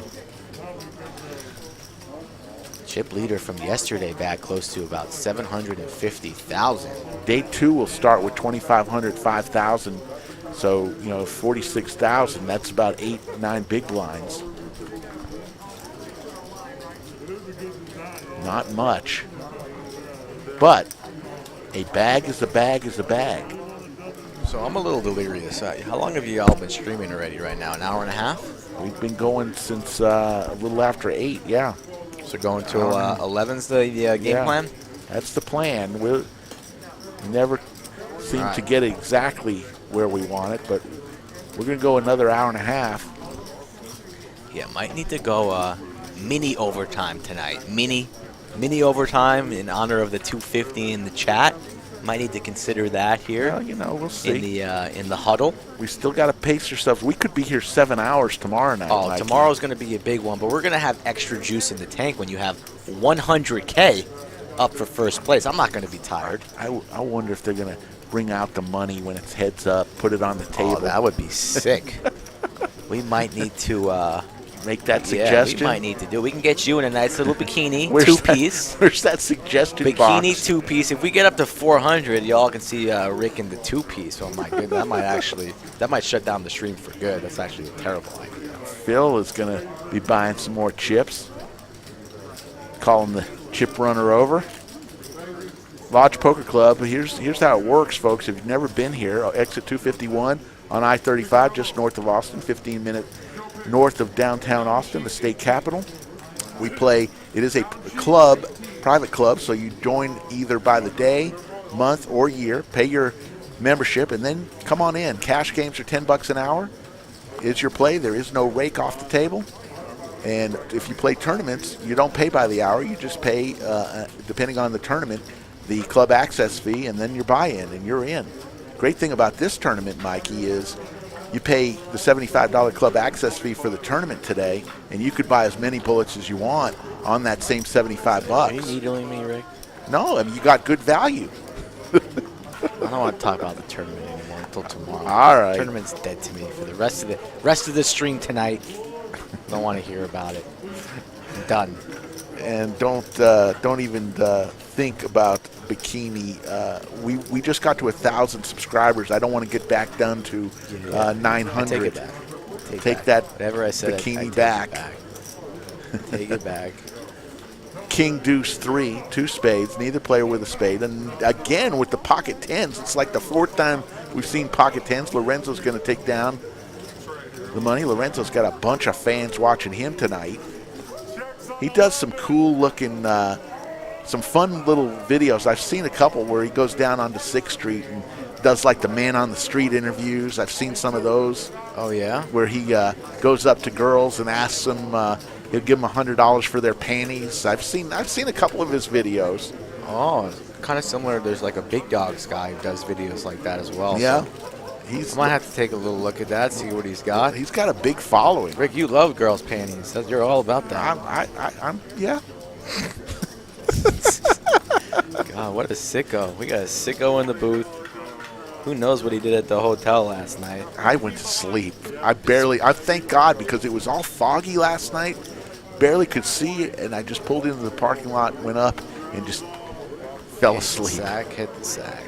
Speaker 4: Chip leader from yesterday back close to about 750,000.
Speaker 2: Day 2 will start with 2,500, 5,000. So, 46,000. That's about 8, 9 big blinds. Not much. But a bag is a bag is a bag.
Speaker 4: So I'm a little delirious. How long have you all been streaming already right now? An hour and a half?
Speaker 2: We've been going since a little after 8, yeah.
Speaker 4: So going to 11's the game plan?
Speaker 2: That's the plan. We never seem to get exactly where we want it, but we're going to go another hour and a half.
Speaker 4: Yeah, might need to go mini overtime tonight. Mini overtime in honor of the 250 in the chat. Might need to consider that here.
Speaker 2: Well, we'll see.
Speaker 4: In the huddle.
Speaker 2: We still got to pace ourselves. We could be here 7 hours tomorrow night.
Speaker 4: Oh,
Speaker 2: Mikey.
Speaker 4: tomorrow's going to be a big one, but we're going to have extra juice in the tank when you have 100K up for first place. I'm not going to be tired.
Speaker 2: I wonder if they're going to bring out the money when it's heads up, put it on the table.
Speaker 4: Oh, that would be sick. We might need to
Speaker 2: make that suggestion.
Speaker 4: Yeah, we might need to do. We can get you in a nice little bikini, two-piece.
Speaker 2: Where's that suggestion
Speaker 4: bikini
Speaker 2: box?
Speaker 4: Two-piece. If we get up to 400, y'all can see Rick in the two-piece. Oh my goodness, that might shut down the stream for good. That's actually a terrible idea.
Speaker 2: Phil is going to be buying some more chips. Call him the chip runner over. Lodge Poker Club. Here's how it works, folks. If you've never been here, exit 251 on I-35, just north of Austin, 15 minutes north of downtown Austin, the state capital. We play. It is a club, private club, so you join either by the day, month, or year. Pay your membership, and then come on in. Cash games are $10 an hour. Is your play. There is no rake off the table. And if you play tournaments, you don't pay by the hour. You just pay, depending on the tournament, the club access fee, and then your buy-in, and you're in. Great thing about this tournament, Mikey, is you pay the $75 club access fee for the tournament today, and you could buy as many bullets as you want on that same $75.
Speaker 4: Are you needling me, Rick?
Speaker 2: No, I mean, you got good value.
Speaker 4: don't want to talk about the tournament anymore until tomorrow.
Speaker 2: All right.
Speaker 4: The tournament's dead to me for the rest of the stream tonight. Don't want to hear about it. I'm done.
Speaker 2: And don't even think about bikini. We just got to 1,000 subscribers. I don't want to get back down to 900.
Speaker 4: I take it back.
Speaker 2: Take that
Speaker 4: whatever I said.
Speaker 2: bikini
Speaker 4: I take
Speaker 2: back.
Speaker 4: It back. Take it back.
Speaker 2: King Deuce 3, 2 spades, neither player with a spade. And again with the pocket tens, it's like the 4th time we've seen pocket tens. Lorenzo's going to take down the money. Lorenzo's got a bunch of fans watching him tonight. He does some cool looking, some fun little videos. I've seen a couple where he goes down onto 6th Street and does like the man on the street interviews. I've seen some of those.
Speaker 4: Oh, yeah?
Speaker 2: Where he goes up to girls and asks them, he'll give them $100 for their panties. I've seen a couple of his videos.
Speaker 4: Oh, kind of similar. There's like a Big Dogs guy who does videos like that as well.
Speaker 2: Yeah.
Speaker 4: So I might have to take a little look at that, see what he's got.
Speaker 2: He's got a big following.
Speaker 4: Rick, you love girls' panties. You're all about that.
Speaker 2: I'm yeah.
Speaker 4: God, what a sicko. We got a sicko in the booth. Who knows what he did at the hotel last night?
Speaker 2: I went to sleep. I thank God, because it was all foggy last night. Barely could see it, and I just pulled into the parking lot, went up, and just fell asleep.
Speaker 4: Hit the sack.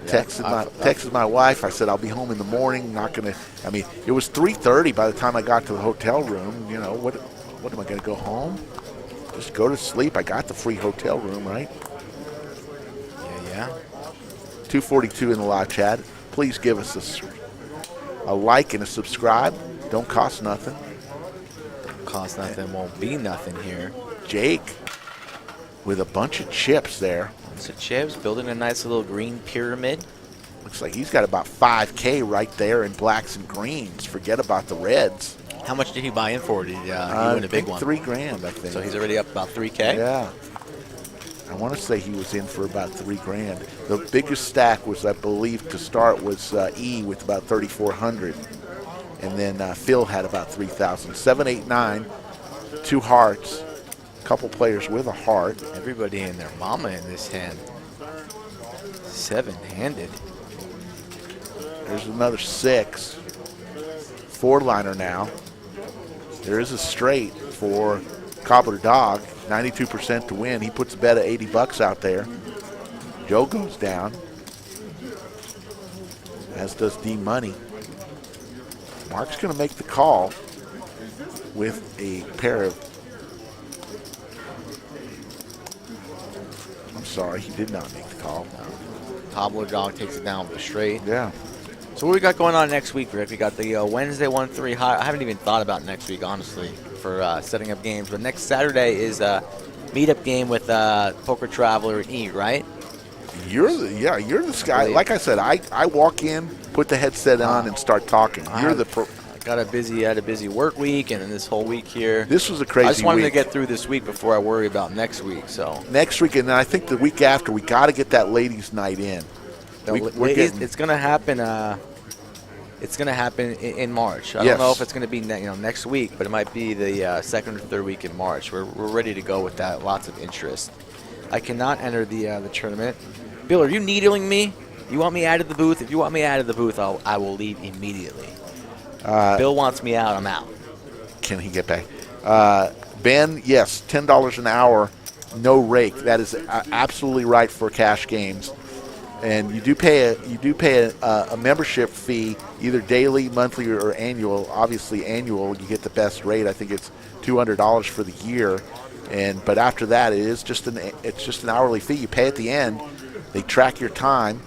Speaker 2: Texted my wife. I said, I'll be home in the morning. It was 3:30 by the time I got to the hotel room. You know, what am I going to go home? Just go to sleep. I got the free hotel room, right?
Speaker 4: Yeah.
Speaker 2: 242 in the live chat. Please give us a like and a subscribe. Don't cost nothing.
Speaker 4: Cost nothing, won't be nothing here.
Speaker 2: Jake with a bunch of chips there.
Speaker 4: So Chib's building a nice little green pyramid.
Speaker 2: Looks like he's got about 5K right there in blacks and greens. Forget about the reds.
Speaker 4: How much did he buy in for? Did he win a big one?
Speaker 2: $3,000, I think.
Speaker 4: So he's already up about 3K?
Speaker 2: Yeah. I want to say he was in for about $3,000. The biggest stack was, I believe, to start was E with about 3,400. And then Phil had about 3,000. 7, 8, 9, 2 hearts. Couple players with a heart.
Speaker 4: Everybody and their mama in this hand. 7-handed.
Speaker 2: There's another 6. 4-liner now. There is a straight for Cobbler Dog. 92% to win. He puts a bet of $80 out there. Joe goes down, as does D Money. Mark's going to make the call with a pair of. I'm sorry, he did not make the call.
Speaker 4: Cobbler Dog takes it down with a straight.
Speaker 2: Yeah.
Speaker 4: So what we got going on next week, Rick? We got the Wednesday 1-3 high. I haven't even thought about next week, honestly, for setting up games. But next Saturday is a meetup game with Poker Traveler and E, right?
Speaker 2: You're the guy. Like I said, I walk in, put the headset on, and start talking. You're the pro.
Speaker 4: I had a busy work week, and then this whole week here.
Speaker 2: This was a crazy week.
Speaker 4: I just wanted to get through this week before I worry about next week. So
Speaker 2: next week, and then I think the week after, we got to get that ladies' night in.
Speaker 4: It's going to happen. It's going to happen in March. I don't know if it's going to be next week, but it might be the second or third week in March. We're ready to go with that. Lots of interest. I cannot enter the tournament. Bill, are you needling me? You want me out of the booth? If you want me out of the booth, I will leave immediately. Bill wants me out. I'm out.
Speaker 2: Can he get back? Ben, yes, $10 an hour, no rake. That is absolutely right for cash games. And you do pay a membership fee, either daily, monthly, or annual. Obviously, annual, you get the best rate. I think it's $200 for the year. But after that, it's just an hourly fee. You pay at the end. They track your time.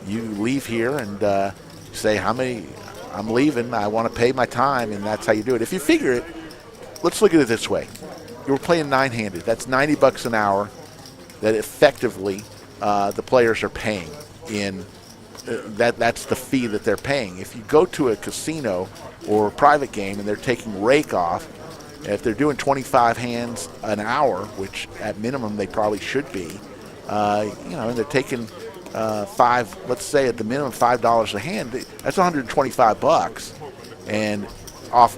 Speaker 2: You leave here and say how many. I'm leaving. I want to pay my time, and that's how you do it. If you figure it, let's look at it this way: you were playing 9-handed. That's $90 an hour. That effectively the players are paying in. That's the fee that they're paying. If you go to a casino or a private game and they're taking rake off, if they're doing 25 hands an hour, which at minimum they probably should be, and they're taking let's say at the minimum $5 a hand, that's $125, and off,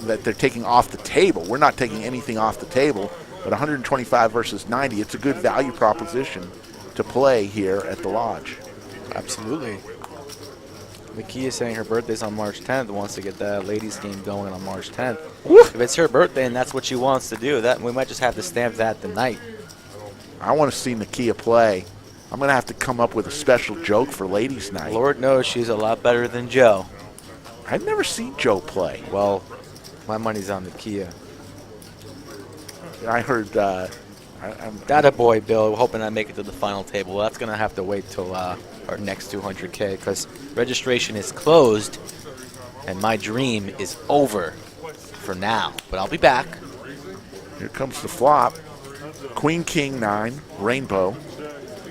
Speaker 2: that they're taking off the table. We're not taking anything off the table, but 125 versus 90, it's a good value proposition to play here at the lodge.
Speaker 4: Absolutely. Nakia is saying her birthday's on March 10th, wants to get the ladies game going on March 10th.
Speaker 2: Woo!
Speaker 4: If it's her birthday and that's what she wants to do, that we might just have to stamp that tonight.
Speaker 2: I want to see Nakia play. I'm going to have to come up with a special joke for ladies' night.
Speaker 4: Lord knows she's a lot better than Joe.
Speaker 2: I've never seen Joe play.
Speaker 4: Well, my money's on Nakia.
Speaker 2: I heard
Speaker 4: That a boy, Bill. We're hoping I make it to the final table. Well, that's going to have to wait till our next 200K because registration is closed and my dream is over for now. But I'll be back.
Speaker 2: Here comes the flop. Queen, King, 9, Rainbow.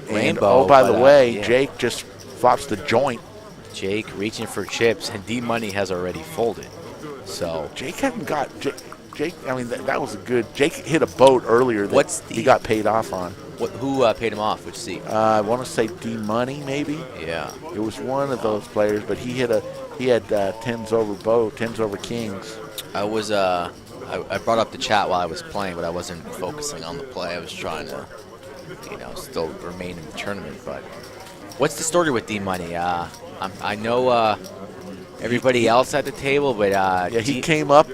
Speaker 2: And,
Speaker 4: Rainbow,
Speaker 2: oh, by the way,
Speaker 4: yeah.
Speaker 2: Jake just flops the joint.
Speaker 4: Jake reaching for chips, and D-Money has already folded. So
Speaker 2: Jake hadn't got Jake. I mean, that was a good. Jake hit a boat earlier that he got paid off on.
Speaker 4: who paid him off? Which seat?
Speaker 2: I want to say D-Money, maybe.
Speaker 4: Yeah.
Speaker 2: It was one of those players, but he had tens over kings.
Speaker 4: I brought up the chat while I was playing, but I wasn't focusing on the play. I was trying to, still remain in the tournament. But what's the story with D-Money? I know everybody else at the table, but
Speaker 2: he came up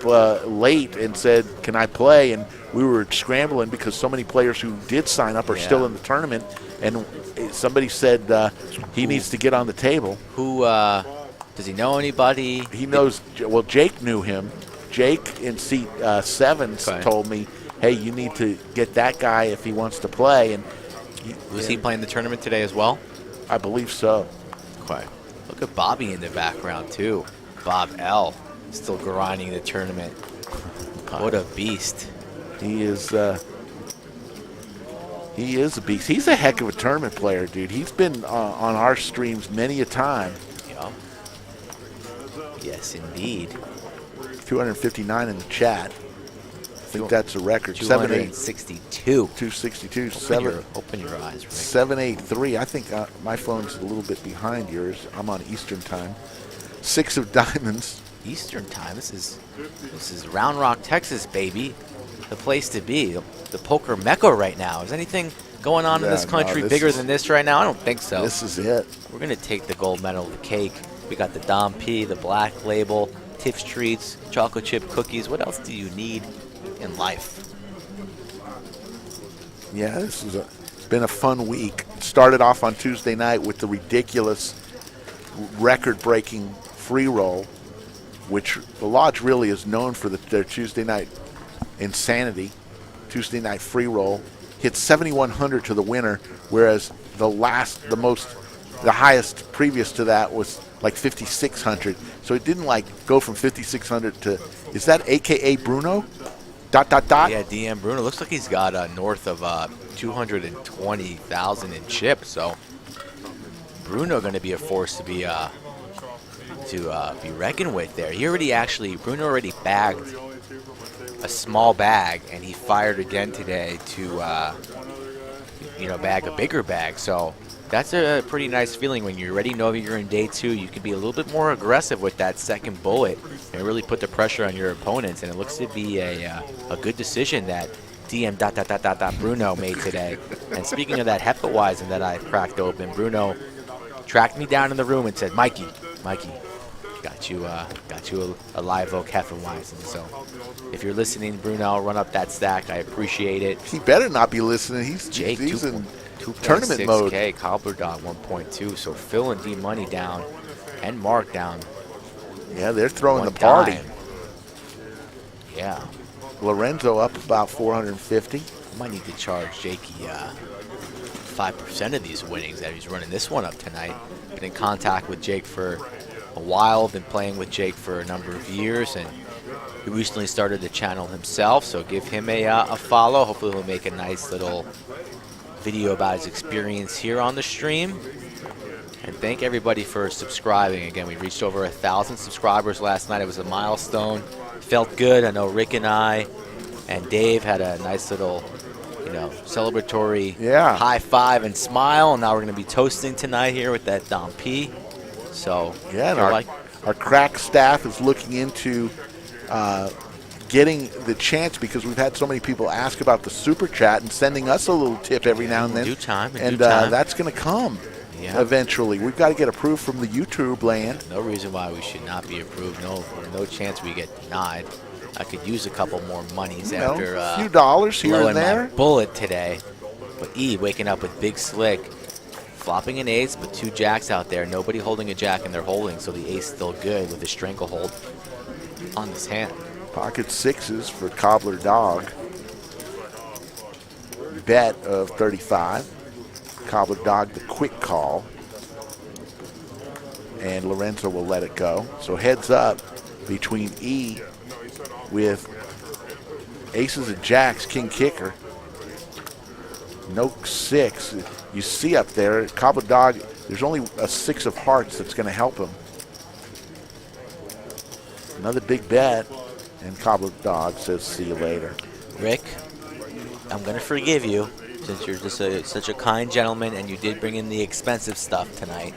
Speaker 2: late and said, "Can I play?" And we were scrambling because so many players who did sign up are still in the tournament. And somebody said he needs to get on the table.
Speaker 4: Who does he know anybody?
Speaker 2: He knows. Well, Jake knew him. Jake in seat 7 told me, "Hey, you need to get that guy if he wants to play." And
Speaker 4: was he playing the tournament today as well?
Speaker 2: I believe so.
Speaker 4: Okay. Look at Bobby in the background too. Bob L. still grinding the tournament. What a beast.
Speaker 2: He is a beast. He's a heck of a tournament player, dude. He's been on our streams many a time.
Speaker 4: Yeah. Yes, indeed.
Speaker 2: 259 in the chat. I think that's a record.
Speaker 4: 262.
Speaker 2: 262.
Speaker 4: Open your eyes, Rick.
Speaker 2: 783. I think my phone's a little bit behind yours. I'm on Eastern time. 6 of diamonds.
Speaker 4: Eastern time. This is Round Rock, Texas, baby. The place to be. The poker mecca right now. Is anything going on in this country bigger than this right now? I don't think so.
Speaker 2: This is it.
Speaker 4: We're going to take the gold medal, the cake. We got the Dom P, the Black Label, Tiff's Treats, chocolate chip cookies. What else do you need in life?
Speaker 2: Yeah, it's been a fun week. Started off on Tuesday night with the ridiculous record-breaking free roll, which the Lodge really is known for their Tuesday night insanity. Tuesday night free roll hit 7,100 to the winner, whereas the highest previous to that was like 5,600. So it didn't go from 5,600 to, is that AKA Bruno? ...
Speaker 4: Yeah, DM Bruno. Looks like he's got north of 220,000 in chips. So Bruno going to be a force to be reckoned with there. Bruno already bagged a small bag, and he fired again today to bag a bigger bag. So that's a pretty nice feeling when you already know you're in day 2. You can be a little bit more aggressive with that second bullet and really put the pressure on your opponents. And it looks to be a good decision that DM ... Bruno made today. And speaking of that Hefeweizen that I cracked open, Bruno tracked me down in the room and said, Mikey, got you a live oak Hefeweizen. So if you're listening, Bruno, run up that stack. I appreciate it.
Speaker 2: He better not be listening. He's in tournament mode.
Speaker 4: 2.6K, Cobbler Dot 1.2. So Phil and D-Money down and Mark down.
Speaker 2: Yeah, they're throwing the party.
Speaker 4: Yeah.
Speaker 2: Lorenzo up about 450.
Speaker 4: Might need to charge Jakey 5% of these winnings that he's running this one up tonight. Been in contact with Jake for a while, been playing with Jake for a number of years, and he recently started the channel himself, so give him a follow. Hopefully he'll make a nice little video about his experience here on the stream. And thank everybody for subscribing. Again, we reached over 1,000 subscribers last night. It was a milestone. Felt good. I know Rick and I and Dave had a nice little celebratory high five and smile. And now we're going to be toasting tonight here with that Dom P. So
Speaker 2: yeah, and our crack staff is looking into getting the chance, because we've had so many people ask about the super chat and sending us a little tip every now and then.
Speaker 4: Due time.
Speaker 2: And that's going to come.
Speaker 4: Yeah.
Speaker 2: eventually. We've got to get approved from the YouTube land.
Speaker 4: No reason why we should not be approved. No chance we get denied. I could use a couple more monies after
Speaker 2: A few dollars here
Speaker 4: blowing
Speaker 2: and there.
Speaker 4: my bullet today. But E waking up with Big Slick, flopping an ace, but 2 jacks out there. Nobody holding a jack in their holding, so the ace still good with a stranglehold on his hand.
Speaker 2: Pocket sixes for Cobbler Dog. Bet of 35. Cobbler Dog the quick call. And Lorenzo will let it go. So heads up between E with aces and jacks, king kicker. No 6. You see up there, Cobbler Dog, there's only a 6 of hearts that's going to help him. Another big bet, and Cobbler Dog says, see you later.
Speaker 5: Rick, I'm going to forgive you since you're just such a kind gentleman and you did bring in the expensive stuff tonight.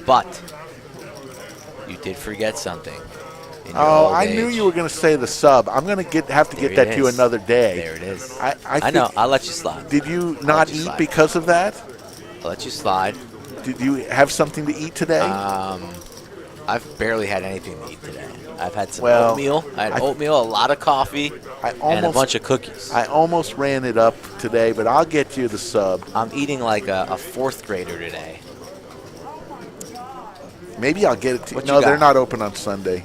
Speaker 5: But you did forget something. in your
Speaker 2: Oh,
Speaker 5: old
Speaker 2: I knew
Speaker 5: age.
Speaker 2: you were going to say the sub. I'm going to have to
Speaker 5: There
Speaker 2: get that
Speaker 5: it
Speaker 2: to you
Speaker 5: is.
Speaker 2: another day.
Speaker 5: There it is.
Speaker 2: I
Speaker 5: know.
Speaker 2: think-
Speaker 5: I'll let you slide.
Speaker 2: Did you
Speaker 5: I'll
Speaker 2: not
Speaker 5: let you
Speaker 2: eat
Speaker 5: slide.
Speaker 2: because of that?
Speaker 5: I'll let you slide.
Speaker 2: Did you have something to eat today?
Speaker 4: I've barely had anything to eat today.
Speaker 5: I've had some
Speaker 2: Well,
Speaker 5: oatmeal. I had
Speaker 2: I-
Speaker 5: oatmeal, a lot of coffee,
Speaker 2: I
Speaker 5: and a
Speaker 2: almost
Speaker 5: bunch of cookies.
Speaker 2: I almost ran it up today, but I'll get you the sub.
Speaker 5: I'm eating like a fourth grader today.
Speaker 2: Maybe I'll get it to you.
Speaker 5: What you
Speaker 2: No,
Speaker 5: got?
Speaker 2: they're not open on Sunday.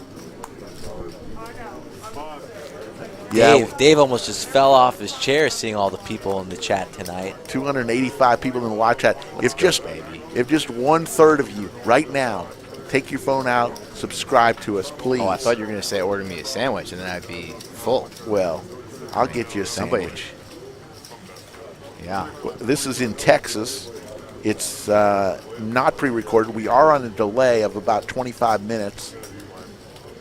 Speaker 2: Yeah,
Speaker 5: Dave almost just fell off his chair seeing all the people in the chat tonight.
Speaker 2: 285 people in the live chat.
Speaker 5: Let's
Speaker 2: If
Speaker 5: go,
Speaker 2: just
Speaker 5: baby.
Speaker 2: if just 1/3 of you right now take your phone out, subscribe to us, please.
Speaker 4: Oh, I thought you were going to say order me a sandwich, and then I'd be full.
Speaker 2: Well, I'll get you a
Speaker 4: Somebody-
Speaker 2: sandwich.
Speaker 4: Yeah.
Speaker 2: This is in Texas. It's not pre-recorded. We are on a delay of about 25 minutes.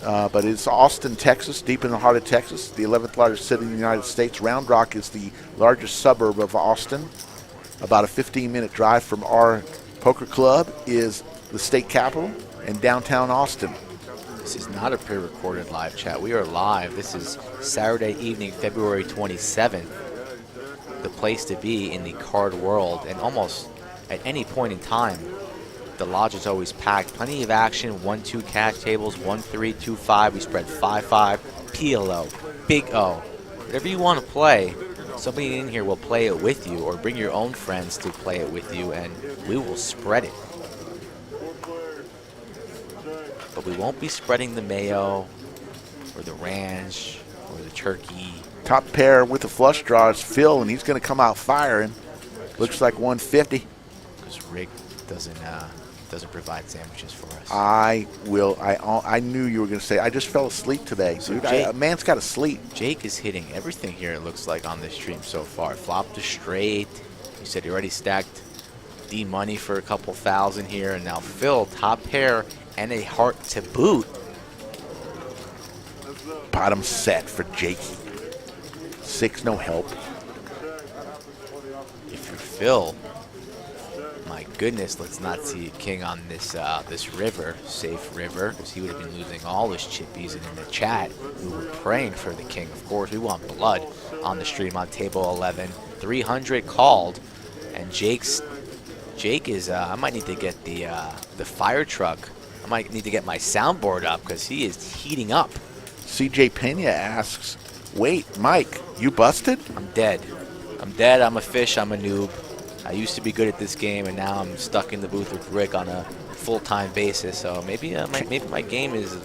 Speaker 2: But it's Austin, Texas, deep in the heart of Texas, the 11th largest city in the United States. Round Rock is the largest suburb of Austin. About a 15-minute drive from our poker club is the state capital and downtown Austin.
Speaker 4: This is not a pre-recorded live chat. We are live. This is Saturday evening, February 27th. The place to be in the card world, and almost at any point in time, the lodge is always packed. Plenty of action. 1-2 cash tables. 1-3, 2-5. We spread 5-5. PLO, Big O. Whatever you want to play, somebody in here will play it with you, or bring your own friends to play it with you, and we will spread it. But we won't be spreading the mayo, or the ranch, or the turkey.
Speaker 2: Top pair with the flush draw is Phil, and he's going to come out firing. Looks like 150.
Speaker 4: Because Rick doesn't provide sandwiches for us.
Speaker 2: I knew you were going to say. I just fell asleep today, dude.
Speaker 4: Jake-
Speaker 2: A man's got to sleep.
Speaker 4: Jake is hitting everything here, it looks like, on this stream so far. Flopped a straight. You said he already stacked D money for a couple thousand here. And now Phil, top pair and a heart to boot.
Speaker 2: Bottom set for Jakey. 6, no help.
Speaker 4: If you're Phil, my goodness, let's not see a king on this this river, safe river, because he would have been losing all his chippies. And in the chat, we were praying for the king. Of course, we want blood on the stream on table 11. 300 called, and Jake is. I might need to get the fire truck. I might need to get my soundboard up because he is heating up.
Speaker 2: CJ Pena asks, wait, Mike, you busted?
Speaker 5: I'm dead. I'm a fish. I'm a noob. I used to be good at this game, and now I'm stuck in the booth with Rick on a full-time basis. So maybe my game is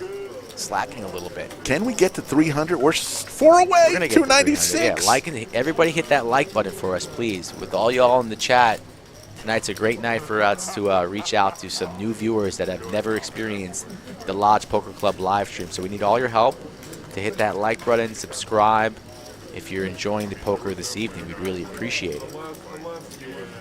Speaker 5: slacking a little bit.
Speaker 2: Can we get to 300? We're 4 away,
Speaker 4: We're gonna get to
Speaker 2: 296.
Speaker 4: Yeah, everybody hit that like button for us, please. With all y'all in the chat, tonight's a great night for us to reach out to some new viewers that have never experienced the Lodge Poker Club live stream. So we need all your help to hit that like button, subscribe. If you're enjoying the poker this evening, we'd really appreciate it.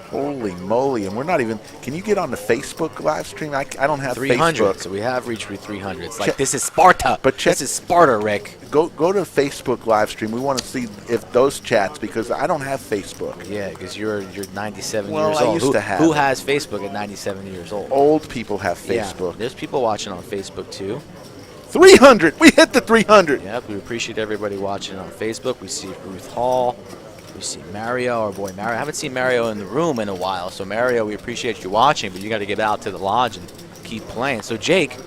Speaker 2: Holy moly, and we're not even, can you get on the Facebook live stream? I don't have
Speaker 4: 300,
Speaker 2: Facebook.
Speaker 4: so we have reached 300. It's like
Speaker 2: Check-
Speaker 4: this is Sparta.
Speaker 2: But check-
Speaker 4: This is Sparta, Rick.
Speaker 2: Go to Facebook live stream. We want to see if those chats, because I don't have Facebook.
Speaker 4: Yeah, because you're 97
Speaker 2: Well,
Speaker 4: years
Speaker 2: I
Speaker 4: old.
Speaker 2: used
Speaker 4: who,
Speaker 2: to have
Speaker 4: who
Speaker 2: it.
Speaker 4: has Facebook at 97 years old?
Speaker 2: Old people have
Speaker 4: Yeah,
Speaker 2: Facebook.
Speaker 4: there's people watching on Facebook too.
Speaker 2: 300! We hit the 300!
Speaker 4: Yep, we appreciate everybody watching on Facebook. We see Ruth Hall,
Speaker 5: We see Mario, our boy Mario. I haven't seen Mario in the room in a while, so Mario, we appreciate you watching, but you got to get out to the lodge and keep playing. So Jake,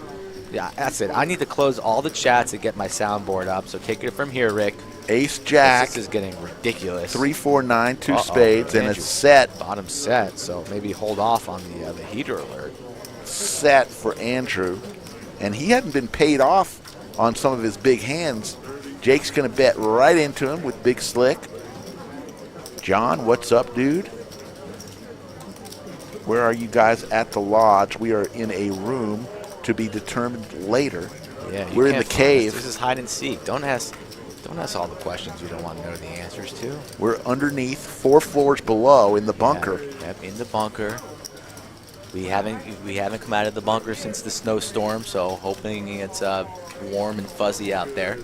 Speaker 5: yeah, that's it. I need to close all the chats and get my soundboard up. So take it from here, Rick.
Speaker 2: Ace Jack.
Speaker 5: This is getting ridiculous.
Speaker 2: 3, 4, 9, 2 spades, and a set.
Speaker 5: Bottom set, so maybe hold off on the heater alert.
Speaker 2: Set for Andrew, and he hadn't been paid off on some of his big hands. Jake's going to bet right into him with Big Slick. John, what's up, dude? Where are you guys at the lodge? We are in a room to be determined later.
Speaker 5: Yeah,
Speaker 2: we're in the cave.
Speaker 5: This is hide and seek. Don't ask all the questions you don't want to know the answers to.
Speaker 2: We're underneath 4 floors below in the bunker.
Speaker 5: Yep, in the bunker. We haven't come out of the bunker since the snowstorm, so hoping it's warm and fuzzy out there.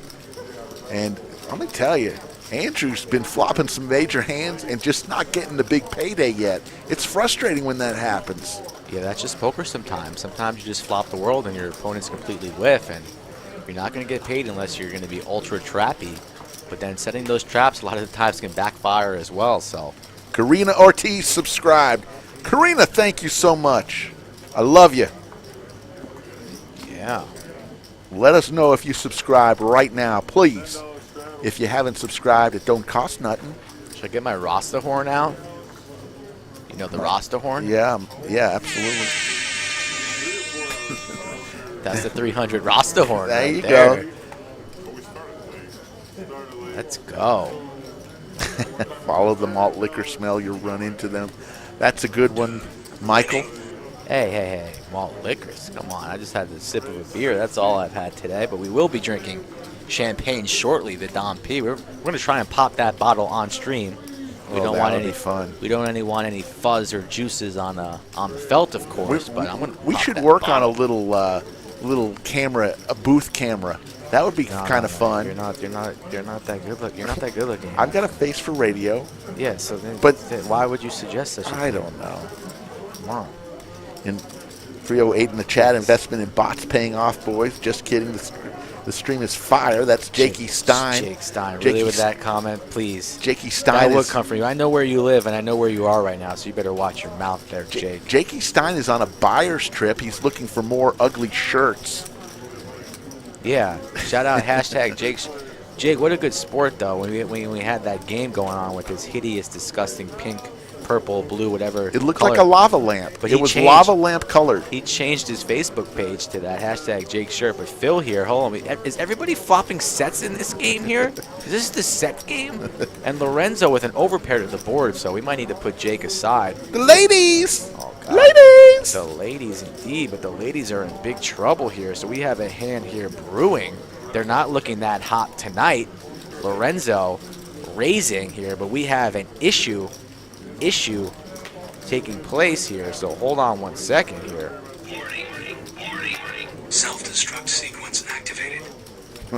Speaker 2: And let me tell you, Andrew's been flopping some major hands and just not getting the big payday yet. It's frustrating when that happens.
Speaker 5: Yeah, that's just poker sometimes. Sometimes you just flop the world and your opponent's completely whiff, and you're not going to get paid unless you're going to be ultra trappy. But then setting those traps a lot of the times can backfire as well. So,
Speaker 2: Karina Ortiz subscribed. Karina, thank you so much. I love you.
Speaker 5: Yeah.
Speaker 2: Let us know if you subscribe right now, please. If you haven't subscribed, it don't cost nothing.
Speaker 5: Should I get my Rasta horn out? You know the Rasta horn?
Speaker 2: Yeah, absolutely.
Speaker 5: That's the 300 Rasta horn.
Speaker 2: There
Speaker 5: right
Speaker 2: you
Speaker 5: there.
Speaker 2: go.
Speaker 5: Let's go.
Speaker 2: Follow the malt liquor smell, you'll run into them. That's a good one, Michael.
Speaker 5: Hey, malt liquors. Come on, I just had a sip of a beer. That's all I've had today, but we will be drinking champagne shortly, the Dom P. We're going to try and pop that bottle on stream. We don't want any
Speaker 2: fun.
Speaker 5: We don't want any fuzz or juices on the felt, of course.
Speaker 2: We should work on a little camera, a booth camera. That would be kind of fun.
Speaker 5: You're not that good looking. You're not that good looking.
Speaker 2: I've got a face for radio.
Speaker 5: Yeah. So then,
Speaker 2: but
Speaker 5: why would you suggest such a thing?
Speaker 2: I don't know.
Speaker 5: Come on.
Speaker 2: And 308 in the chat, investment in bots paying off, boys. Just kidding. The stream is fire. That's Jakey Stein.
Speaker 5: Jake Stein. Really with that comment, please.
Speaker 2: Jakey Stein.
Speaker 5: That would come from you. I know where you live and I know where you are right now, so you better watch your mouth there, Jake.
Speaker 2: Jakey Stein is on a buyer's trip. He's looking for more ugly shirts.
Speaker 5: Yeah. Shout out hashtag Jake's. Jake, what a good sport, though, when we had that game going on with this hideous, disgusting pink, purple, blue, whatever.
Speaker 2: It looked
Speaker 5: color.
Speaker 2: like a lava lamp.
Speaker 5: But
Speaker 2: it was lava lamp colored.
Speaker 5: He changed his Facebook page to that hashtag Jake shirt. But Phil here, hold on. Is everybody flopping sets in this game here? Is this the set game? And Lorenzo with an overpair to the board, so we might need to put Jake aside.
Speaker 2: The ladies!
Speaker 5: Oh, God.
Speaker 2: Ladies!
Speaker 5: The ladies, indeed. But the ladies are in big trouble here. So we have a hand here brewing. They're not looking that hot tonight. Lorenzo raising here, but we have an issue taking place here. So hold on 1 second here.
Speaker 6: Warning. Self-destruct sequence activated.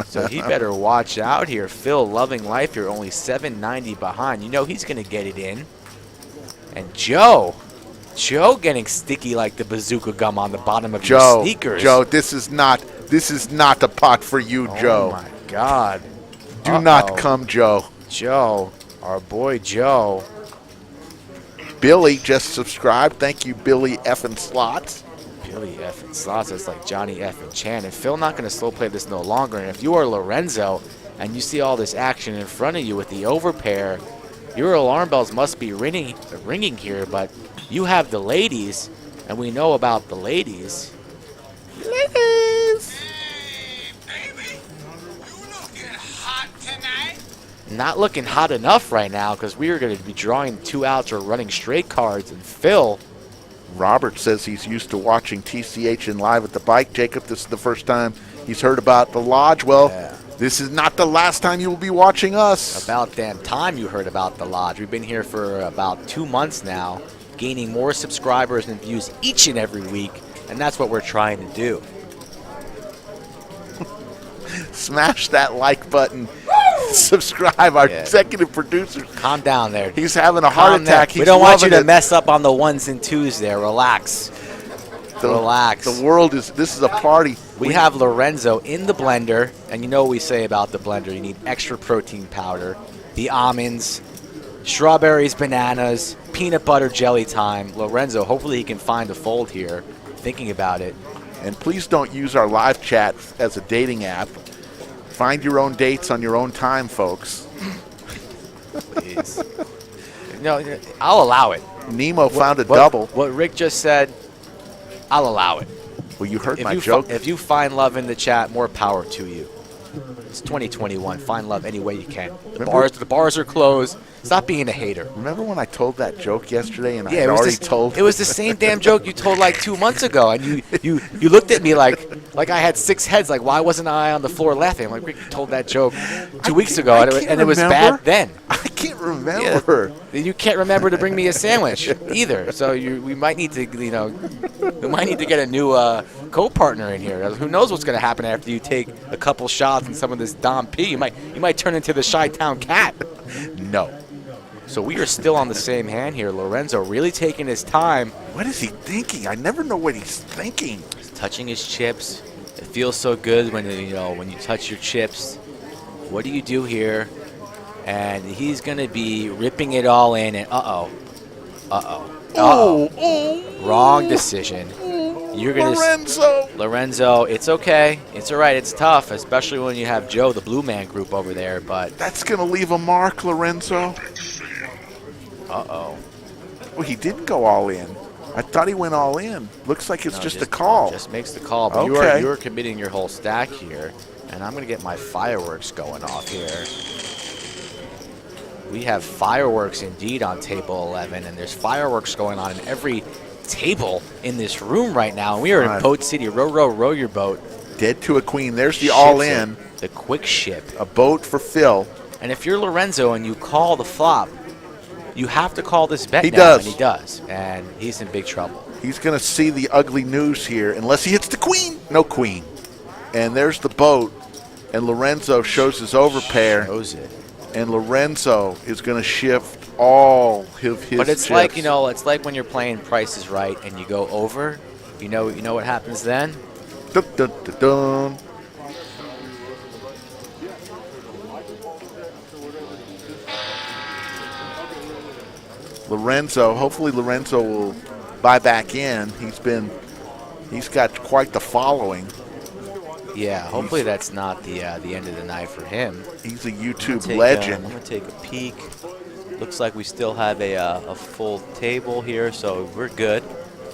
Speaker 5: So he better watch out here. Phil loving life here, only 790 behind. You know he's going to get it in. And Joe getting sticky like the bazooka gum on the bottom of your sneakers.
Speaker 2: Joe, this is not the pot for you, Joe.
Speaker 5: Oh my God.
Speaker 2: Do not come, Joe.
Speaker 5: Joe, our boy Joe.
Speaker 2: Billy just subscribed. Thank you, Billy effing Slots.
Speaker 5: Billy effing Slots. It's like Johnny effing Chan. And Phil not going to slow play this no longer. And if you are Lorenzo and you see all this action in front of you with the overpair, your alarm bells must be ringing here. But you have the ladies, and we know about the ladies.
Speaker 2: Ladies!
Speaker 6: Hey, baby, you looking hot tonight?
Speaker 5: Not looking hot enough right now because we are going to be drawing 2 outs or running straight cards. And Phil.
Speaker 2: Robert says he's used to watching TCH in live at the bike. Jacob, this is the first time he's heard about the lodge. Well, This is not the last time you will be watching us.
Speaker 5: About damn time you heard about the lodge. We've been here for about 2 months now, gaining more subscribers and views each and every week. And that's what we're trying to do.
Speaker 2: Smash that like button. Subscribe, our executive producer.
Speaker 5: Calm down there.
Speaker 2: He's having a heart attack.
Speaker 5: We don't want you to mess up on the 1s and 2s there. Relax. Relax.
Speaker 2: The world this is a party.
Speaker 5: We have Lorenzo in the blender, and you know what we say about the blender. You need extra protein powder, the almonds, strawberries, bananas, peanut butter jelly time. Lorenzo, hopefully he can find a fold here, thinking about it.
Speaker 2: And please don't use our live chat as a dating app. Find your own dates on your own time, folks.
Speaker 5: Please. No, I'll allow it.
Speaker 2: Nemo found a double.
Speaker 5: What Rick just said, I'll allow it.
Speaker 2: Well, you heard my joke.
Speaker 5: If you find love in the chat, more power to you. It's 2021. Find love any way you can. The bars are closed. Stop being a hater.
Speaker 2: Remember when I told that joke yesterday and I
Speaker 5: it was
Speaker 2: already told?
Speaker 5: It was the same damn joke you told like 2 months ago, and you looked at me like I had 6 heads. Like, why wasn't I on the floor laughing? I'm like, Rick, you told that joke 2 weeks ago, and it was bad then.
Speaker 2: I can't remember.
Speaker 5: Yeah. You can't remember to bring me a sandwich either. So we might need to, we might need to get a new co-partner in here. Who knows what's going to happen after you take a couple shots and some of this Dom P? You might turn into the Chi-Town Cat.
Speaker 2: No.
Speaker 5: So we are still on the same hand here. Lorenzo really taking his time.
Speaker 2: What is he thinking? I never know what he's thinking.
Speaker 5: He's touching his chips. It feels so good when when you touch your chips. What do you do here? And he's gonna be ripping it all in. And wrong decision. You're gonna Lorenzo. It's okay. It's all right. It's tough, especially when you have Joe, the Blue Man Group over there. But
Speaker 2: that's gonna leave a mark, Lorenzo.
Speaker 5: Well,
Speaker 2: he didn't go all in. I thought he went all in. Looks like it's just a call.
Speaker 5: Just makes the call. But
Speaker 2: okay.
Speaker 5: you're committing your whole stack here, and I'm gonna get my fireworks going off here. We have fireworks indeed on table 11, and there's fireworks going on in every table in this room right now. And we are in Boat City. Row your boat.
Speaker 2: Dead to a queen. There's the all-in.
Speaker 5: The quick ship.
Speaker 2: A boat for Phil.
Speaker 5: And if you're Lorenzo and you call the flop, you have to call this bet
Speaker 2: he
Speaker 5: now.
Speaker 2: Does.
Speaker 5: And he does. And he's in big trouble.
Speaker 2: He's going to see the ugly news here unless he hits the queen. No queen. And there's the boat. And Lorenzo shows his overpair.
Speaker 5: Shows it.
Speaker 2: And Lorenzo is going to shift all of his
Speaker 5: But it's
Speaker 2: chips.
Speaker 5: like, it's like when you're playing Price is Right and you go over. You know what happens then?
Speaker 2: Dun, dun, dun, dun. Hopefully Lorenzo will buy back in. He's got quite the following.
Speaker 5: Yeah, hopefully that's not the end of the night for him.
Speaker 2: He's a YouTube legend.
Speaker 5: I'm going to take a peek. Looks like we still have a full table here, so we're good.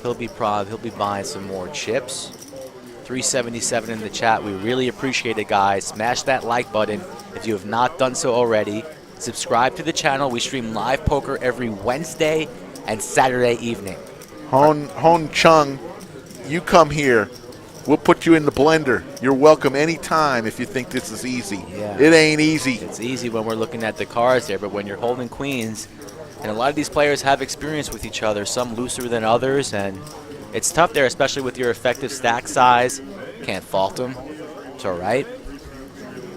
Speaker 5: He'll be buying some more chips. 377 in the chat. We really appreciate it, guys. Smash that like button if you have not done so already. Subscribe to the channel. We stream live poker every Wednesday and Saturday evening.
Speaker 2: Hon Chung, you come here. We'll put you in the blender. You're welcome anytime if you think this is easy.
Speaker 5: Yeah.
Speaker 2: It ain't easy.
Speaker 5: It's easy when we're looking at the cards there, but when you're holding queens, and a lot of these players have experience with each other, some looser than others, and it's tough there, especially with your effective stack size. Can't fault them. It's all right.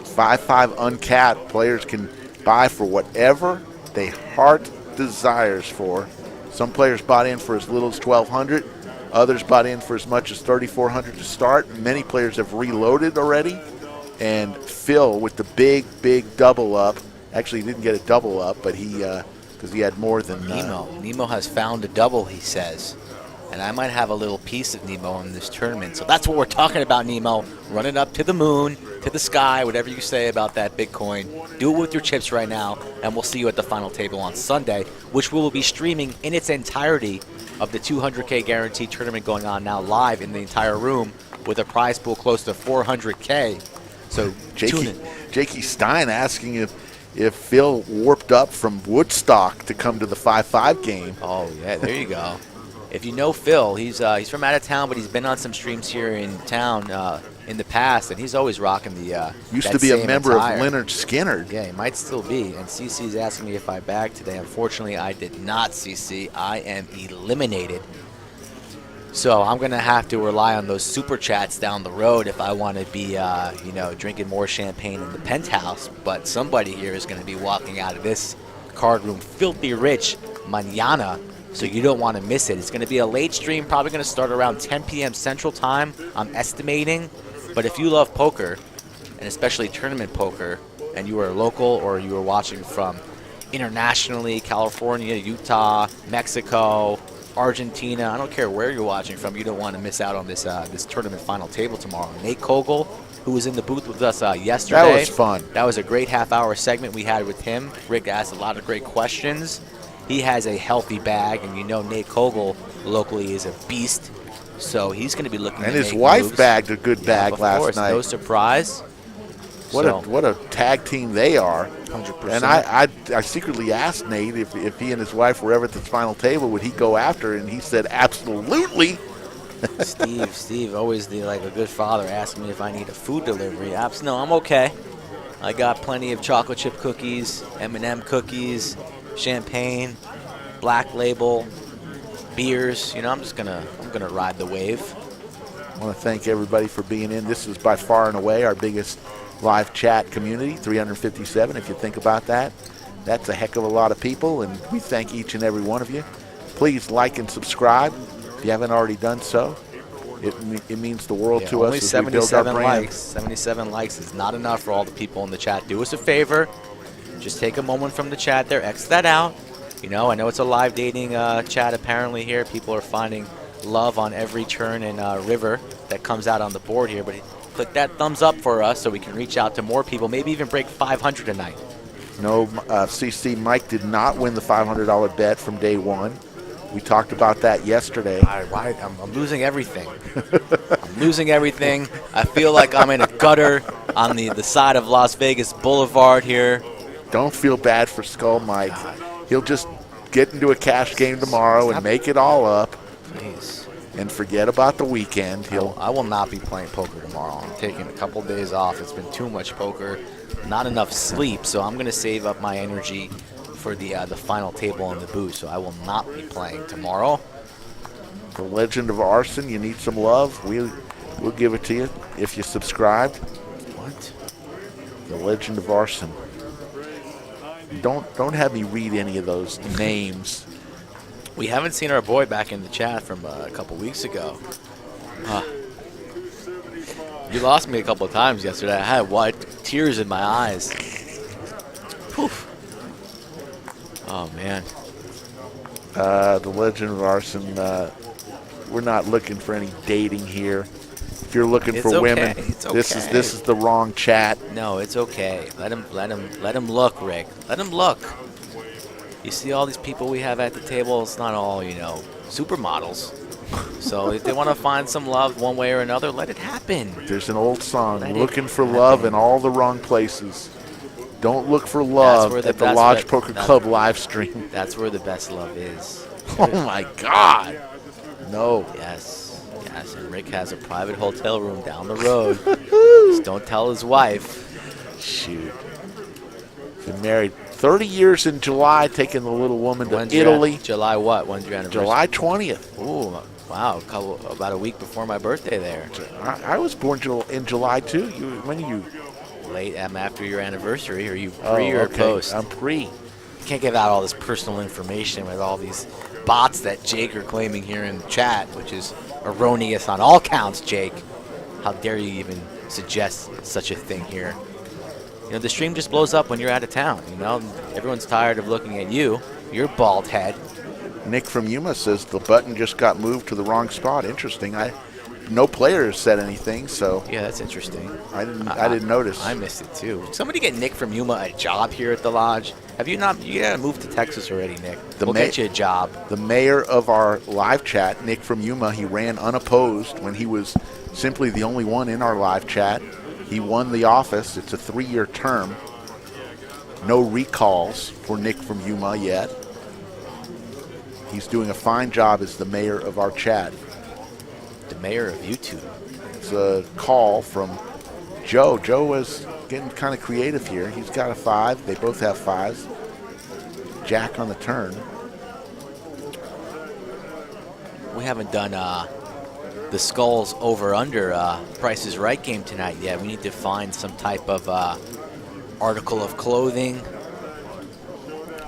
Speaker 2: 5-5 uncapped. Players can buy for whatever their heart desires for. Some players bought in for as little as $1,200. Others bought in for as much as $3,400 to start. Many players have reloaded already. And Phil with the big double up. Actually, he didn't get a double up, but because he had more than
Speaker 5: Nemo has found a double, he says. And I might have a little piece of Nemo in this tournament. So that's what we're talking about, Nemo. Running up to the moon, to the sky, whatever you say about that Bitcoin. Do it with your chips right now, and we'll see you at the final table on Sunday, which we will be streaming in its entirety of the 200K guaranteed tournament going on now live in the entire room with a prize pool close to 400K. So
Speaker 2: Jakey Stein asking if Phil warped up from Woodstock to come to the 5-5 game.
Speaker 5: Oh, yeah, there you go. If you know Phil, he's from out of town, but he's been on some streams here in town in the past, and he's always rocking the
Speaker 2: used to be a member of Leonard Skinner.
Speaker 5: Yeah, he might still be. And CC's asking me if I bagged today. Unfortunately, I did not, CC. I am eliminated. So I'm going to have to rely on those super chats down the road if I want to be, drinking more champagne in the penthouse. But somebody here is going to be walking out of this card room filthy rich mañana. So you don't want to miss it. It's going to be a late stream, probably going to start around 10 p.m. Central Time, I'm estimating. But if you love poker, and especially tournament poker, and you are local or you are watching from internationally, California, Utah, Mexico, Argentina. I don't care where you're watching from. You don't want to miss out on this this tournament final table tomorrow. Nate Kogel, who was in the booth with us yesterday.
Speaker 2: That was fun.
Speaker 5: That was a great half-hour segment we had with him. Rick asked a lot of great questions. He has a healthy bag, and you know Nate Kogel locally is a beast. So he's going to be looking
Speaker 2: And
Speaker 5: to
Speaker 2: his
Speaker 5: make
Speaker 2: wife
Speaker 5: moves.
Speaker 2: bagged a good bag
Speaker 5: of
Speaker 2: last
Speaker 5: course,
Speaker 2: night.
Speaker 5: no surprise.
Speaker 2: What a tag team they are.
Speaker 5: 100%.
Speaker 2: And I secretly asked Nate if he and his wife were ever at the final table, would he go after? And he said absolutely.
Speaker 5: Steve, always like a good father, asking me if I need a food delivery. No, I'm okay. I got plenty of chocolate chip cookies, M&M cookies, champagne, Black Label, beers. You know, I'm gonna ride the wave.
Speaker 2: I want to thank everybody for being in. This is by far and away our biggest live chat community, 357. If you think about that, that's a heck of a lot of people, and we thank each and every one of you. Please like and subscribe if you haven't already done so. It means the world to us
Speaker 5: only
Speaker 2: as we build our
Speaker 5: 77
Speaker 2: brand.
Speaker 5: likes. 77 likes is not enough for all the people in the chat. Do us a favor. Just take a moment from the chat there. X that out. You know, I know it's a live dating chat apparently here. People are finding love on every turn and river that comes out on the board here. But click that thumbs up for us so we can reach out to more people. Maybe even break 500 tonight.
Speaker 2: No, CC Mike did not win the $500 bet from day one. We talked about that yesterday.
Speaker 5: I'm losing everything. I'm losing everything. I feel like I'm in a gutter on the side of Las Vegas Boulevard here.
Speaker 2: Don't feel bad for Skull Mike. He'll just get into a cash game tomorrow and make it all up.
Speaker 5: Please.
Speaker 2: And forget about the weekend.
Speaker 5: I will not be playing poker tomorrow. I'm taking a couple days off. It's been too much poker, not enough sleep, so I'm going to save up my energy for the final table in the booth, so I will not be playing tomorrow.
Speaker 2: The Legend of Arson, you need some love, we'll give it to you if you subscribe.
Speaker 5: What?
Speaker 2: The Legend of Arson. Don't have me read any of those names.
Speaker 5: We haven't seen our boy back in the chat from a couple weeks ago. You lost me a couple of times yesterday. I had tears in my eyes. Poof. Oh, man.
Speaker 2: The Legend of Arson, we're not looking for any dating here. If you're looking for women,
Speaker 5: it's okay.
Speaker 2: this is the wrong chat.
Speaker 5: No, it's okay. Let him look, Rick. Let him look. You see all these people we have at the table, it's not all, supermodels. So if they want to find some love one way or another, let it happen.
Speaker 2: There's an old song,
Speaker 5: Let
Speaker 2: looking
Speaker 5: it
Speaker 2: for
Speaker 5: happen.
Speaker 2: love in all the wrong places. Don't look for love at the Lodge Poker Club live stream.
Speaker 5: That's where the best love is.
Speaker 2: Oh, my God. No.
Speaker 5: Yes, and Rick has a private hotel room down the road. Just don't tell his wife.
Speaker 2: Shoot. Been married 30 years in July, taking the little woman to Italy.
Speaker 5: July what? When's your anniversary?
Speaker 2: July 20th.
Speaker 5: Ooh, wow, about a week before my birthday there.
Speaker 2: I was born in July, too. When are you?
Speaker 5: Late after your anniversary. Are you pre or
Speaker 2: okay.
Speaker 5: post?
Speaker 2: I'm pre.
Speaker 5: You can't give out all this personal information with all these bots that Jake are claiming here in the chat, which is erroneous on all counts, Jake. How dare you even suggest such a thing here? The stream just blows up when you're out of town. Everyone's tired of looking at you, your bald head.
Speaker 2: Nick from Yuma says the button just got moved to the wrong spot. Interesting. No player has said anything, so
Speaker 5: yeah, that's interesting.
Speaker 2: I didn't notice.
Speaker 5: I missed it too. Somebody get Nick from Yuma a job here at the lodge. Have you not? You gotta move to Texas already, Nick. We'll get you a job.
Speaker 2: The mayor of our live chat, Nick from Yuma, he ran unopposed when he was simply the only one in our live chat. He won the office. It's a 3-year term. No recalls for Nick from Yuma yet. He's doing a fine job as the mayor of our chat.
Speaker 5: The mayor of YouTube.
Speaker 2: It's a call from Joe. Joe was getting kind of creative here. He's got a 5. They both have 5s. Jack on the turn.
Speaker 5: We haven't done the Skulls over-under Price is Right game tonight yet. We need to find some type of article of clothing.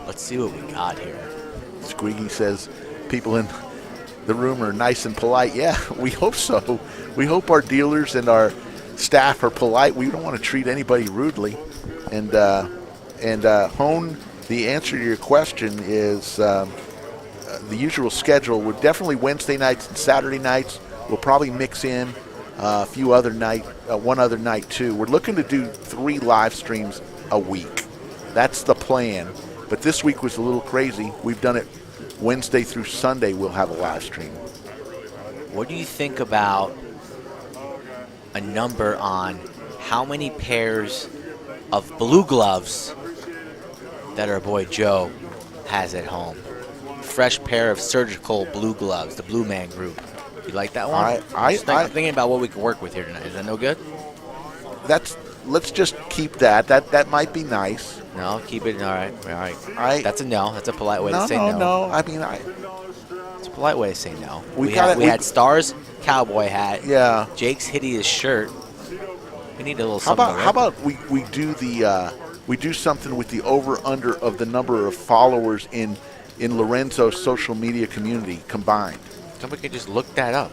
Speaker 5: Let's see what we got here.
Speaker 2: Squeaky says people in the room are nice and polite. Yeah, we hope so. We hope our dealers and our staff are polite. We don't want to treat anybody rudely. And Hone the answer to your question is the usual schedule. We're definitely Wednesday nights and Saturday nights. We'll probably mix in a few other one other night too. We're looking to do 3 live streams a week. That's the plan. But this week was a little crazy. We've done it Wednesday through Sunday. We'll have a live stream.
Speaker 5: What do you think about a number on how many pairs of blue gloves that our boy Joe has at home? Fresh pair of surgical blue gloves, the Blue Man Group. You like that one? I'm thinking about what we can work with here tonight. Is that no good?
Speaker 2: Let's just keep that. That might be nice.
Speaker 5: No, keep it. All right. That's a no. That's a polite way to say no.
Speaker 2: No. I mean,
Speaker 5: it's a polite way to say no.
Speaker 2: We
Speaker 5: had Stars cowboy hat.
Speaker 2: Yeah.
Speaker 5: Jake's hideous shirt. We need a little
Speaker 2: How
Speaker 5: something.
Speaker 2: about we do we do something with the over under of the number of followers in Lorenzo's social media community combined?
Speaker 5: Somebody could just look that up.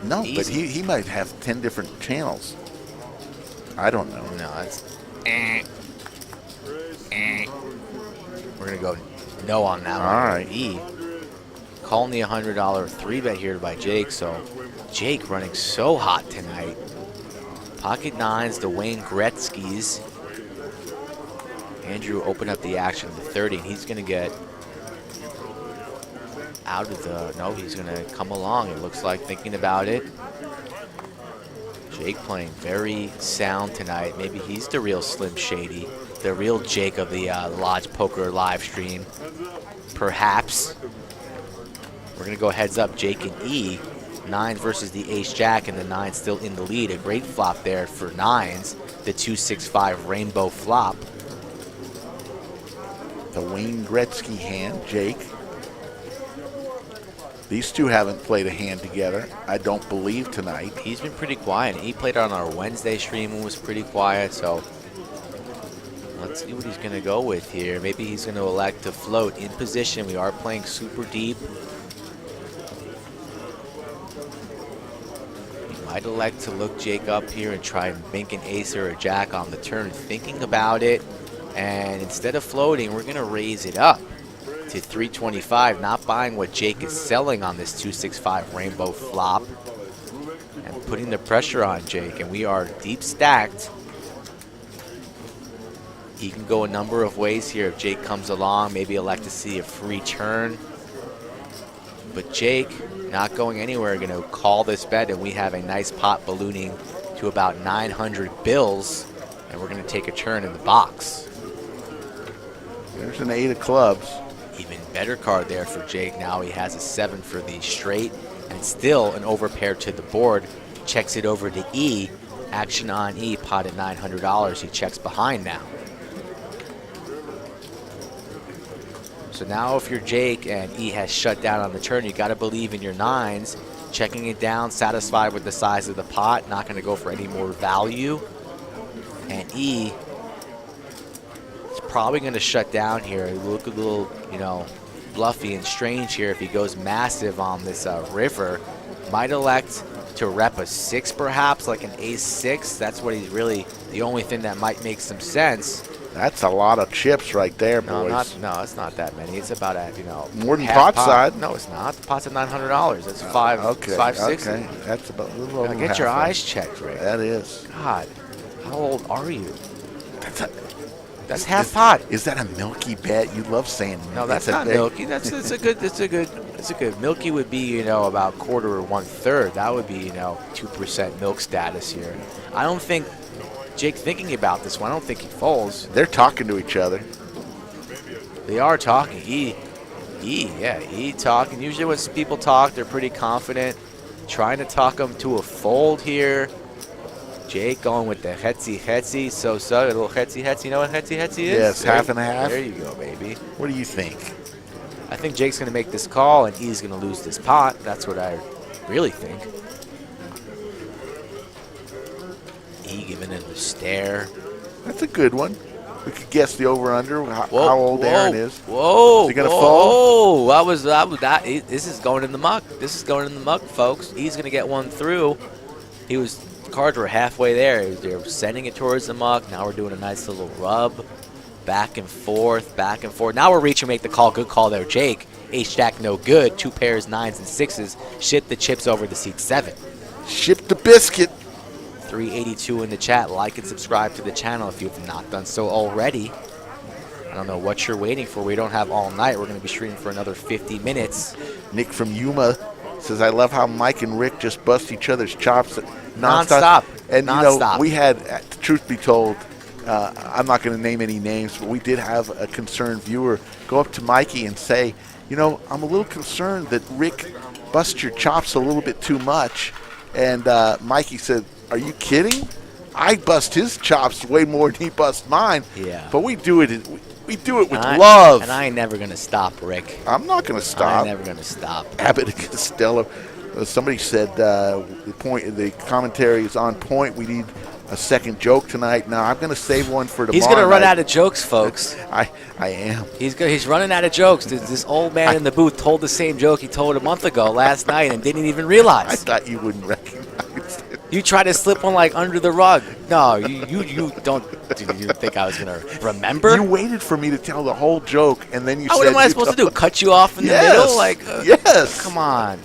Speaker 2: No,
Speaker 5: Easy.
Speaker 2: but he might have 10 different channels. I don't know.
Speaker 5: No, that's. We're gonna go no on that one.
Speaker 2: All right.
Speaker 5: E. Calling the $100 3-bet here by Jake. So Jake running so hot tonight. Pocket nines, the Wayne Gretzky's. Andrew opened up the action to 30, and he's gonna get out of the. No, he's gonna come along. It looks like thinking about it. Jake playing very sound tonight. Maybe he's the real Slim Shady, the real Jake of the Lodge Poker live stream. Perhaps. We're going to go heads up, Jake and E. Nines versus the Ace-Jack, and the nines still in the lead. A great flop there for nines. The 2-6-5 rainbow flop.
Speaker 2: The Wayne Gretzky hand, Jake. These two haven't played a hand together, I don't believe, tonight.
Speaker 5: He's been pretty quiet. He played on our Wednesday stream and was pretty quiet, so let's see what he's going to go with here. Maybe he's going to elect to float in position. We are playing super deep. He might elect to look Jake up here and try and make an ace or a jack on the turn, thinking about it. And instead of floating, we're going to raise it up to 325, not buying what Jake is selling on this 2-6-5 rainbow flop, and putting the pressure on Jake. And we are deep stacked. He can go a number of ways here if Jake comes along, maybe elect to see a free turn. But Jake, not going anywhere, going to call this bet, and we have a nice pot ballooning to about 900 bills, and we're going to take a turn in the box.
Speaker 2: There's an 8 of clubs.
Speaker 5: Even better card there for Jake. Now he has a 7 for the straight, and still an overpair to the board. Checks it over to E. Action on E, pot at $900. He checks behind now. So now if you're Jake and E has shut down on the turn, you got to believe in your nines. Checking it down, satisfied with the size of the pot, not going to go for any more value. And E is probably going to shut down here. Look a little, bluffy and strange here if he goes massive on this river. Might elect to rep a 6 perhaps, like an ace-6. That's what he's really, the only thing that might make some sense.
Speaker 2: That's a lot of chips right there, boys.
Speaker 5: No, it's not that many. It's about
Speaker 2: more than
Speaker 5: half
Speaker 2: pot side.
Speaker 5: No, it's not. The pot's at $900. That's $560.
Speaker 2: Okay, that's about a little over
Speaker 5: Get your
Speaker 2: halfway.
Speaker 5: eyes checked, Ray.
Speaker 2: That is.
Speaker 5: God, how old are you? That's
Speaker 2: Is-
Speaker 5: half
Speaker 2: is-
Speaker 5: pot.
Speaker 2: Is that a milky bet? You love saying milky.
Speaker 5: No, that's not milky. It's a good. Milky would be about quarter or 1/3. That would be 2% milk status here. I don't think Jake thinking about this one. I don't think he folds.
Speaker 2: They're talking to each other.
Speaker 5: They are talking. E talking. Usually when people talk, they're pretty confident. Trying to talk them to a fold here. Jake going with the Hetzy. So, a little Hetzy. You know what Hetzy is?
Speaker 2: Yes, half and a half.
Speaker 5: There you go, baby.
Speaker 2: What do you think?
Speaker 5: I think Jake's going to make this call, and E's going to lose this pot. That's what I really think. E giving him the stare.
Speaker 2: That's a good one. We could guess the over/under. How old Aaron is.
Speaker 5: Whoa!
Speaker 2: Is he gonna fold?
Speaker 5: This is going in the muck. This is going in the muck, folks. He's going to get one through. Cards were halfway there. They were sending it towards the muck. Now we're doing a nice little rub. Back and forth, back and forth. Now we're reaching, make the call. Good call there, Jake. Ace-Jack, no good. 2 pairs, 9s and 6s. Ship the chips over to seat 7.
Speaker 2: Ship the biscuit.
Speaker 5: 382 in the chat. Like and subscribe to the channel if you've not done so already. I don't know what you're waiting for. We don't have all night. We're going to be streaming for another 50 minutes.
Speaker 2: Nick from Yuma says, I love how Mike and Rick just bust each other's chops
Speaker 5: Non-stop.
Speaker 2: And,
Speaker 5: Non-stop.
Speaker 2: we had, truth be told, I'm not going to name any names, but we did have a concerned viewer go up to Mikey and say, I'm a little concerned that Rick busts your chops a little bit too much. And Mikey said, are you kidding? I bust his chops way more than he busts mine.
Speaker 5: Yeah.
Speaker 2: But we do it with love.
Speaker 5: And I ain't never going to stop, Rick.
Speaker 2: I'm not going to stop.
Speaker 5: I'm never going to stop.
Speaker 2: Abbott and Costello. Somebody said the commentary is on point. We need a second joke tonight. Now I'm going to save one for tomorrow.
Speaker 5: He's going to run
Speaker 2: night.
Speaker 5: out of jokes, folks.
Speaker 2: I am.
Speaker 5: He's running out of jokes. This old man in the booth told the same joke he told a month ago last night and didn't even
Speaker 2: I
Speaker 5: realize.
Speaker 2: thought you wouldn't recognize it.
Speaker 5: You tried to slip one like under the rug. No, you don't. Did you think I was going to remember?
Speaker 2: You waited for me to tell the whole joke, and then you said.
Speaker 5: What am I supposed to do? Cut you off in the middle?
Speaker 2: Yes.
Speaker 5: Come on.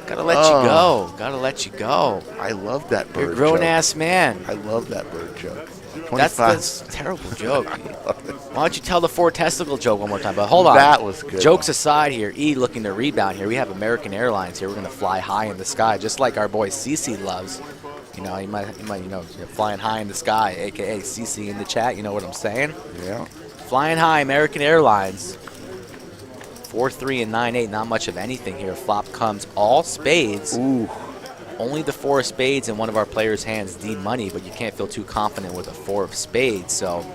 Speaker 5: Gotta let you go. Gotta let you go.
Speaker 2: I love that bird
Speaker 5: You're a grown
Speaker 2: joke.
Speaker 5: ass man.
Speaker 2: I love that bird joke. 25.
Speaker 5: That's a terrible joke. Why don't you tell the 4 testicle joke one more time? But hold on.
Speaker 2: That was good.
Speaker 5: Jokes aside here, E looking to rebound here. We have American Airlines here. We're going to fly high in the sky, just like our boy CC loves. He might flying high in the sky, a.k.a. CC in the chat. You know what I'm saying?
Speaker 2: Yeah.
Speaker 5: Flying high, American Airlines. 4-3 and 9-8, not much of anything here. Flop comes all spades.
Speaker 2: Ooh.
Speaker 5: Only the 4 of spades in one of our players' hands, D money, but you can't feel too confident with a 4 of spades. So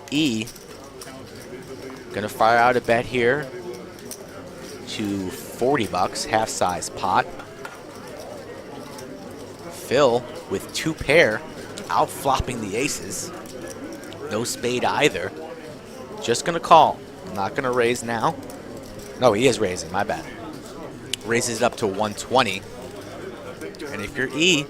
Speaker 5: E gonna fire out a bet here to $40, half size pot. Phil with 2 pair, out flopping the aces. No spade either. Just gonna call. Not gonna raise now. No, he is raising, my bad. Raises it up to 120. And if you're E,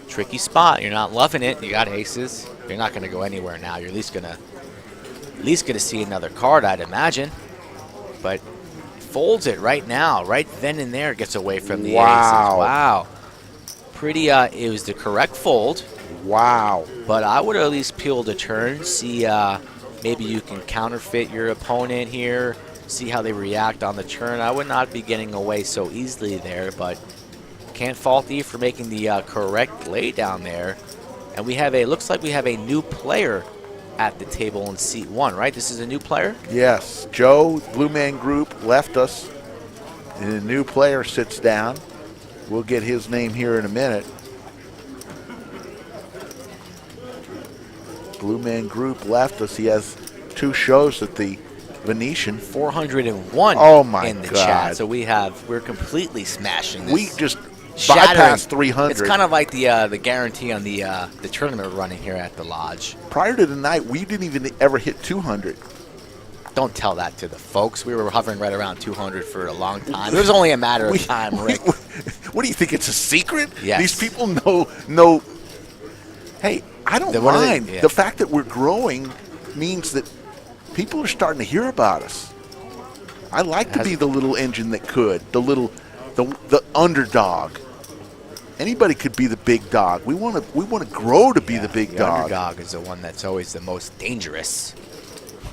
Speaker 5: tricky spot. You're not loving it. You got aces. You're not going to go anywhere now. You're at least gonna see another card, I'd imagine. But folds it right now, right then and there. Gets away from the aces. Wow. Pretty. It was the correct fold.
Speaker 2: Wow.
Speaker 5: But I would at least peel the turn. See, maybe you can counterfeit your opponent here. See how they react on the turn. I would not be getting away so easily there, but can't fault E for making the correct lay down there. And we have looks like we have a new player at the table in seat 1, right? This is a new player?
Speaker 2: Yes. Joe, Blue Man Group, left us, and a new player sits down. We'll get his name here in a minute. Blue Man Group left us. He has 2 shows at the Venetian.
Speaker 5: 401
Speaker 2: oh my
Speaker 5: in the
Speaker 2: God.
Speaker 5: chat. So we're completely smashing this.
Speaker 2: We just
Speaker 5: Shattering.
Speaker 2: bypassed 300.
Speaker 5: It's kind of like the guarantee on the tournament we're running here at the lodge.
Speaker 2: Prior to the night, we didn't even ever hit 200.
Speaker 5: Don't tell that to the folks. We were hovering right around 200 for a long time. It was only a matter of time, Rick.
Speaker 2: What do you think? It's a secret?
Speaker 5: Yes.
Speaker 2: These people know. Hey, I don't mind.
Speaker 5: Yeah.
Speaker 2: The fact that we're growing means that people are starting to hear about us. I like to be the little engine that could, the underdog. Anybody could be the big dog. We want to grow to be the big dog.
Speaker 5: The underdog is the one that's always the most dangerous.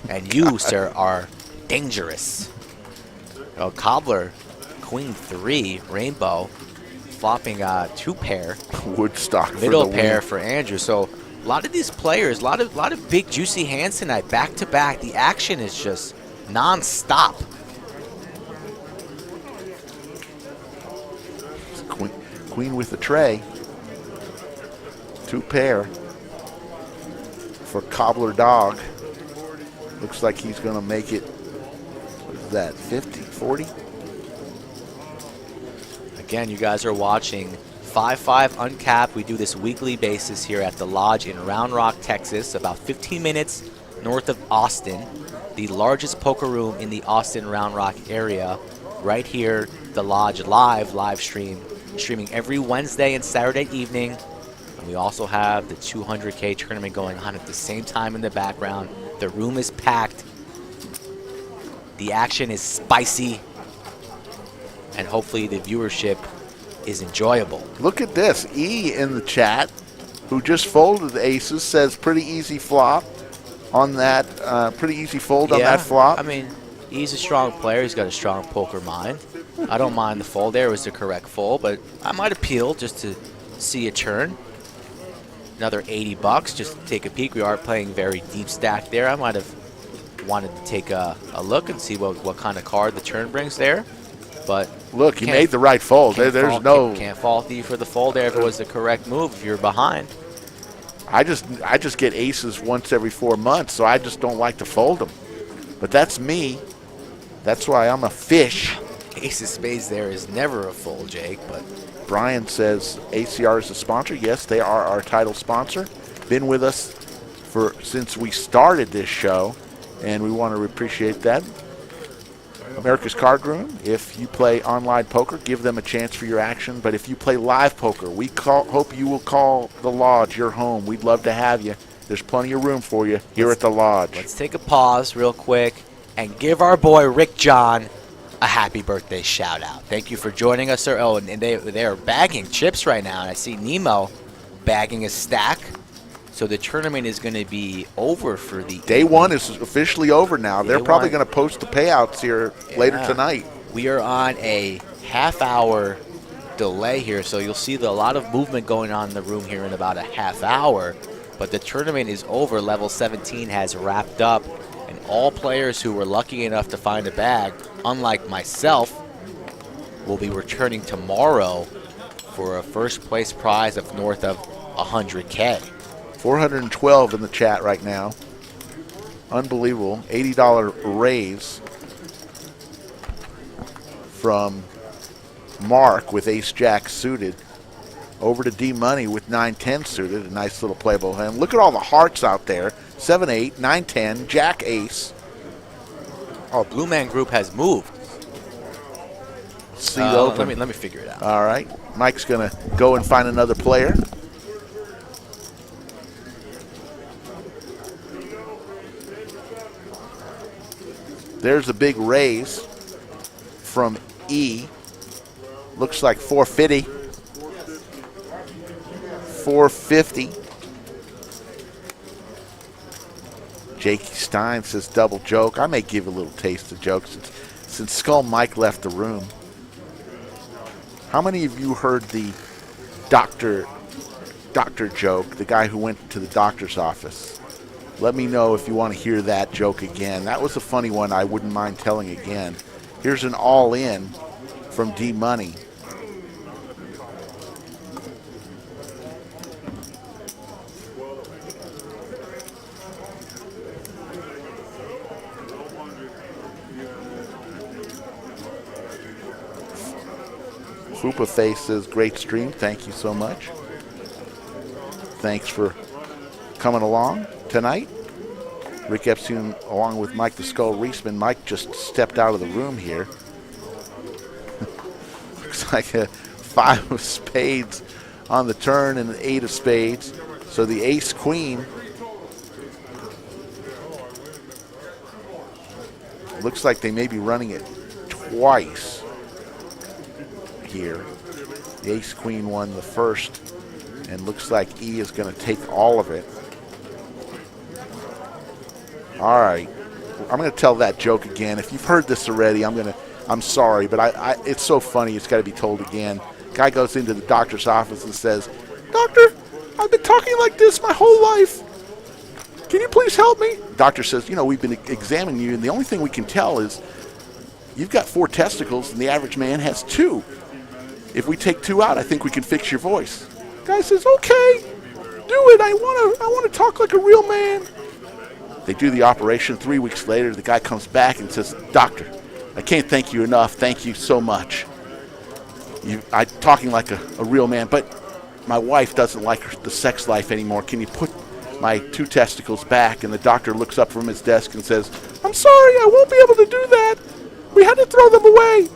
Speaker 5: And you, sir, are dangerous. Oh, Cobbler, Queen 3, Rainbow, flopping 2 pair.
Speaker 2: Woodstock
Speaker 5: Middle
Speaker 2: for the
Speaker 5: pair
Speaker 2: win.
Speaker 5: for Andrew. So a lot of these players, a lot of big juicy hands tonight, back to back. The action is just non-stop.
Speaker 2: Queen with the tray. 2 pair for Cobbler Dog. Looks like he's going to make it, what is that, 50, 40?
Speaker 5: Again, you guys are watching 5-5 Uncapped. We do this weekly basis here at the Lodge in Round Rock, Texas, about 15 minutes north of Austin, the largest poker room in the Austin Round Rock area. Right here, the Lodge live streaming every Wednesday and Saturday evening. And we also have the 200K tournament going on at the same time in the background. The room is packed. The action is spicy. And hopefully the viewership is enjoyable.
Speaker 2: Look at this. E in the chat, who just folded the aces, says pretty easy flop on that. Pretty easy fold on that flop.
Speaker 5: I mean, he's a strong player. He's got a strong poker mind. I don't mind the fold there. It was the correct fold, but I might appeal just to see a turn. Another $80 just to take a peek. We are playing very deep stack there. I might have wanted to take a look and see what kind of card the turn brings there. But
Speaker 2: look, you made the right fold.
Speaker 5: Can't fault you for the fold there if it was the correct move if you're behind.
Speaker 2: I just get aces once every 4 months, so I just don't like to fold them. But that's me. That's why I'm a fish.
Speaker 5: Ace of spades there is never a fold, Jake. But
Speaker 2: Brian says ACR is a sponsor. Yes, they are our title sponsor. Been with us since we started this show, and we want to appreciate that. America's Card Room. If you play online poker, give them a chance for your action. But if you play live poker, we hope you will call the Lodge your home. We'd love to have you. There's plenty of room for you here at the Lodge.
Speaker 5: Let's take a pause real quick and give our boy Rick John a happy birthday shout out. Thank you for joining us, sir. Oh, and they are bagging chips right now, and I see Nemo bagging a stack. So the tournament is going to be over for the
Speaker 2: day one is officially over now. They're probably going to post the payouts here later tonight.
Speaker 5: We are on a half-hour delay here, so you'll see a lot of movement going on in the room here in about a half hour. But the tournament is over. Level 17 has wrapped up, and all players who were lucky enough to find a bag, unlike myself, will be returning tomorrow for a first-place prize of north of $100K.
Speaker 2: 412 in the chat right now. Unbelievable. $80 raise from Mark with ace-jack suited over to D-Money with 9-10 suited. A nice little playable hand. Look at all the hearts out there. 7-8, 9-10, jack-ace.
Speaker 5: Oh, Blue Man Group has moved.
Speaker 2: Seat open.
Speaker 5: Let me figure it out.
Speaker 2: All right. Mike's going to go and find another player. There's a big raise from E. Looks like 450. 450. Jakey Stein says double joke. I may give a little taste of jokes since Skull Mike left the room. How many of you heard the doctor joke, the guy who went to the doctor's office? Let me know if you want to hear that joke again. That was a funny one I wouldn't mind telling again. Here's an all-in from D-Money. Fupa Face says, great stream. Thank you so much. Thanks for coming along tonight. Rick Epstein along with Mike the Skull Reisman. Mike just stepped out of the room here. Looks like a 5 of spades on the turn and an 8 of spades. So the ace queen looks like they may be running it twice here. The ace queen won the first, and looks like E is going to take all of it. All right, I'm going to tell that joke again. If you've heard this already, I'm sorry, but it's so funny it's got to be told again. Guy goes into the doctor's office and says, "Doctor, I've been talking like this my whole life. Can you please help me?" Doctor says, we've been examining you, and the only thing we can tell is you've got 4 testicles, and the average man has 2. If we take 2 out, I think we can fix your voice. Guy says, "Okay, do it. I want to talk like a real man." They do the operation. 3 weeks later, the guy comes back and says, "Doctor, I can't thank you enough. Thank you so much. I'm talking like a real man, but my wife doesn't like the sex life anymore. Can you put my 2 testicles back?" And the doctor looks up from his desk and says, "I'm sorry, I won't be able to do that. We had to throw them away."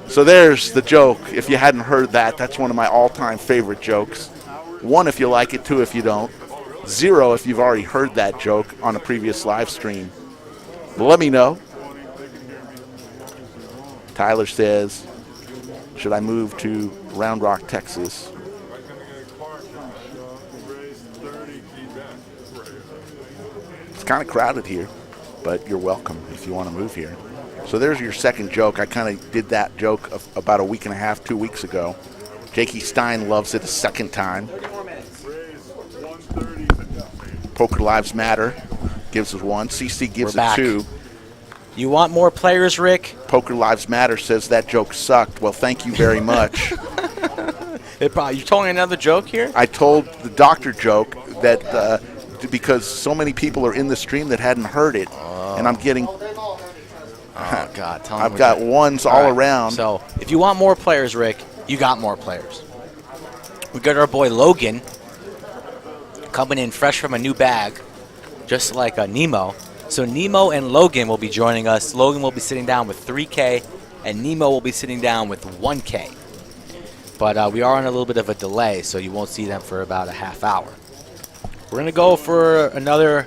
Speaker 2: So there's the joke. If you hadn't heard that, that's one of my all-time favorite jokes. 1 if you like it, 2 if you don't. 0 if you've already heard that joke on a previous live stream. But let me know. Tyler says, should I move to Round Rock, Texas? It's kind of crowded here, but you're welcome if you want to move here. So there's your second joke. I kind of did that joke about a week and a half, 2 weeks ago. Jakey Stein loves it a second time. Poker Lives Matter gives us 1. CC gives it 2.
Speaker 5: You want more players, Rick?
Speaker 2: Poker Lives Matter says that joke sucked. Well, thank you very much.
Speaker 5: You telling another joke here?
Speaker 2: I told the doctor joke that because so many people are in the stream that hadn't heard it, and I'm getting.
Speaker 4: Oh God!
Speaker 2: I've got ones all around.
Speaker 5: So if you want more players, Rick, you got more players. We got our boy Logan coming in fresh from a new bag, just like Nemo. So Nemo and Logan will be joining us. Logan will be sitting down with 3K, and Nemo will be sitting down with 1K. But we are on a little bit of a delay, so you won't see them for about a half hour. We're going to go for another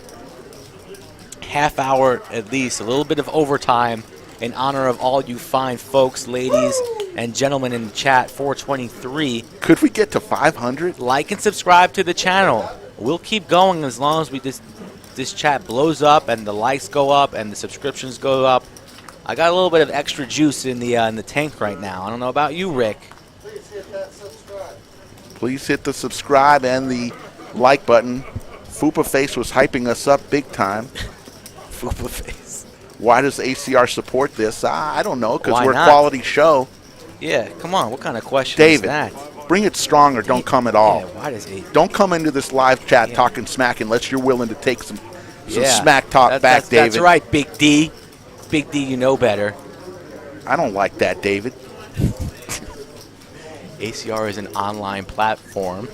Speaker 5: half hour at least, a little bit of overtime in honor of all you fine folks, ladies, and gentlemen in the chat. 423.
Speaker 2: Could we get to 500?
Speaker 5: Like and subscribe to the channel. We'll keep going as long as this chat blows up and the likes go up and the subscriptions go up. I got a little bit of extra juice in the tank right now. I don't know about you, Rick.
Speaker 2: Please hit the subscribe and the like button. Fupa Face was hyping us up big time.
Speaker 5: Fupa Face.
Speaker 2: Why does ACR support this? I don't know, because
Speaker 5: Why
Speaker 2: we're
Speaker 5: not?
Speaker 2: a quality show.
Speaker 5: Yeah, come on. What kind of question
Speaker 2: David,
Speaker 5: is that?
Speaker 2: bring it strong or don't come at all.
Speaker 5: Yeah, why does he?
Speaker 2: Don't come into this live chat talking smack unless you're willing to take some smack talk back,
Speaker 5: that's
Speaker 2: David.
Speaker 5: That's right, Big D. Big D, you know better.
Speaker 2: I don't like that, David.
Speaker 5: ACR is an online platform.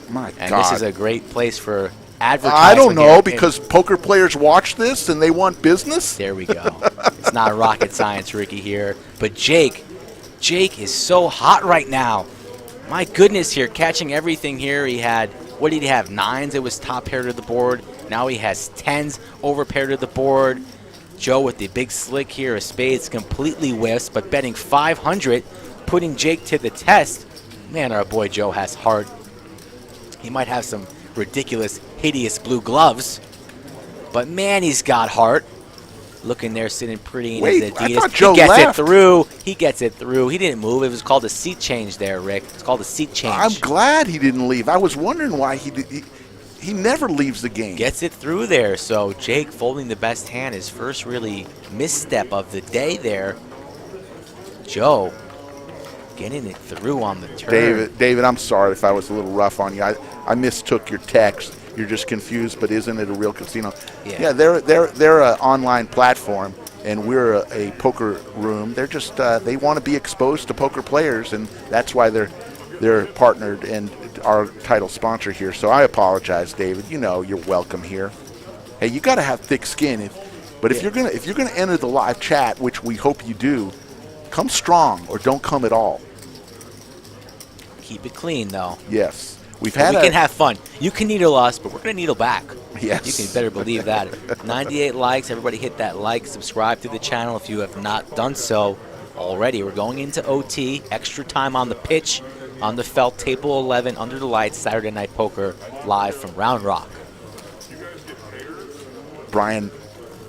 Speaker 2: My
Speaker 5: and
Speaker 2: God.
Speaker 5: this is a great place for advertising.
Speaker 2: I don't know, because poker players watch this and they want business.
Speaker 5: There we go. It's not rocket science, Ricky, here. But Jake is so hot right now. My goodness, here, catching everything here. He had, what did he have, 9s? It was top pair to the board. Now he has 10s over pair to the board. Joe with the big slick here, a spades completely whiffs, but betting 500, putting Jake to the test. Man, our boy Joe has heart. He might have some ridiculous, hideous blue gloves, but man, he's got heart. Looking there, sitting pretty in his Adidas.
Speaker 2: I thought Joe
Speaker 5: he gets
Speaker 2: left.
Speaker 5: it through. He gets it through. He didn't move. It was called a seat change there, Rick. It's called a seat change.
Speaker 2: I'm glad he didn't leave. I was wondering why he never leaves the game.
Speaker 5: Gets it through there. So Jake folding the best hand, his first really misstep of the day there. Joe getting it through on the turn.
Speaker 2: David, I'm sorry if I was a little rough on you. I mistook your text. You're just confused, but isn't it a real casino? Yeah, they're an online platform, and we're a poker room. They're just they want to be exposed to poker players, and that's why they're partnered and our title sponsor here. So I apologize, David. You know you're welcome here. Hey, you got to have thick skin. But if you're gonna enter the live chat, which we hope you do, come strong or don't come at all.
Speaker 5: Keep it clean, though.
Speaker 2: Yes. We
Speaker 5: can have fun. You can needle us, but we're going to needle back.
Speaker 2: Yes.
Speaker 5: You can better believe that. 98 likes. Everybody hit that like. Subscribe to the channel if you have not done so already. We're going into OT. Extra time on the pitch on the felt. Table 11 under the lights. Saturday Night Poker live from Round Rock.
Speaker 2: Brian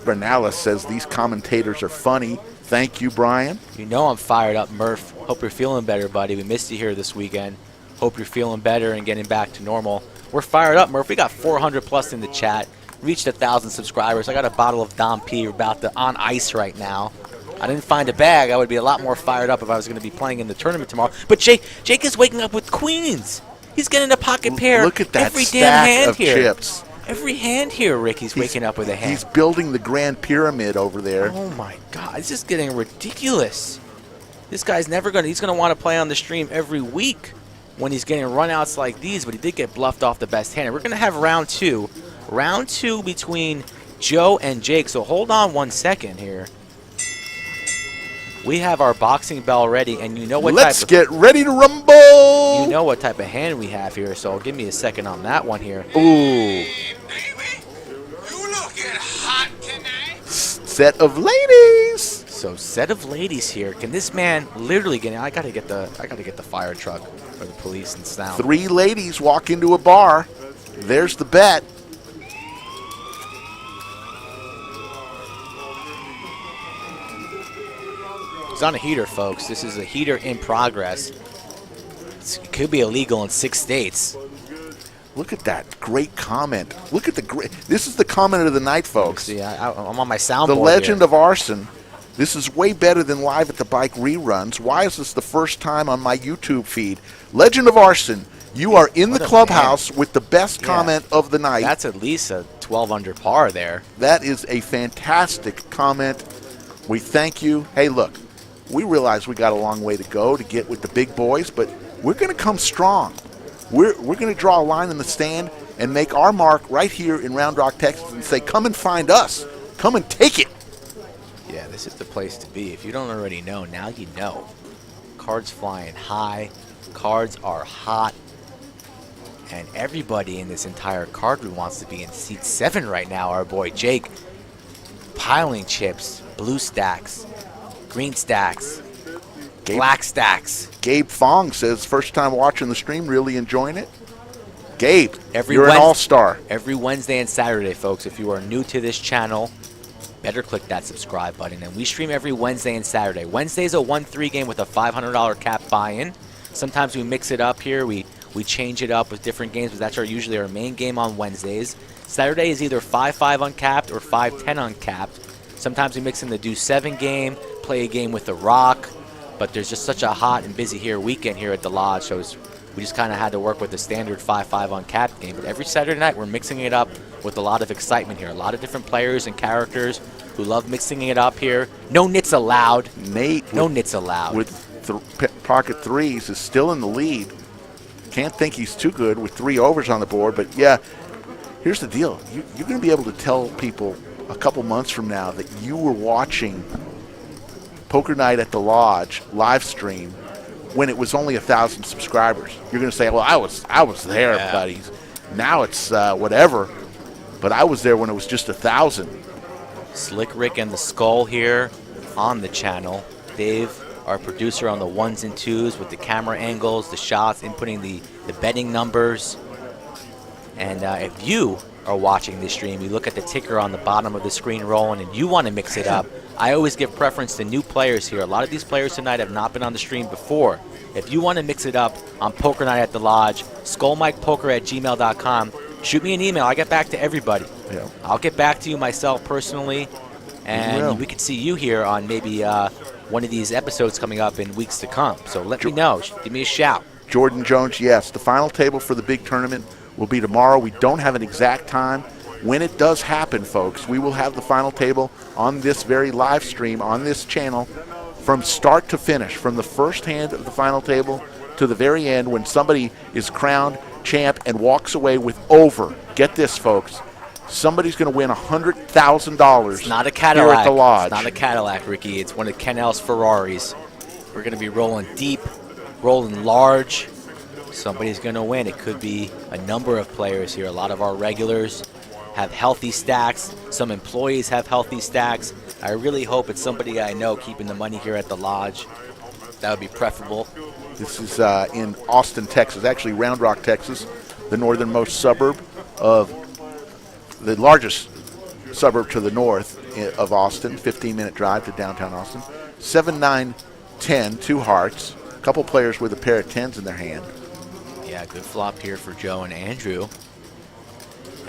Speaker 2: Bernalis says these commentators are funny. Thank you, Brian.
Speaker 5: You know I'm fired up, Murph. Hope you're feeling better, buddy. We missed you here this weekend. Hope you're feeling better and getting back to normal. We're fired up, Murph. We got 400 plus in the chat. Reached 1,000 subscribers. I got a bottle of Dom P on ice right now. I didn't find a bag. I would be a lot more fired up if I was going to be playing in the tournament tomorrow. But Jake is waking up with queens. He's getting a pocket pair.
Speaker 2: Look at that
Speaker 5: every
Speaker 2: stack
Speaker 5: damn hand
Speaker 2: of
Speaker 5: here.
Speaker 2: chips.
Speaker 5: Every hand here, Rick, he's waking up with a hand.
Speaker 2: He's building the Grand Pyramid over there.
Speaker 5: Oh, my God. It's just getting ridiculous. This guy's never going to – he's going to want to play on the stream every week when he's getting runouts like these, but he did get bluffed off the best hand. And we're going to have round two. Round two between Joe and Jake. So hold on 1 second here. We have our boxing bell ready, and you know what
Speaker 2: Let's
Speaker 5: type
Speaker 2: get ready to rumble.
Speaker 5: you know what type of hand we have here, so give me a second on that one here.
Speaker 2: Ooh.
Speaker 6: Hey, baby, you looking hot tonight.
Speaker 2: Set of ladies.
Speaker 5: So set of ladies here. Can this man literally get in? I gotta get the fire truck or the police and sound.
Speaker 2: 3 ladies walk into a bar. There's the bet.
Speaker 5: It's on a heater, folks. This is a heater in progress. It could be illegal in 6 states.
Speaker 2: Look at that great comment. Look at the great. This is the comment of the night, folks.
Speaker 5: See, I'm on my soundboard.
Speaker 2: The Legend
Speaker 5: here.
Speaker 2: of Arson. This is way better than Live at the Bike reruns. Why is this the first time on my YouTube feed? Legend of Arson, you are in
Speaker 5: What
Speaker 2: the
Speaker 5: a
Speaker 2: clubhouse with the best
Speaker 5: Yeah.
Speaker 2: comment of the night.
Speaker 5: That's at least a 12 under par there.
Speaker 2: That is a fantastic comment. We thank you. Hey, look, we realize we got a long way to go to get with the big boys, but we're going to come strong. We're going to draw a line in the stand and make our mark right here in Round Rock, Texas, and say, come and find us. Come and take it.
Speaker 5: Yeah, this is the place to be. If you don't already know, now you know. Cards flying high. Cards are hot. And everybody in this entire card room wants to be in seat 7 right now. Our boy Jake piling chips, blue stacks, green stacks, black stacks.
Speaker 2: Gabe Fong says, first time watching the stream, really enjoying it. Gabe,
Speaker 5: Every
Speaker 2: you're an
Speaker 5: Wednesday-
Speaker 2: all-star.
Speaker 5: Every Wednesday and Saturday, folks, if you are new to this channel, better click that subscribe button. And we stream every Wednesday and Saturday. Wednesday's a 1-3 game with a $500 cap buy-in. Sometimes we mix it up here. We change it up with different games, but that's usually our main game on Wednesdays. Saturday is either 5-5 uncapped or 5-10 uncapped. Sometimes we mix in the do 7 game, play a game with The Rock, but there's just such a hot and busy weekend here at the Lodge, so we just kind of had to work with the standard 5-5 uncapped game. But every Saturday night, we're mixing it up with a lot of excitement here. A lot of different players and characters who love mixing it up here. No nits allowed.
Speaker 2: Nate,
Speaker 5: No nits allowed.
Speaker 2: with pocket threes, is still in the lead. Can't think he's too good with 3 overs on the board, but yeah, here's the deal. You're going to be able to tell people a couple months from now that you were watching Poker Night at the Lodge live stream when it was only 1,000 subscribers. You're going to say, well, I was there,
Speaker 5: Yeah.
Speaker 2: buddies. Now it's whatever, but I was there when it was just 1,000.
Speaker 5: Slick Rick and the Skull here on the channel. Dave, our producer, on the 1s and 2s with the camera angles, the shots, inputting the betting numbers. And if you are watching this stream, you look at the ticker on the bottom of the screen rolling and you want to mix it up, I always give preference to new players here. A lot of these players tonight have not been on the stream before. If you want to mix it up on Poker Night at the Lodge, skullmikepoker@gmail.com. Shoot me an email. I get back to everybody.
Speaker 2: Yeah.
Speaker 5: I'll get back to you myself personally,
Speaker 2: will.
Speaker 5: and we could see you here on maybe one of these episodes coming up in weeks to come. So let me know. Give me a shout.
Speaker 2: Jordan Jones, yes. The final table for the big tournament will be tomorrow. We don't have an exact time. When it does happen, folks, we will have the final table on this very live stream on this channel from start to finish, from the first hand of the final table to the very end when somebody is crowned champ and walks away with over. Get this, folks. Somebody's going to win $100,000.
Speaker 5: It's not a
Speaker 2: here
Speaker 5: Cadillac.
Speaker 2: at the Lodge.
Speaker 5: It's not a Cadillac, Ricky. It's one of Ken L's Ferraris. We're going to be rolling deep, rolling large. Somebody's going to win. It could be a number of players here. A lot of our regulars have healthy stacks. Some employees have healthy stacks. I really hope it's somebody I know keeping the money here at the Lodge. That would be preferable.
Speaker 2: This is in Austin, Texas, actually Round Rock, Texas, the northernmost suburb of the largest suburb to the north of Austin, 15-minute drive to downtown Austin. 7-9-10, 2 hearts, a couple players with a pair of 10s in their hand.
Speaker 5: Yeah, good flop here for Joe and Andrew.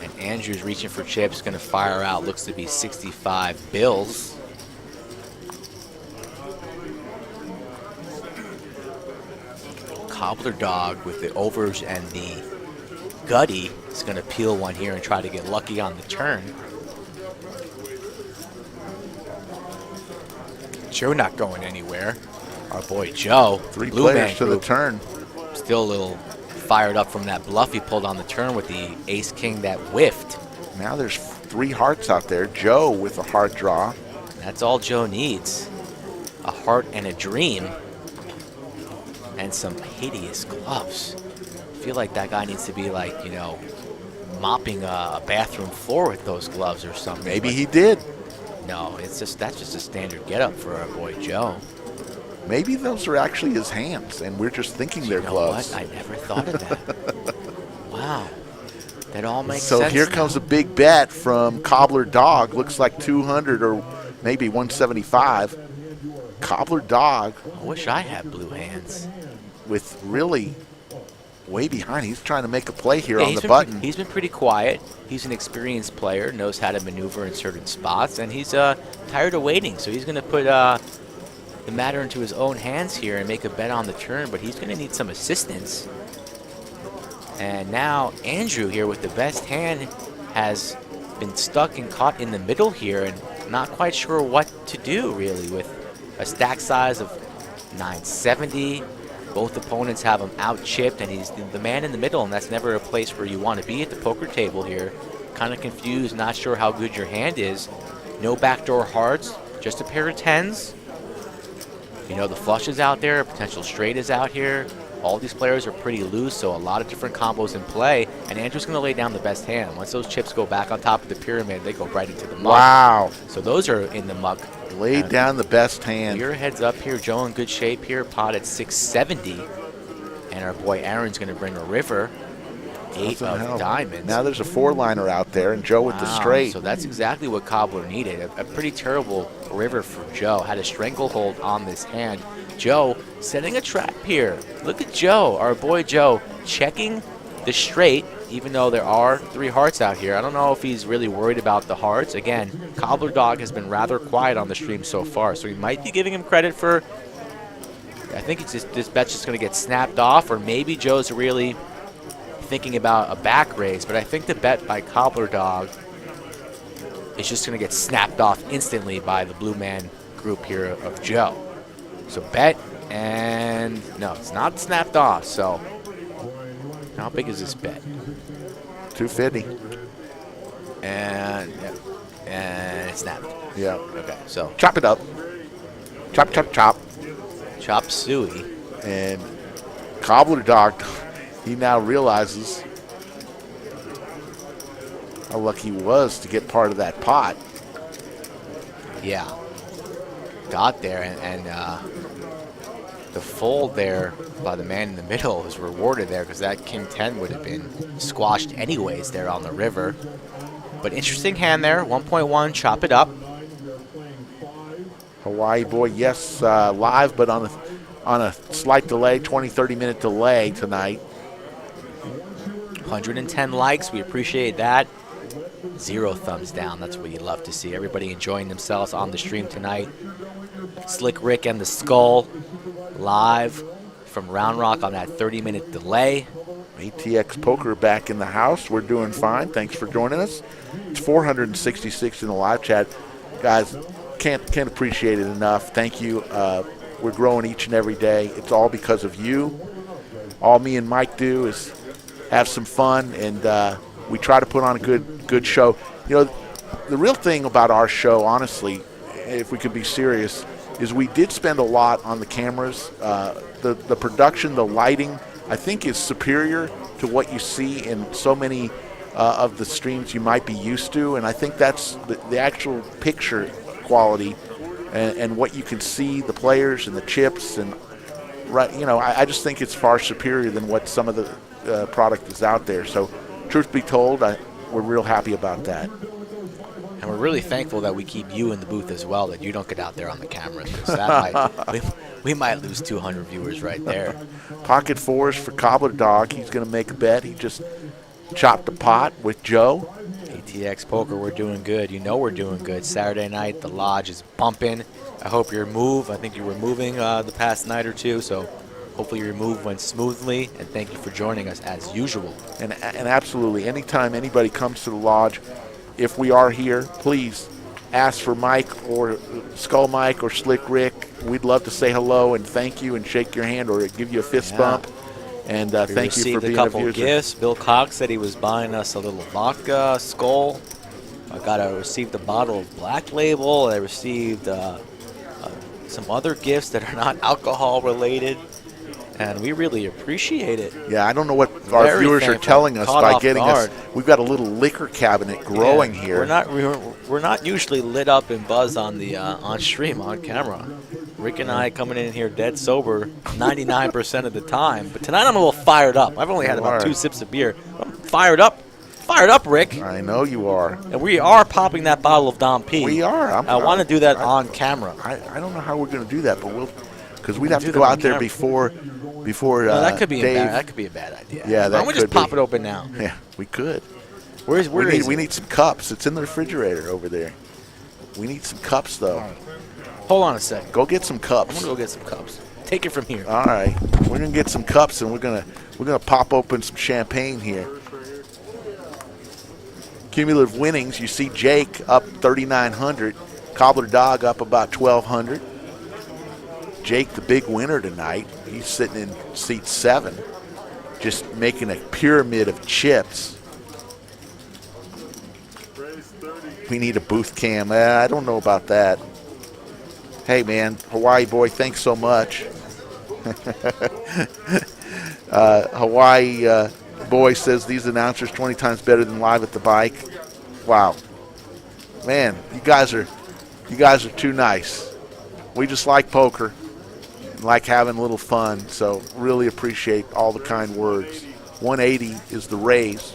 Speaker 5: And Andrew's reaching for chips, going to fire out, looks to be 65 bills. Cobbler Dog with the overs and the gutty is going to peel one here and try to get lucky on the turn. Joe not going anywhere. Our boy Joe,
Speaker 2: 3
Speaker 5: Blue
Speaker 2: players
Speaker 5: Man
Speaker 2: to the
Speaker 5: Group,
Speaker 2: turn.
Speaker 5: still a little fired up from that bluff he pulled on the turn with the ace-king that whiffed.
Speaker 2: Now there's 3 hearts out there. Joe with a hard draw.
Speaker 5: That's all Joe needs. a heart and a dream, and some hideous gloves. I feel like that guy needs to be like, you know, mopping a bathroom floor with those gloves or something.
Speaker 2: Maybe
Speaker 5: But
Speaker 2: he did.
Speaker 5: no, that's just a standard getup for our boy Joe.
Speaker 2: Maybe those are actually his hands, and we're just thinking they're
Speaker 5: You know
Speaker 2: gloves.
Speaker 5: what? I never thought of that. Wow. That all makes
Speaker 2: So
Speaker 5: sense.
Speaker 2: here
Speaker 5: now.
Speaker 2: comes a big bet from Cobbler Dog. Looks like 200 or maybe 175. Cobbler Dog
Speaker 5: I wish I had blue hands.
Speaker 2: with really way behind. He's trying to make a play here
Speaker 5: Yeah,
Speaker 2: on
Speaker 5: he's
Speaker 2: the
Speaker 5: been
Speaker 2: button.
Speaker 5: He's been pretty quiet. He's an experienced player, knows how to maneuver in certain spots, and he's tired of waiting. So he's going to put the matter into his own hands here and make a bet on the turn, but he's going to need some assistance. And now Andrew here with the best hand has been stuck and caught in the middle here and not quite sure what to do really with a stack size of 970. Both opponents have him out chipped, and he's the man in the middle, and that's never a place where you want to be at the poker table here. Kind of confused, not sure how good your hand is. No backdoor hearts, just a pair of tens. You know, the flush is out there, potential straight is out here. All these players are pretty loose, so a lot of different combos in play, and Andrew's going to lay down the best hand. Once those chips go back on top of the pyramid, they go right into the muck.
Speaker 2: Wow.
Speaker 5: So those are in the muck.
Speaker 2: Laid down the best hand.
Speaker 5: Your heads up here, Joe in good shape here, pot at 670. And our boy Aaron's going to bring a river, 8
Speaker 2: Nothing
Speaker 5: of
Speaker 2: hell.
Speaker 5: diamonds.
Speaker 2: Now there's a 4-liner out there, and Joe with the
Speaker 5: Wow,
Speaker 2: straight.
Speaker 5: So that's exactly what Cobbler needed. A pretty terrible river for Joe. Had a stranglehold on this hand. Joe setting a trap here. Look at Joe, our boy Joe, checking the straight, even though there are 3 hearts out here. I don't know if he's really worried about the hearts. Again, Cobbler Dog has been rather quiet on the stream so far, so we might be giving him credit for, I think it's just, this bet's just going to get snapped off, or maybe Joe's really thinking about a back raise, but I think the bet by Cobbler Dog is just going to get snapped off instantly by the blue man group here of Joe. So bet, and no, it's not snapped off. So how big is this bet?
Speaker 2: 250.
Speaker 5: And yeah, and it snapped.
Speaker 2: Yeah.
Speaker 5: Okay, so
Speaker 2: Chop it up. Chop, chop, chop.
Speaker 5: chop suey.
Speaker 2: And Cobbler Dog, he now realizes how lucky he was to get part of that pot.
Speaker 5: Yeah, got there, and the fold there by the man in the middle was rewarded there because that King 10 would have been squashed anyways there on the river. But interesting hand there, 1.1, chop it up.
Speaker 2: Hawaii boy, yes, live, but on a slight delay, 20, 30-minute delay tonight.
Speaker 5: 110 likes, we appreciate that. 0 thumbs down, that's what you love to see. Everybody enjoying themselves on the stream tonight. Slick Rick and the Skull live from Round Rock on that 30-minute delay.
Speaker 2: ATX Poker back in the house. We're doing fine. Thanks for joining us. It's 466 in the live chat. Guys, can't appreciate it enough. Thank you. We're growing each and every day. It's all because of you. All me and Mike do is have some fun, and we try to put on a good show. You know, the real thing about our show, honestly, if we could be serious, is we did spend a lot on the cameras. The production, the lighting, I think is superior to what you see in so many of the streams you might be used to, and I think that's the actual picture quality and what you can see, the players and the chips, and right, you know, I just think it's far superior than what some of the product is out there. So, truth be told, we're real happy about that.
Speaker 5: And we're really thankful that we keep you in the booth as well, that you don't get out there on the cameras. So that we might lose 200 viewers right there.
Speaker 2: Pocket 4s for Cobbler Dog. He's going to make a bet. He just chopped the pot with Joe.
Speaker 5: ATX Poker, we're doing good. You know we're doing good. Saturday night, the lodge is bumping. I hope your move, I think you were moving the past night or two, so hopefully your move went smoothly, and thank you for joining us as usual.
Speaker 2: And absolutely, anytime anybody comes to the lodge, if we are here, please ask for Mike or Skull Mike or Slick Rick. We'd love to say hello and thank you and shake your hand or give you a fist bump. And thank you for being a viewer.
Speaker 5: We received a couple gifts. Bill Cox said he was buying us a little vodka, Skull. I received a bottle of Black Label. I received some other gifts that are not alcohol related, and we really appreciate it.
Speaker 2: Yeah, I don't know what our
Speaker 5: Very
Speaker 2: viewers are
Speaker 5: thankful.
Speaker 2: telling us
Speaker 5: Caught
Speaker 2: by
Speaker 5: off
Speaker 2: getting
Speaker 5: guard.
Speaker 2: us. We've got a little liquor cabinet growing
Speaker 5: Yeah,
Speaker 2: here.
Speaker 5: We're not usually lit up and buzzed on the on stream on camera. Rick and I coming in here dead sober 99% of the time, but tonight I'm a little fired up. I've only had
Speaker 2: You
Speaker 5: about
Speaker 2: are.
Speaker 5: 2 sips of beer. I'm fired up, Rick.
Speaker 2: I know you are.
Speaker 5: And we are popping that bottle of Dom P.
Speaker 2: We are.
Speaker 5: I want to do that on camera.
Speaker 2: I don't know how we're going to do that, but because we'd have
Speaker 5: do
Speaker 2: to
Speaker 5: that
Speaker 2: go
Speaker 5: on
Speaker 2: out there
Speaker 5: camera.
Speaker 2: before
Speaker 5: No, that could be
Speaker 2: Dave.
Speaker 5: that could be a bad idea.
Speaker 2: Yeah, that
Speaker 5: Why don't we just
Speaker 2: could
Speaker 5: pop
Speaker 2: be.
Speaker 5: it open now?
Speaker 2: Yeah, we could.
Speaker 5: Where is
Speaker 2: We
Speaker 5: it?
Speaker 2: need some cups. It's in the refrigerator over there. We need some cups, though.
Speaker 5: Hold on a second.
Speaker 2: Go get some
Speaker 5: I'm
Speaker 2: cups.
Speaker 5: gonna go get some cups. Take it from here.
Speaker 2: All right, we're gonna get some cups and we're gonna pop open some champagne here. Cumulative winnings. You see Jake up 3,900, Cobbler Dog up about 1,200. Jake, the big winner tonight. He's sitting in seat 7, just making a pyramid of chips. We need a booth cam. I don't know about that. Hey, man, Hawaii boy, thanks so much. Hawaii boy says these announcers 20 times better than live at the bike. Wow, man, you guys are too nice. We just like poker, and like having a little fun. So really appreciate all the kind words. 180 is the raise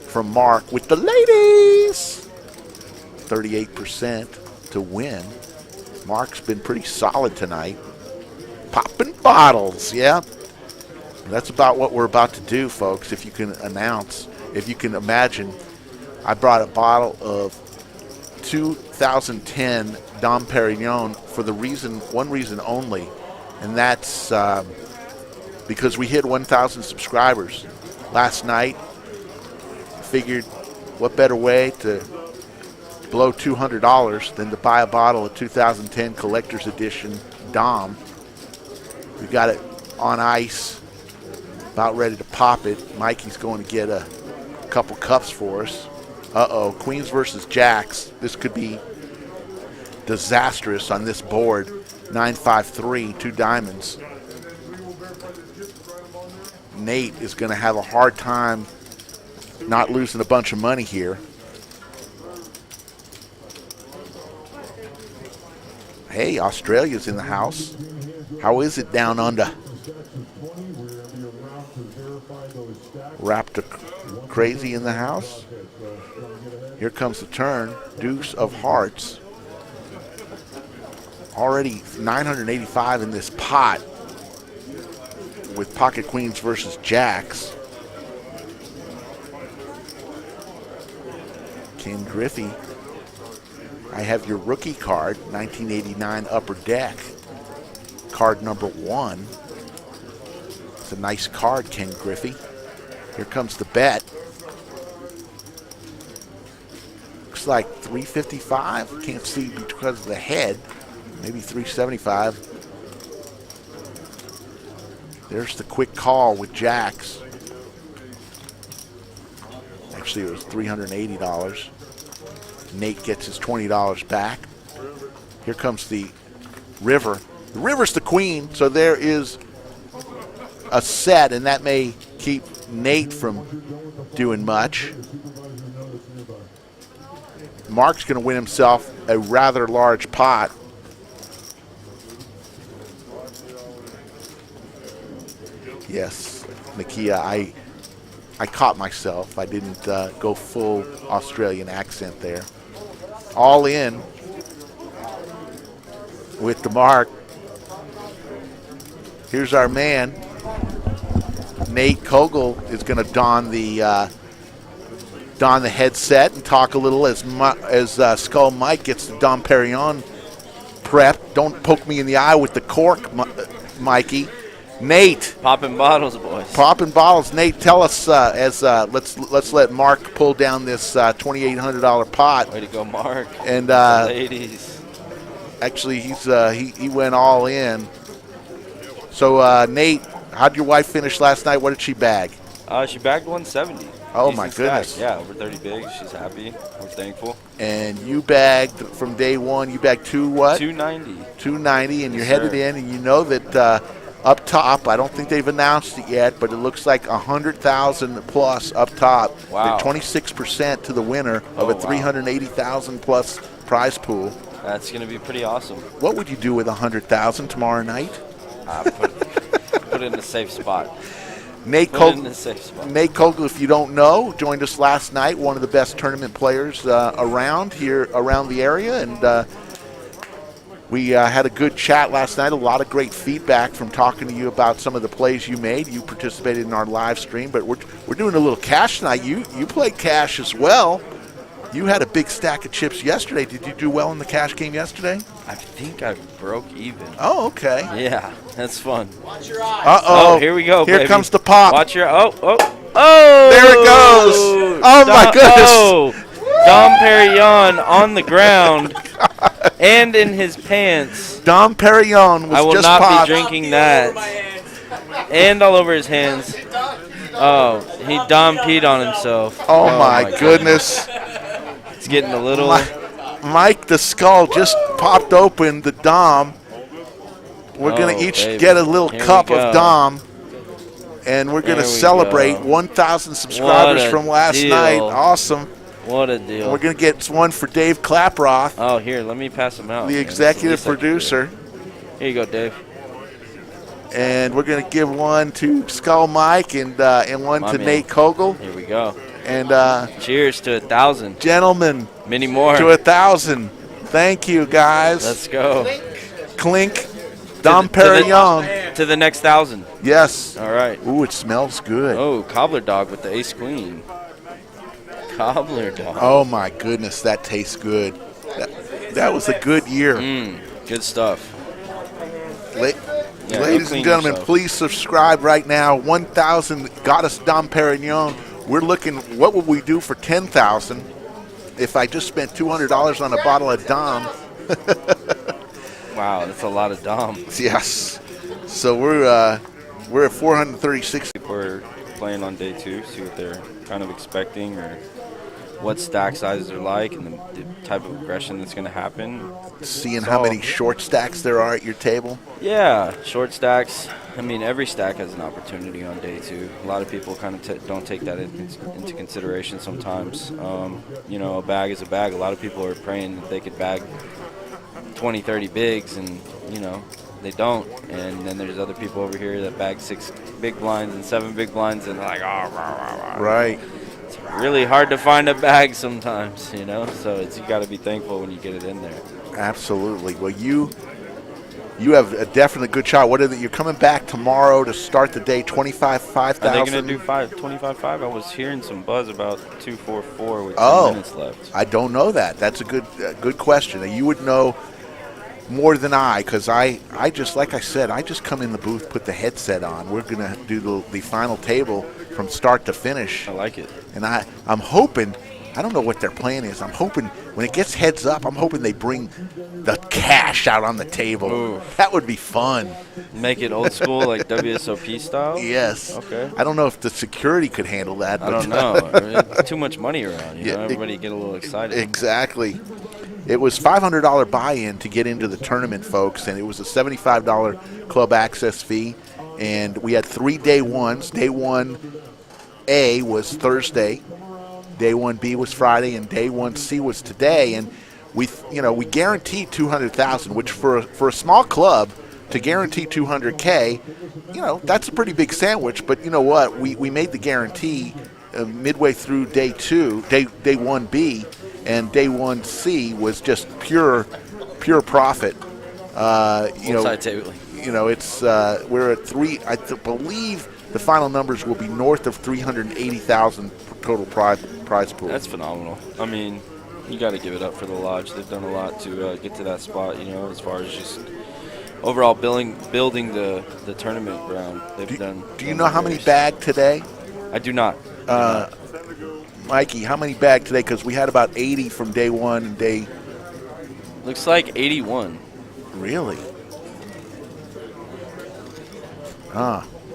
Speaker 2: from Mark with the ladies. 38% to win. Mark's been pretty solid tonight. Popping bottles, yeah. That's about what we're about to do, folks. If you can announce, if you can imagine, I brought a bottle of 2010 Dom Perignon for one reason only, and that's because we hit 1,000 subscribers last night. Figured, what better way to blow $200 than to buy a bottle of 2010 Collector's Edition Dom. We got it on ice, about ready to pop it. Mikey's going to get a couple cups for us. Uh-oh, Queens versus Jacks. This could be disastrous on this board. 9-5-3, 2 diamonds. Nate is going to have a hard time not losing a bunch of money here. Hey, Australia's in the house. How is it down under? Raptor Crazy in the house. Here comes the turn. Deuce of Hearts. Already 985 in this pot with Pocket Queens versus Jacks. Ken Griffey. I have your rookie card, 1989 Upper Deck. Card number 1. It's a nice card, Ken Griffey. Here comes the bet. Looks like 355. Can't see because of the head. Maybe 375. There's the quick call with Jacks. Actually, it was $380. Nate gets his $20 back. Here comes the river. The river's the queen, so there is a set, and that may keep Nate from doing much. Mark's going to win himself a rather large pot. Yes, Nakia, I caught myself. I didn't go full Australian accent there. All in with the mark. Here's our man. Nate Kogel is going to don the headset and talk a little as Skull Mike gets the Dom Perignon prep. Don't poke me in the eye with the cork, Mikey. Nate,
Speaker 7: Popping bottles, boys.
Speaker 2: popping bottles. Nate, tell us let's let Mark pull down this $2,800 pot.
Speaker 7: Way to go, Mark.
Speaker 2: And
Speaker 7: Ladies.
Speaker 2: actually, he went all in. So Nate, how'd your wife finish last night? What did she bag?
Speaker 7: She bagged 170.
Speaker 2: Oh,
Speaker 7: decent
Speaker 2: my
Speaker 7: stack.
Speaker 2: goodness.
Speaker 7: Yeah, over 30 bigs. She's happy. We're thankful.
Speaker 2: And you bagged from day one, you bagged what?
Speaker 7: 290.
Speaker 2: 290, and
Speaker 7: Yes,
Speaker 2: you're headed
Speaker 7: sir.
Speaker 2: in, and you know that up top, I don't think they've announced it yet, but it looks like 100,000 plus up top.
Speaker 7: Wow.
Speaker 2: They're 26% to the winner of
Speaker 7: Oh,
Speaker 2: a
Speaker 7: wow.
Speaker 2: 380,000 plus prize pool.
Speaker 7: That's going to be pretty awesome.
Speaker 2: What would you do with 100,000 tomorrow night?
Speaker 7: Put it in a safe spot.
Speaker 2: Nate
Speaker 7: Put it in
Speaker 2: Kogel,
Speaker 7: a safe spot.
Speaker 2: Nate Kogel, if you don't know, joined us last night, one of the best tournament players around the area, and we had a good chat last night, a lot of great feedback from talking to you about some of the plays you made. You participated in our live stream, but we're doing a little cash tonight. You played cash as well. You had a big stack of chips yesterday. Did you do well in the cash game yesterday?
Speaker 7: I think I broke even.
Speaker 2: Oh, okay.
Speaker 7: Yeah, that's fun.
Speaker 2: Uh-oh.
Speaker 7: Oh, here we go,
Speaker 2: Here
Speaker 7: baby.
Speaker 2: comes the pop.
Speaker 7: Watch your oh.
Speaker 2: There it goes. Oh, my goodness.
Speaker 7: Dom Perignon on the ground and in his pants.
Speaker 2: Dom Perignon was
Speaker 7: I will
Speaker 2: just
Speaker 7: not
Speaker 2: popped.
Speaker 7: be drinking that. And all over his hands. Oh, he Dom peed on himself.
Speaker 2: Oh, my goodness.
Speaker 7: It's getting a little.
Speaker 2: Mike, the skull just popped open the Dom. We're going to each
Speaker 7: baby.
Speaker 2: get a little
Speaker 7: Here we
Speaker 2: cup of
Speaker 7: go.
Speaker 2: Dom. And we're going to
Speaker 7: There we
Speaker 2: celebrate
Speaker 7: go.
Speaker 2: 1,000 subscribers
Speaker 7: What a
Speaker 2: from last
Speaker 7: deal.
Speaker 2: night. Awesome.
Speaker 7: What a deal.
Speaker 2: We're going to get one for Dave Klaproth,
Speaker 7: Oh, here, let me pass him out.
Speaker 2: the
Speaker 7: man.
Speaker 2: executive
Speaker 7: That's the least I can
Speaker 2: producer.
Speaker 7: do. Here you go, Dave.
Speaker 2: And we're going to give one to Skull Mike and one
Speaker 7: My
Speaker 2: to
Speaker 7: man.
Speaker 2: Nate Kogel.
Speaker 7: Here we go.
Speaker 2: And
Speaker 7: Cheers to 1,000.
Speaker 2: gentlemen,
Speaker 7: Many more.
Speaker 2: to 1,000. Thank you, guys.
Speaker 7: Let's go.
Speaker 2: Clink. Dom
Speaker 7: To the-
Speaker 2: Perignon.
Speaker 7: To the next 1,000.
Speaker 2: Yes.
Speaker 7: All right.
Speaker 2: Ooh, it smells good.
Speaker 7: Oh, Cobbler Dog with the Ace Queen. Cobbler Dog.
Speaker 2: Oh my goodness, that tastes good. That was a good year.
Speaker 7: Good stuff.
Speaker 2: La-
Speaker 7: Yeah,
Speaker 2: Ladies
Speaker 7: clean
Speaker 2: and gentlemen,
Speaker 7: yourself.
Speaker 2: please subscribe right now. 1,000 got us Dom Perignon. We're looking, what would we do for 10,000 if I just spent $200 on a bottle of Dom?
Speaker 7: Wow, that's a lot of Dom.
Speaker 2: Yes. So we're at 436.
Speaker 7: We're playing on day 2, see what they're kind of expecting or what stack sizes are like and the type of aggression that's going to happen.
Speaker 2: Seeing how many short stacks there are at your table.
Speaker 7: Yeah, short stacks. I mean, every stack has an opportunity on day 2. A lot of people kind of don't take that into consideration sometimes. You know, a bag is a bag. A lot of people are praying that they could bag 20, 30 bigs, and, you know, they don't. And then there's other people over here that bag 6 big blinds and 7 big blinds, and they're like, oh, rah, rah, rah.
Speaker 2: Right.
Speaker 7: It's really hard to find a bag sometimes, you know? So you got to be thankful when you get it in there.
Speaker 2: Absolutely. Well, you have a definitely good shot. What is it? You're coming back tomorrow to start the day. 5,000.
Speaker 7: Are they going to do 25.5? I was hearing some buzz about 244 with 10 minutes left.
Speaker 2: I don't know that. That's a good question. You would know more than I, because I just, like I said, I just come in the booth, put the headset on. We're going to do the final table from start to finish.
Speaker 7: I like it.
Speaker 2: And I'm hoping, I don't know what their plan is. I'm hoping when it gets heads up, I'm hoping they bring the cash out on the table.
Speaker 7: Ooh.
Speaker 2: That would be fun.
Speaker 7: Make it old school, like WSOP style?
Speaker 2: Yes.
Speaker 7: Okay.
Speaker 2: I don't know if the security could handle that.
Speaker 7: I don't know. It's too much money around. You know, everybody get a little excited.
Speaker 2: Exactly. It was $500 buy-in to get into the tournament, folks, and it was a $75 club access fee. And we had 3 day ones. Day 1A was Thursday. Day 1B was Friday, and Day 1C was today. And we guaranteed 200,000, which for a small club to guarantee 200K, that's a pretty big sandwich. But you know what? We made the guarantee midway through day 1B, and Day 1C was just pure profit.
Speaker 7: Multi-tabling.
Speaker 2: It's we're at 3. I believe the final numbers will be north of 380,000 total prize pool.
Speaker 7: That's phenomenal. I mean, you got to give it up for the Lodge. They've done a lot to get to that spot, as far as just overall building the tournament ground.
Speaker 2: Do you know how many bagged today?
Speaker 7: I do not.
Speaker 2: Mikey, how many bagged today? Because we had about 80 from day 1 and day.
Speaker 7: Looks like 81.
Speaker 2: Really?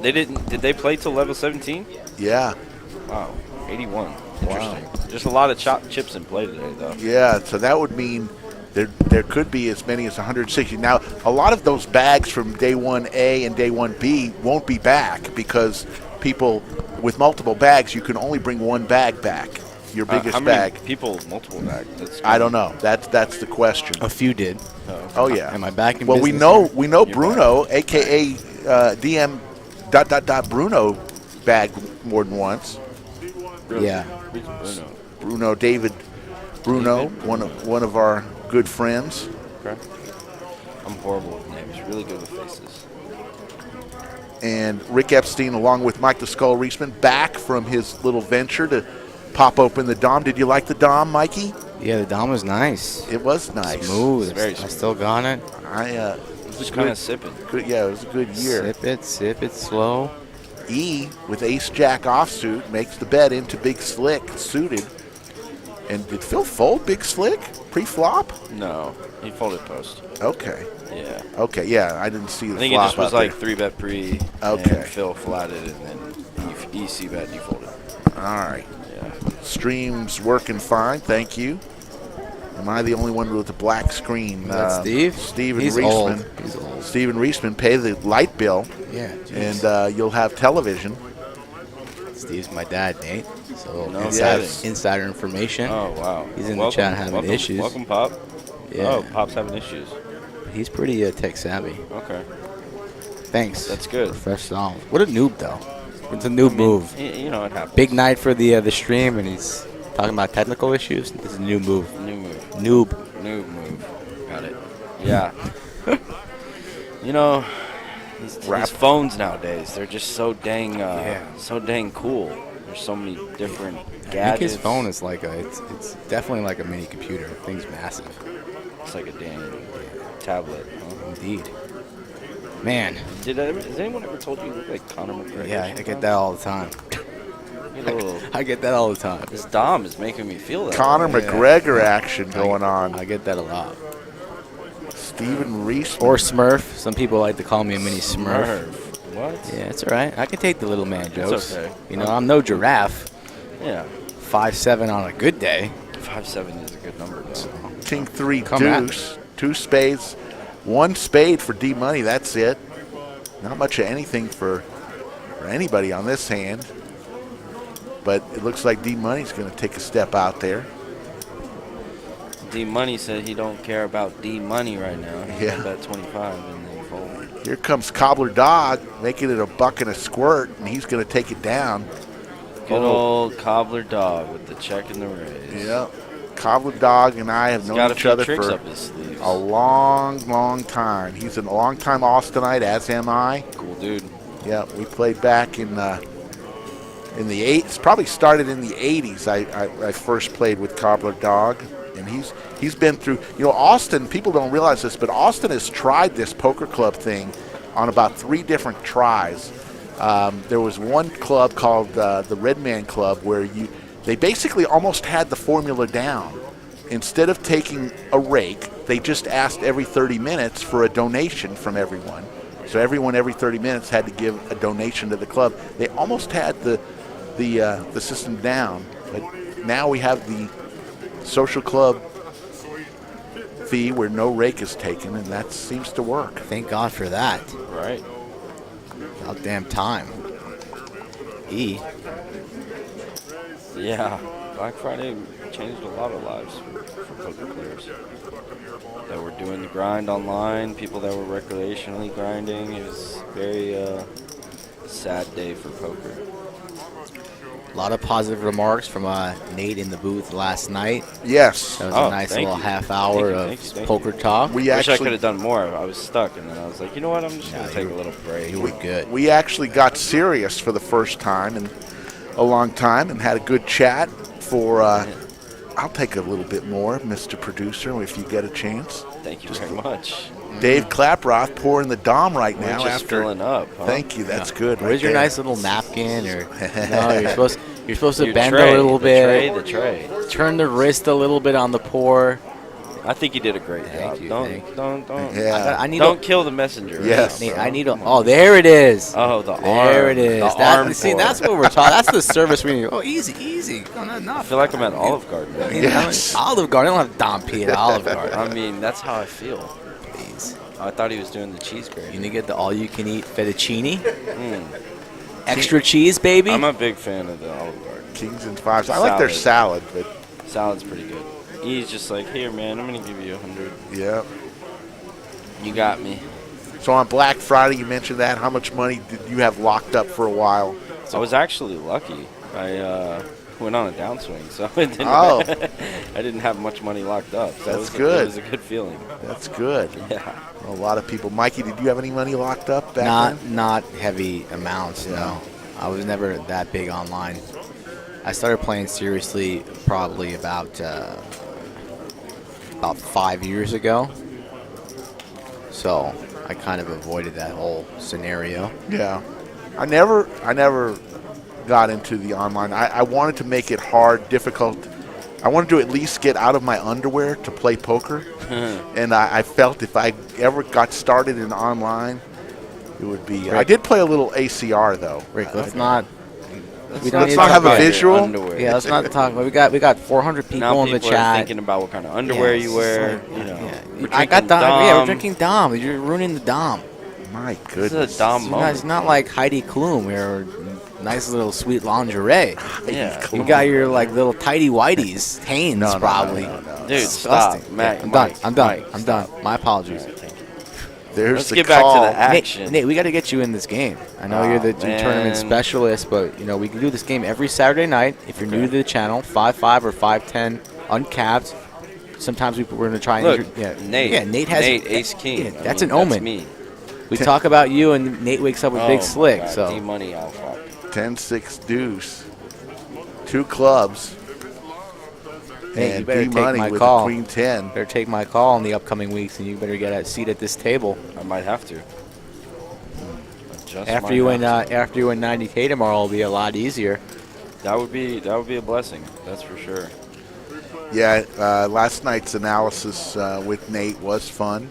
Speaker 7: They didn't. Did they play till level 17?
Speaker 2: Yeah.
Speaker 7: Wow. 81. Interesting. Just a lot of chips in play today, though.
Speaker 2: Yeah, so that would mean there could be as many as 160. Now, a lot of those bags from day 1A and day 1B won't be back because people with multiple bags, you can only bring one bag back, your biggest
Speaker 7: how many
Speaker 2: bag.
Speaker 7: people multiple bags?
Speaker 2: I don't know. That's the question.
Speaker 8: A few did.
Speaker 2: Oh, yeah.
Speaker 8: Am I back in
Speaker 2: Well,
Speaker 8: business
Speaker 2: we know Bruno, a.k.a. DM ... Bruno bagged more than once.
Speaker 7: Really?
Speaker 8: Yeah.
Speaker 2: Bruno, David Bruno, one of our good friends.
Speaker 7: Okay. I'm horrible with names. Really good with faces.
Speaker 2: And Rick Epstein, along with Mike the Skull Reisman, back from his little venture to pop open the Dom. Did you like the Dom, Mikey?
Speaker 8: Yeah, the Dom was nice.
Speaker 2: It was nice.
Speaker 8: Smooth.
Speaker 7: Very
Speaker 8: I
Speaker 7: smooth.
Speaker 8: still got it.
Speaker 7: Just kind of sipping.
Speaker 2: Yeah, it was a good year.
Speaker 8: Sip it slow.
Speaker 2: E, with Ace Jack offsuit, makes the bet into Big Slick suited. And did Phil fold Big Slick pre-flop?
Speaker 7: No, he folded post.
Speaker 2: Okay.
Speaker 7: Yeah.
Speaker 2: Okay, yeah, I didn't see the
Speaker 7: I think it
Speaker 2: flop
Speaker 7: just was
Speaker 2: out
Speaker 7: like
Speaker 2: there.
Speaker 7: 3-bet pre.
Speaker 2: Okay.
Speaker 7: And Phil flatted, and then he c-bet and he folded.
Speaker 2: All right.
Speaker 7: Yeah.
Speaker 2: Stream's working fine, thank you. Am I the only one with the black screen?
Speaker 8: That's Steve?
Speaker 2: Steven
Speaker 8: He's
Speaker 2: Reisman.
Speaker 8: old. He's old.
Speaker 2: Steven Reisman, pay the light bill,
Speaker 8: Yeah.
Speaker 2: and you'll have television.
Speaker 8: Steve's my dad, Nate. So
Speaker 7: No
Speaker 8: insider information.
Speaker 7: Oh, wow.
Speaker 8: He's in the chat having issues.
Speaker 7: Welcome, Pop.
Speaker 8: Yeah.
Speaker 7: Oh, Pop's having issues.
Speaker 8: He's pretty tech savvy.
Speaker 7: Okay.
Speaker 8: Thanks.
Speaker 7: That's good.
Speaker 8: Fresh song. What a noob, though. It's a noob move.
Speaker 7: You know, it happens.
Speaker 8: Big night for the stream, and he's talking about technical issues. This is a new move.
Speaker 7: New move.
Speaker 8: Noob.
Speaker 7: New move. Got it. Yeah. You know, these phones nowadays, they're just so dang cool. There's so many different gadgets.
Speaker 8: I think his phone is like it's definitely like a mini computer. The thing's massive.
Speaker 7: It's like a dang tablet. Huh?
Speaker 8: Indeed. Man.
Speaker 7: Has anyone ever told you you look like Conor McGregor?
Speaker 8: Yeah, I get that all the time. I get that all the time.
Speaker 7: This Dom is making me feel that.
Speaker 2: Conor McGregor action going on.
Speaker 8: I get that a lot.
Speaker 2: Steven Reisman.
Speaker 8: Or Smurf. Some people like to call me a mini Smurf.
Speaker 7: What?
Speaker 8: Yeah, it's all right. I can take the little man jokes.
Speaker 7: okay.
Speaker 8: You know, I'm no giraffe.
Speaker 7: Yeah.
Speaker 8: 5'7" on a good day.
Speaker 7: 5'7" is a good number, though.
Speaker 2: King 3
Speaker 8: Come at
Speaker 2: deuce, 2 spades, 1 spade for D Money. That's it. Not much of anything for anybody on this hand. But it looks like D Money's going to take a step out there.
Speaker 7: D Money said he don't care about D Money right now. He's
Speaker 2: Yeah.
Speaker 7: bet 25 and then fold.
Speaker 2: Here comes Cobbler Dog, making it a buck and a squirt, and he's going to take it down.
Speaker 7: Good old Cobbler Dog with the check and the raise.
Speaker 2: Yeah. Cobbler Dog and I have
Speaker 7: He's
Speaker 2: known
Speaker 7: got a
Speaker 2: each
Speaker 7: few
Speaker 2: other
Speaker 7: tricks
Speaker 2: for
Speaker 7: up his sleeves.
Speaker 2: a long, long time. He's a long-time Austinite, as am I.
Speaker 7: Cool dude.
Speaker 2: Yeah, we played back in the 80s. Probably started in the 80s. I first played with Cobbler Dog, and he's been through. You know, Austin. People don't realize this, but Austin has tried this poker club thing on about 3 different tries. There was one club called the Red Man Club where they basically almost had the formula down. Instead of taking a rake, they just asked every 30 minutes for a donation from everyone. So everyone every 30 minutes had to give a donation to the club. They almost had the system down, but now we have the social club fee where no rake is taken, and that seems to work.
Speaker 8: Thank God for that.
Speaker 7: Right.
Speaker 8: About damn time. E.
Speaker 7: Yeah. Black Friday changed a lot of lives for poker players that were doing the grind online, people that were recreationally grinding. It was a very sad day for poker.
Speaker 8: A lot of positive remarks from Nate in the booth last night.
Speaker 2: Yes.
Speaker 8: That was
Speaker 7: Oh,
Speaker 8: a nice
Speaker 7: thank
Speaker 8: little
Speaker 7: you.
Speaker 8: half hour
Speaker 7: Thank you.
Speaker 8: of poker talk.
Speaker 2: We
Speaker 7: Wish I
Speaker 2: actually
Speaker 7: could have done more. I was stuck, and then I was like, you know what? I'm just going
Speaker 8: Nah,
Speaker 7: to take
Speaker 8: you
Speaker 7: a little break.
Speaker 8: You were good.
Speaker 2: we actually got serious for the first time in a long time and had a good chat for I'll take a little bit more, Mr. Producer, if you get a chance.
Speaker 7: Thank you very much.
Speaker 2: Dave Klaproth pouring the Dom right
Speaker 7: We're
Speaker 2: now
Speaker 7: just
Speaker 2: after.
Speaker 7: filling up. Huh?
Speaker 2: Thank you. That's good.
Speaker 8: Where's
Speaker 2: right
Speaker 8: your
Speaker 2: there.
Speaker 8: nice little napkin? Or no, you're supposed to
Speaker 7: Your
Speaker 8: bend
Speaker 7: tray,
Speaker 8: a little bit.
Speaker 7: The tray.
Speaker 8: Turn the wrist a little bit on the pour.
Speaker 7: I think he did a great job.
Speaker 8: you,
Speaker 7: Don't.
Speaker 2: Yeah.
Speaker 8: I need
Speaker 7: Don't kill the messenger.
Speaker 2: Yes.
Speaker 8: Nate, I need a. Oh, there it is.
Speaker 7: Oh, the arm.
Speaker 8: There it is.
Speaker 7: The arm
Speaker 8: See,
Speaker 7: for
Speaker 8: that's
Speaker 7: it.
Speaker 8: what we're talking. That's the service we need. Oh, easy. Oh, not
Speaker 7: I
Speaker 8: enough.
Speaker 7: feel like I'm at Olive Garden. Man.
Speaker 2: Yes.
Speaker 8: Olive Garden. I don't have Dom P at Olive Garden.
Speaker 7: I mean, that's how I feel.
Speaker 8: Please.
Speaker 7: I thought he was doing the cheese grater.
Speaker 8: You need to get the all-you-can-eat fettuccine. Extra cheese, baby.
Speaker 7: I'm a big fan of the Olive Garden.
Speaker 2: Kings and fives. I like their salad, but
Speaker 7: Salad's pretty good. He's just like, here, man, I'm going to give you 100.
Speaker 2: yeah.
Speaker 7: You got me.
Speaker 2: So on Black Friday, you mentioned that. How much money did you have locked up for a while?
Speaker 7: I was actually lucky. I went on a downswing, so I didn't,
Speaker 2: Oh.
Speaker 7: I didn't have much money locked up. So
Speaker 2: That's
Speaker 7: it
Speaker 2: good.
Speaker 7: It was a good feeling.
Speaker 2: That's good.
Speaker 7: Yeah.
Speaker 2: A lot of people. Mikey, did you have any money locked up back then?
Speaker 8: Not heavy amounts.
Speaker 2: Yeah.
Speaker 8: No, I was never that big online. I started playing seriously probably about 5 years ago. So I kind of avoided that whole scenario.
Speaker 2: Yeah. I never got into the online. I wanted to make it hard, difficult. I wanted to at least get out of my underwear to play poker. And I felt if I ever got started in online, it would be. I did play a little ACR though.
Speaker 8: Rick, let's not. We
Speaker 2: Let's
Speaker 8: need
Speaker 2: not
Speaker 8: to
Speaker 2: have
Speaker 8: talk
Speaker 2: a
Speaker 8: about-
Speaker 2: visual.
Speaker 7: Underwear.
Speaker 8: Yeah, let's not talk. We got 400 people
Speaker 7: Now
Speaker 8: in the
Speaker 7: people are
Speaker 8: chat.
Speaker 7: thinking about what kind of underwear
Speaker 8: Yeah,
Speaker 7: you
Speaker 8: it's
Speaker 7: wear.
Speaker 8: like-
Speaker 7: You know,
Speaker 8: Yeah.
Speaker 7: We're
Speaker 8: I got
Speaker 7: drinking
Speaker 8: Dom. Yeah, we're
Speaker 7: Dom.
Speaker 8: drinking Dom. You're ruining the Dom.
Speaker 2: My
Speaker 7: This
Speaker 2: goodness.
Speaker 7: is a Dom
Speaker 8: It's not
Speaker 7: moment.
Speaker 8: like Heidi Klum or nice little sweet lingerie.
Speaker 7: Yeah.
Speaker 8: You got your like little tighty whiteys, Hanes
Speaker 2: No, no,
Speaker 8: probably.
Speaker 2: no, no, no.
Speaker 7: Dude,
Speaker 8: Disgusting.
Speaker 7: stop. Matt,
Speaker 8: I'm
Speaker 7: Mike,
Speaker 8: done.
Speaker 7: Mike,
Speaker 8: I'm done. My apologies.
Speaker 2: There's
Speaker 7: Let's
Speaker 2: the
Speaker 7: get back
Speaker 2: call.
Speaker 7: to the action.
Speaker 8: Nate, we got to get you in this game. I know you're the tournament
Speaker 7: man.
Speaker 8: specialist, but we can do this game every Saturday night. If you're new to the channel, 5-5 or 5-10, uncapped. Sometimes we're going to try and
Speaker 7: Look,
Speaker 8: Nate. Yeah, Nate has
Speaker 7: Ace King.
Speaker 8: Yeah,
Speaker 7: I
Speaker 8: that's
Speaker 7: mean,
Speaker 8: an omen.
Speaker 7: That's me.
Speaker 8: We talk about you, and Nate wakes up with big slick.
Speaker 7: God,
Speaker 8: So
Speaker 7: D-Money Alpha.
Speaker 2: 10-6 deuce. 2 clubs.
Speaker 8: Nate, you
Speaker 2: And
Speaker 8: better take
Speaker 2: D-Money
Speaker 8: my
Speaker 2: with
Speaker 8: call.
Speaker 2: a queen 10.
Speaker 8: better take my call in the upcoming weeks, and you better get a seat at this table.
Speaker 7: I might have to. Just
Speaker 8: After
Speaker 7: might
Speaker 8: you win,
Speaker 7: have to.
Speaker 8: after you win 90K tomorrow, it'll be a lot easier.
Speaker 7: That would be a blessing. That's for sure.
Speaker 2: Yeah, last night's analysis with Nate was fun.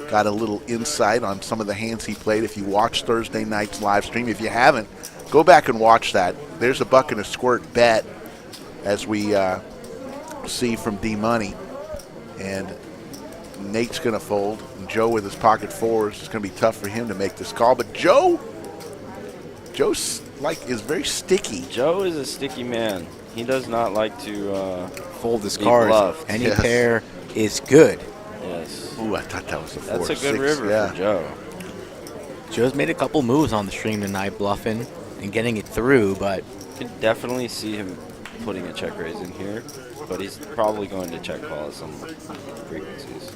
Speaker 2: Got a little insight on some of the hands he played. If you watch Thursday night's live stream, if you haven't, go back and watch that. There's a buck and a squirt bet, as we see from D-Money. And Nate's going to fold. And Joe with his pocket fours, it's going to be tough for him to make this call. But Joe's is very sticky.
Speaker 7: Joe is a sticky man. He does not like to
Speaker 8: Fold his
Speaker 7: be
Speaker 8: cards.
Speaker 7: bluffed.
Speaker 8: Any
Speaker 2: Yes.
Speaker 8: pair is good.
Speaker 7: Yes.
Speaker 2: Ooh, I thought that was a 4
Speaker 7: That's a good
Speaker 2: 6.
Speaker 7: river
Speaker 2: Yeah.
Speaker 7: for Joe.
Speaker 8: Joe's made a couple moves on the stream tonight, bluffing and getting it through, but
Speaker 7: Could definitely see him putting a check raise in here, but he's probably going to check call at some frequencies.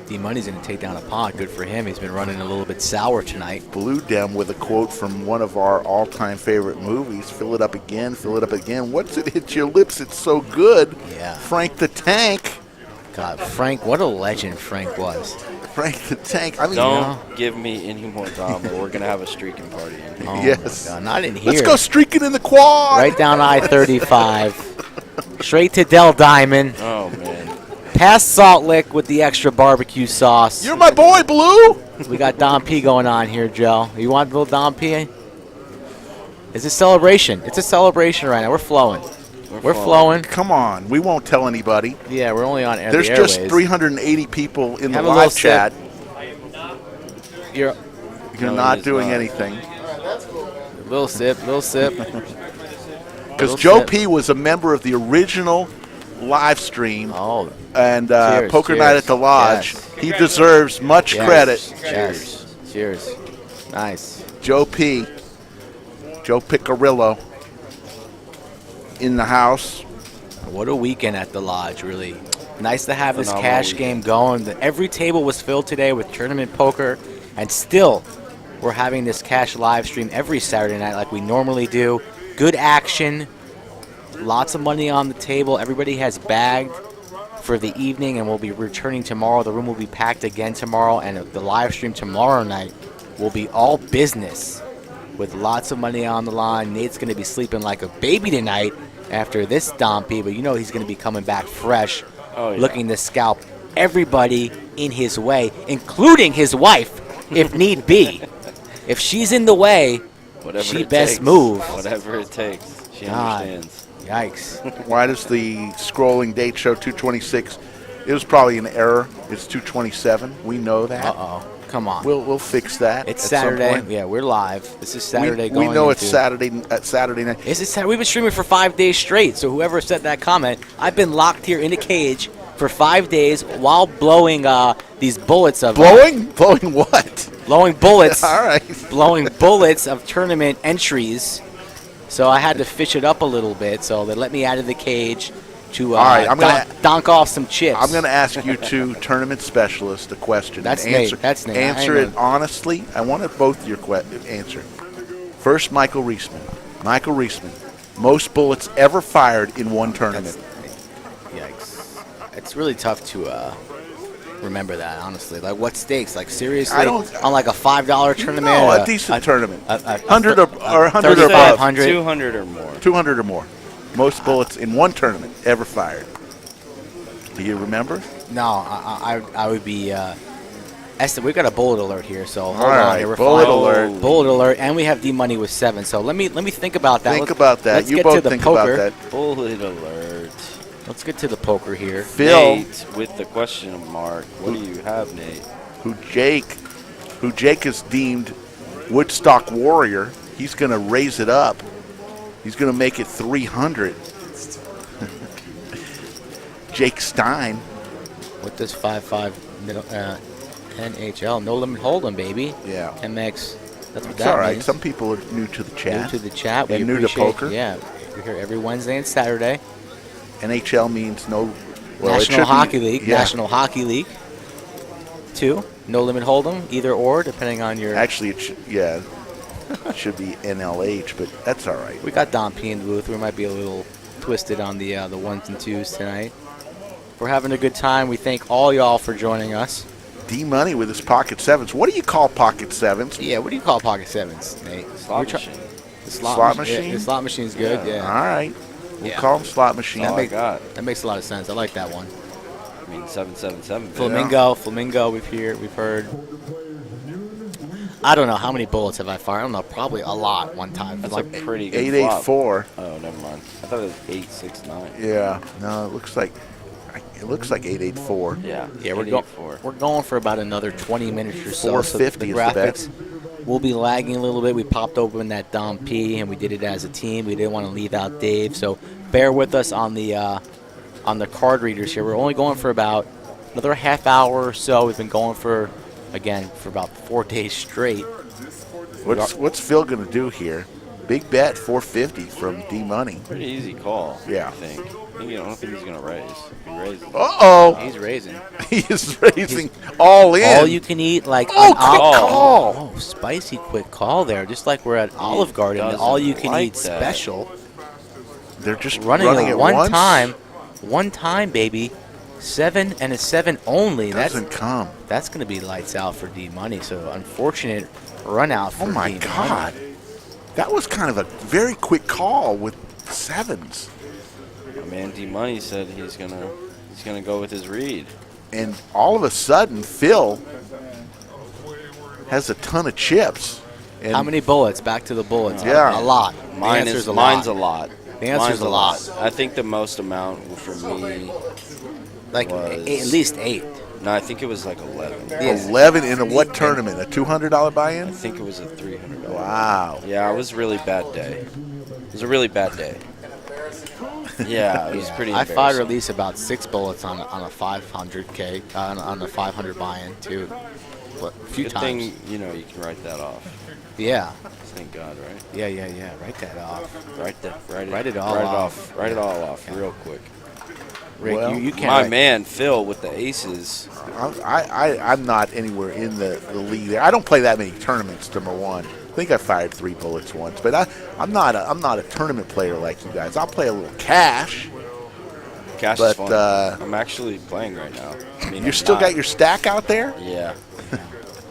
Speaker 8: D-Money's going to take down a pot. Good for him. He's been running a little bit sour tonight.
Speaker 2: Blue Dem with a quote from one of our all-time favorite movies. Fill it up again, fill it up again. Once it hits your lips, it's so good.
Speaker 8: Yeah.
Speaker 2: Frank the Tank.
Speaker 8: God, Frank, what a legend Frank was.
Speaker 2: Frank the Tank. I mean,
Speaker 7: Don't give me any more drama. We're going to have a streaking party in here.
Speaker 8: Oh
Speaker 2: Yes.
Speaker 8: my God, not in here.
Speaker 2: let's go streaking in the quad.
Speaker 8: Right down I-35. Straight to Del Diamond.
Speaker 7: Oh, man.
Speaker 8: Past Salt Lick with the extra barbecue sauce.
Speaker 2: You're my boy, Blue.
Speaker 8: We got Dom P going on here, Joe. You want a little Dom P? It's a celebration. It's a celebration right now. We're flowing. We're flowing.
Speaker 2: Come on. We won't tell anybody.
Speaker 8: Yeah, we're only on air.
Speaker 2: There's
Speaker 8: the
Speaker 2: just
Speaker 8: airways.
Speaker 2: 380 people in
Speaker 8: Have
Speaker 2: the
Speaker 8: a little
Speaker 2: live chat.
Speaker 8: You're
Speaker 2: You're
Speaker 7: No,
Speaker 2: not
Speaker 7: he's
Speaker 2: doing
Speaker 7: not.
Speaker 2: anything.
Speaker 8: little sip.
Speaker 2: Because Joe P was a member of the original live stream
Speaker 8: Oh,
Speaker 2: and
Speaker 8: cheers,
Speaker 2: Poker
Speaker 8: cheers.
Speaker 2: Night at the Lodge.
Speaker 8: Yes.
Speaker 2: He deserves much
Speaker 8: yes.
Speaker 2: credit.
Speaker 8: Yes. Cheers. Nice.
Speaker 2: Joe P. Joe Picarillo in the house.
Speaker 8: What a weekend at the Lodge, really. Nice to have this
Speaker 7: Phenomenal
Speaker 8: cash game going. Every table was filled today with tournament poker, and still we're having this cash live stream every Saturday night like we normally do. Good action, lots of money on the table. Everybody has bagged for the evening, and we'll be returning tomorrow. The room will be packed again tomorrow, and the live stream tomorrow night will be all business with lots of money on the line. Nate's going to be sleeping like a baby tonight after this Dom P, but you know he's going to be coming back fresh looking to scalp everybody in his way, including his wife, if need be. If she's in the way,
Speaker 7: Whatever
Speaker 8: she
Speaker 7: it
Speaker 8: best
Speaker 7: takes.
Speaker 8: move.
Speaker 7: Whatever it takes. She
Speaker 8: God.
Speaker 7: understands.
Speaker 8: Yikes.
Speaker 2: Why does the scrolling date show 226? It was probably an error. It's 227. We know that.
Speaker 8: Uh-oh. Come on.
Speaker 2: We'll fix that.
Speaker 8: It's
Speaker 2: at some
Speaker 8: Saturday.
Speaker 2: point.
Speaker 8: Yeah, we're live. This is Saturday
Speaker 2: We
Speaker 8: going
Speaker 2: know it's
Speaker 8: into-
Speaker 2: Saturday night.
Speaker 8: Is it Saturday? We've been streaming for 5 days straight, so whoever said that comment, I've been locked here in a cage for 5 days while blowing these bullets of...
Speaker 2: Blowing what?
Speaker 8: Blowing bullets.
Speaker 2: All right.
Speaker 8: Blowing bullets of tournament entries. So I had to fish it up a little bit, so they let me out of the cage to
Speaker 2: All right, I'm gonna-
Speaker 8: donk off some chips.
Speaker 2: I'm going to ask you two tournament specialists a question.
Speaker 8: That's
Speaker 2: and
Speaker 8: Nate. That's Nate. I
Speaker 2: Answer
Speaker 8: know.
Speaker 2: it honestly. I want both your answer. First, Michael Reisman. Michael Reisman. Most bullets ever fired in one tournament.
Speaker 8: Yikes. It's really tough to remember that, honestly. Like, what stakes? Like, seriously?
Speaker 2: I don't-
Speaker 8: on, like, a $5 tournament?
Speaker 2: No, a decent tournament.
Speaker 8: a
Speaker 2: 100 or 100 or
Speaker 8: 35.
Speaker 2: above.
Speaker 8: 100.
Speaker 7: 200 or more.
Speaker 2: 200 or more. Most bullets in one tournament ever fired. Do you remember?
Speaker 8: No, I would be... Esther, we've got a bullet alert here, so hold
Speaker 2: All
Speaker 8: on.
Speaker 2: right,
Speaker 8: Here, we're
Speaker 2: bullet
Speaker 8: fine.
Speaker 2: alert.
Speaker 8: Bullet alert, and we have D-Money with 7. So let me think about that.
Speaker 2: Think about that.
Speaker 8: Let's
Speaker 2: You
Speaker 8: get
Speaker 2: both
Speaker 8: to the
Speaker 2: think
Speaker 8: poker.
Speaker 2: about that.
Speaker 7: Bullet alert.
Speaker 8: Let's get to the poker here.
Speaker 2: Phil,
Speaker 7: Nate with the question mark. What do you have, Nate?
Speaker 2: who Jake has deemed Woodstock Warrior, he's going to raise it up. He's going to make it 300. Jake Stein.
Speaker 8: With this 5-5 NHL, no limit hold'em, baby.
Speaker 2: Yeah.
Speaker 8: MX. That's what
Speaker 2: It's
Speaker 8: that
Speaker 2: all right.
Speaker 8: means.
Speaker 2: Some people are new to the
Speaker 8: New
Speaker 2: chat.
Speaker 8: to the chat. We
Speaker 2: And new to
Speaker 8: appreciate-
Speaker 2: poker.
Speaker 8: Yeah, we're here every Wednesday and Saturday.
Speaker 2: NHL means no. Well, it
Speaker 8: National
Speaker 2: should be-
Speaker 8: Hockey League.
Speaker 2: Yeah.
Speaker 8: National Hockey League. 2. No limit hold'em, either or, depending on your.
Speaker 2: Actually, it should, yeah. It should be NLH, but that's all right.
Speaker 8: We got Dom P in the booth. We might be a little twisted on the ones and twos tonight. We're having a good time. We thank all y'all for joining us.
Speaker 2: D Money with his pocket sevens. What do you call pocket sevens?
Speaker 8: Yeah, what do you call pocket sevens, Nate?
Speaker 7: Slot
Speaker 8: We're try-
Speaker 7: machine.
Speaker 8: The
Speaker 2: Slot
Speaker 8: Yeah,
Speaker 2: machine?
Speaker 8: the slot machine's good.
Speaker 2: All
Speaker 8: Yeah,
Speaker 2: right. We'll
Speaker 8: Yeah.
Speaker 2: call them slot machine.
Speaker 7: That's all I got.
Speaker 8: that makes a lot of sense. I like that one.
Speaker 7: I mean, 777. baby.
Speaker 8: Flamingo. We've heard. I don't know how many bullets have I fired. I don't know, probably a lot one time.
Speaker 7: That's
Speaker 8: Like,
Speaker 7: a pretty good flop.
Speaker 2: 884.
Speaker 7: Oh, never mind. I thought it was 869.
Speaker 2: Yeah. No, it looks like 884.
Speaker 7: Yeah.
Speaker 8: yeah, we're
Speaker 7: 884.
Speaker 8: going for about another 20 minutes or so.
Speaker 2: 450
Speaker 8: the
Speaker 2: is the bet.
Speaker 8: graphics will be lagging a little bit. We popped open that Dom P, and we did it as a team. We didn't want to leave out Dave, so bear with us on the card readers here. We're only going for about another half hour or so. We've been going for about 4 days straight.
Speaker 2: What's Phil going to do here? Big bet, 450 from D Money.
Speaker 7: Pretty easy call.
Speaker 2: Yeah.
Speaker 7: I think. I don't think he's gonna raise. If he raises,
Speaker 2: Uh-oh.
Speaker 8: He's raising.
Speaker 2: He is raising all in.
Speaker 8: All you can eat, like
Speaker 2: Oh,
Speaker 8: an
Speaker 2: quick call.
Speaker 8: Oh, spicy quick call there. Just like we're at Olive Garden,
Speaker 7: doesn't
Speaker 8: all you can
Speaker 7: like
Speaker 8: eat
Speaker 7: that.
Speaker 8: special.
Speaker 2: They're just
Speaker 8: Running
Speaker 2: running
Speaker 8: it
Speaker 2: it
Speaker 8: one
Speaker 2: once.
Speaker 8: time. One time, baby. 7 and a 7 only.
Speaker 2: Doesn't come.
Speaker 8: That's going to be lights out for D Money. So unfortunate run out for
Speaker 2: Oh, my
Speaker 8: D
Speaker 2: God.
Speaker 8: Money.
Speaker 2: That was kind of a very quick call with sevens.
Speaker 7: my man D Money said he's gonna go with his read.
Speaker 2: And all of a sudden, Phil has a ton of chips. And
Speaker 8: How many bullets? Back to the bullets.
Speaker 2: Yeah.
Speaker 8: A lot.
Speaker 7: Mine's
Speaker 8: The answer's
Speaker 7: a lot.
Speaker 8: The answer's
Speaker 7: Mine's
Speaker 8: a lot.
Speaker 7: I think the most amount for me.
Speaker 8: Like
Speaker 7: was-
Speaker 8: at least 8.
Speaker 7: No, I think it was like 11.
Speaker 8: Yeah.
Speaker 2: 11 in a what tournament? A $200
Speaker 7: I
Speaker 2: buy-in?
Speaker 7: think it was a $300.
Speaker 2: Wow.
Speaker 7: Yeah, it was a really bad day. It was a really bad day. Yeah, it was pretty
Speaker 8: I fired
Speaker 7: embarrassing.
Speaker 8: at least about 6 bullets on a 500K, on a 500 buy-in, too. A few
Speaker 7: Good
Speaker 8: times.
Speaker 7: thing, you can write that off.
Speaker 8: Yeah.
Speaker 7: Thank God, right?
Speaker 8: Yeah. Write that off.
Speaker 7: Write
Speaker 8: it all off.
Speaker 7: Write it all off real quick.
Speaker 8: Rick,
Speaker 2: Well,
Speaker 8: you can't.
Speaker 7: My
Speaker 8: write-
Speaker 7: man, Phil, with the aces.
Speaker 2: I'm not anywhere in the league there. I don't play that many tournaments, number one. I think I fired 3 bullets once, but I'm not a tournament player like you guys. I'll play a little cash.
Speaker 7: Cash
Speaker 2: But,
Speaker 7: is fun. I'm actually playing right now. I mean,
Speaker 2: You
Speaker 7: I'm
Speaker 2: still
Speaker 7: not-
Speaker 2: got your stack out there?
Speaker 7: Yeah.